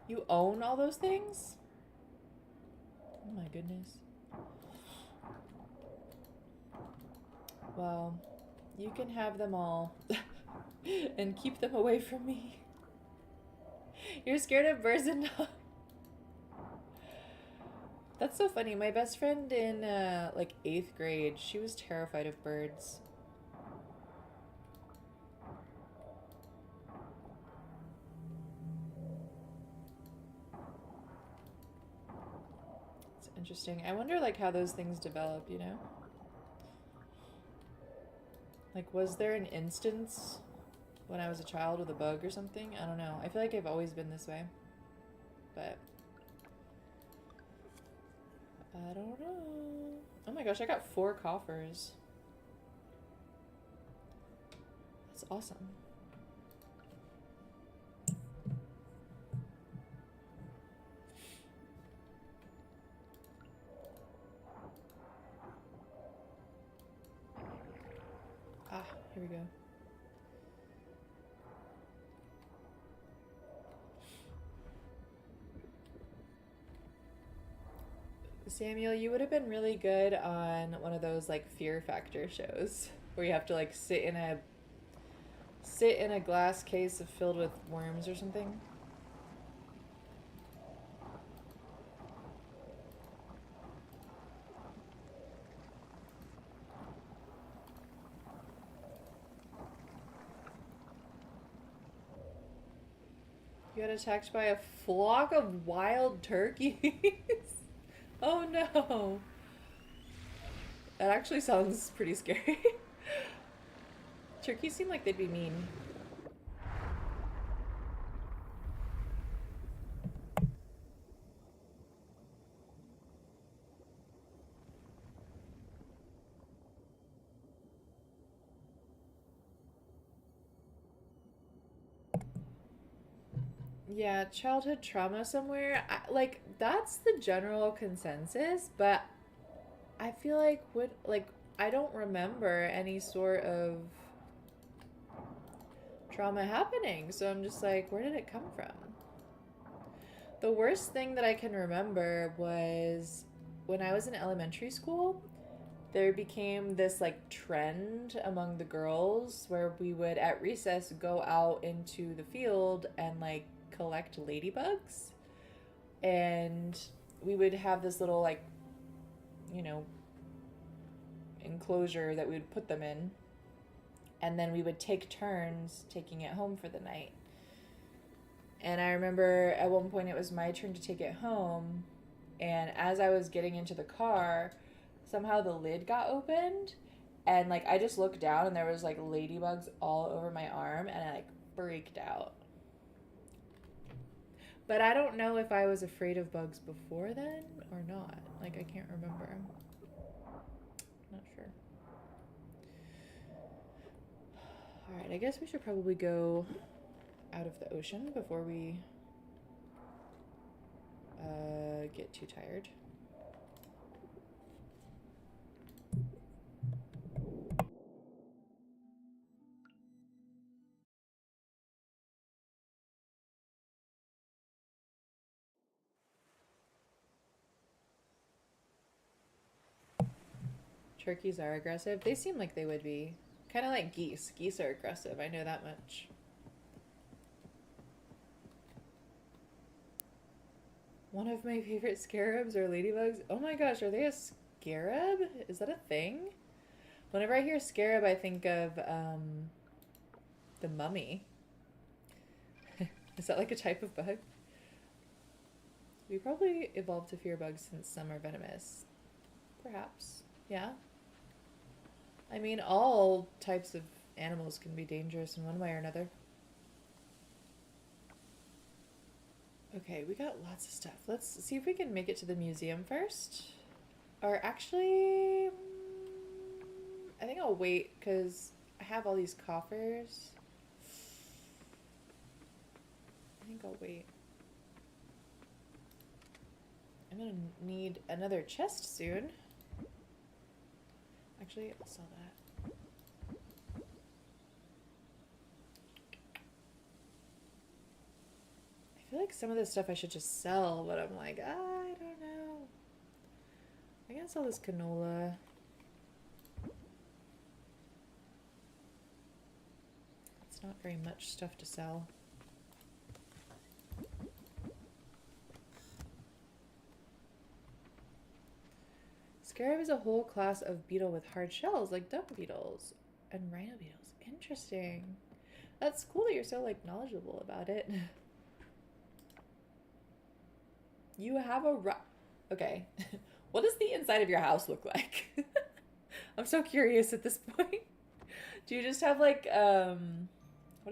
You own all those things? Oh my goodness. Well, you can have them all and keep them away from me. You're scared of birds and dogs. That's so funny. My best friend in like 8th grade, she was terrified of birds. It's interesting. I wonder like how those things develop, you know? Like, was there an instance when I was a child with a bug or something? I don't know. I feel like I've always been this way. But I don't know. Oh my gosh, I got 4 coffers. That's awesome. Ah, here we go. Samuel, you would have been really good on one of those like Fear Factor shows where you have to like sit in a glass case filled with worms or something. You got attacked by a flock of wild turkeys. Oh no. That actually sounds pretty scary. Turkeys seem like they'd be mean. Yeah, childhood trauma somewhere. Like, that's the general consensus, but I feel like I don't remember any sort of trauma happening. So I'm just like, where did it come from? The worst thing that I can remember was when I was in elementary school, there became this like trend among the girls where we would at recess go out into the field and like collect ladybugs. And we would have this little like, you know, enclosure that we would put them in. And then we would take turns taking it home for the night. And I remember at one point it was my turn to take it home. And as I was getting into the car, somehow the lid got opened. And like I just looked down and there was like ladybugs all over my arm. And I like freaked out. But I don't know if I was afraid of bugs before then or not. Like I can't remember. Not sure. Alright, I guess we should probably go out of the ocean before we get too tired. Turkeys are aggressive. They seem like they would be. Kind of like geese. Geese are aggressive. I know that much. One of my favorite scarabs are ladybugs. Oh my gosh, are they a scarab? Is that a thing? Whenever I hear scarab, I think of the Mummy. Is that like a type of bug? We probably evolved to fear bugs since some are venomous. Perhaps. Yeah. I mean, all types of animals can be dangerous in one way or another. Okay, we got lots of stuff. Let's see if we can make it to the museum first. Or actually, I think I'll wait because I have all these coffers. I think I'll wait. I'm gonna need another chest soon. Actually, I'll sell that. I feel like some of this stuff I should just sell, but I'm like, I don't know. I can sell this canola. It's not very much stuff to sell. Scarab is a whole class of beetle with hard shells, like dung beetles and rhino beetles. Interesting. That's cool that you're so, like, knowledgeable about it. You have a okay. What does the inside of your house look like? I'm so curious at this point. Do you just have, like, what are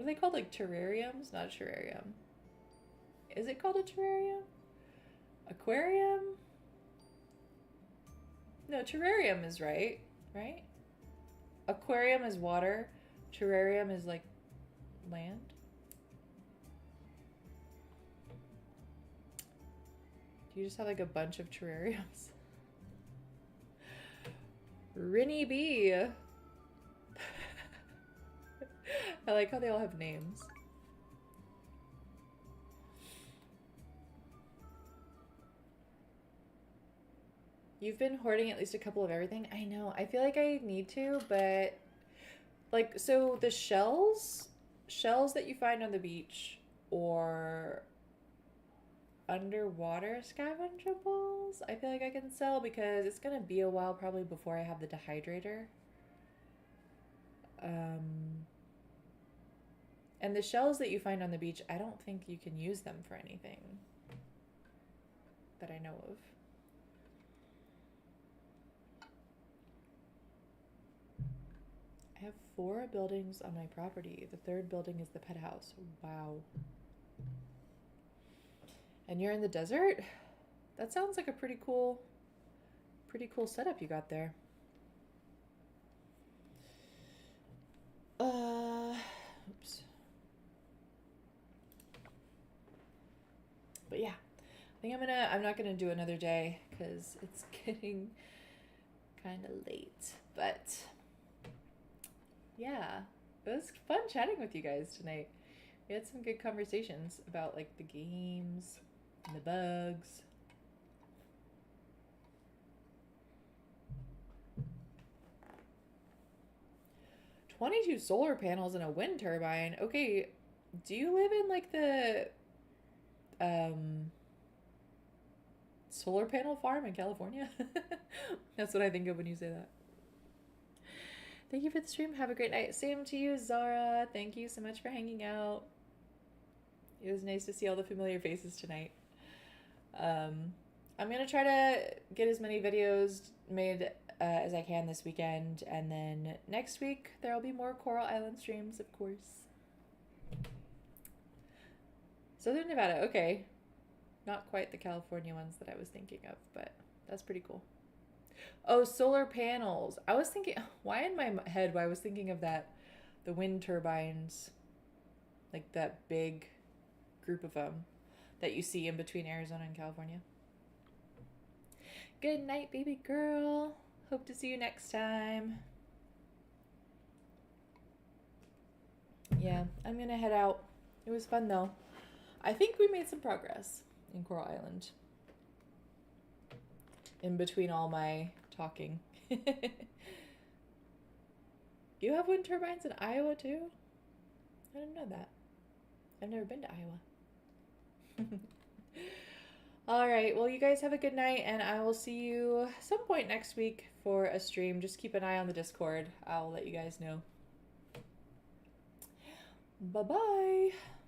they called? Like, terrariums? Not a terrarium. Is it called a terrarium? Aquarium? No, terrarium is right? Aquarium is water. Terrarium is like land. Do you just have like a bunch of terrariums? Rinny B. I like how they all have names. You've been hoarding at least a couple of everything. I know. I feel like I need to, but like, so the shells that you find on the beach or underwater scavengeables, I feel like I can sell because it's gonna be a while probably before I have the dehydrator. And the shells that you find on the beach, I don't think you can use them for anything that I know of. I have 4 buildings on my property. The 3rd building is the pet house. Wow. And you're in the desert? That sounds like a pretty cool setup you got there. Oops. But yeah, I think I'm not gonna do another day because it's getting kind of late. But yeah, it was fun chatting with you guys tonight. We had some good conversations about like the games and the bugs. $22 solar panels and a wind turbine. Okay, do you live in like the solar panel farm in California? That's what I think of when you say that. Thank you for the stream. Have a great night. Same to you, Zara. Thank you so much for hanging out. It was nice to see all the familiar faces tonight. I'm going to try to get as many videos made as I can this weekend. And then next week, there will be more Coral Island streams, of course. Southern Nevada. Okay. Not quite the California ones that I was thinking of, but that's pretty cool. Oh, solar panels. I was thinking, why in my head, I was thinking of that, the wind turbines, like that big group of them that you see in between Arizona and California. Good night, baby girl. Hope to see you next time. Yeah, I'm gonna head out. It was fun though. I think we made some progress in Coral Island. In between all my talking. You have wind turbines in Iowa too? I didn't know that. I've never been to Iowa. All right. Well, you guys have a good night, and I will see you some point next week for a stream. Just keep an eye on the Discord. I'll let you guys know. Bye bye.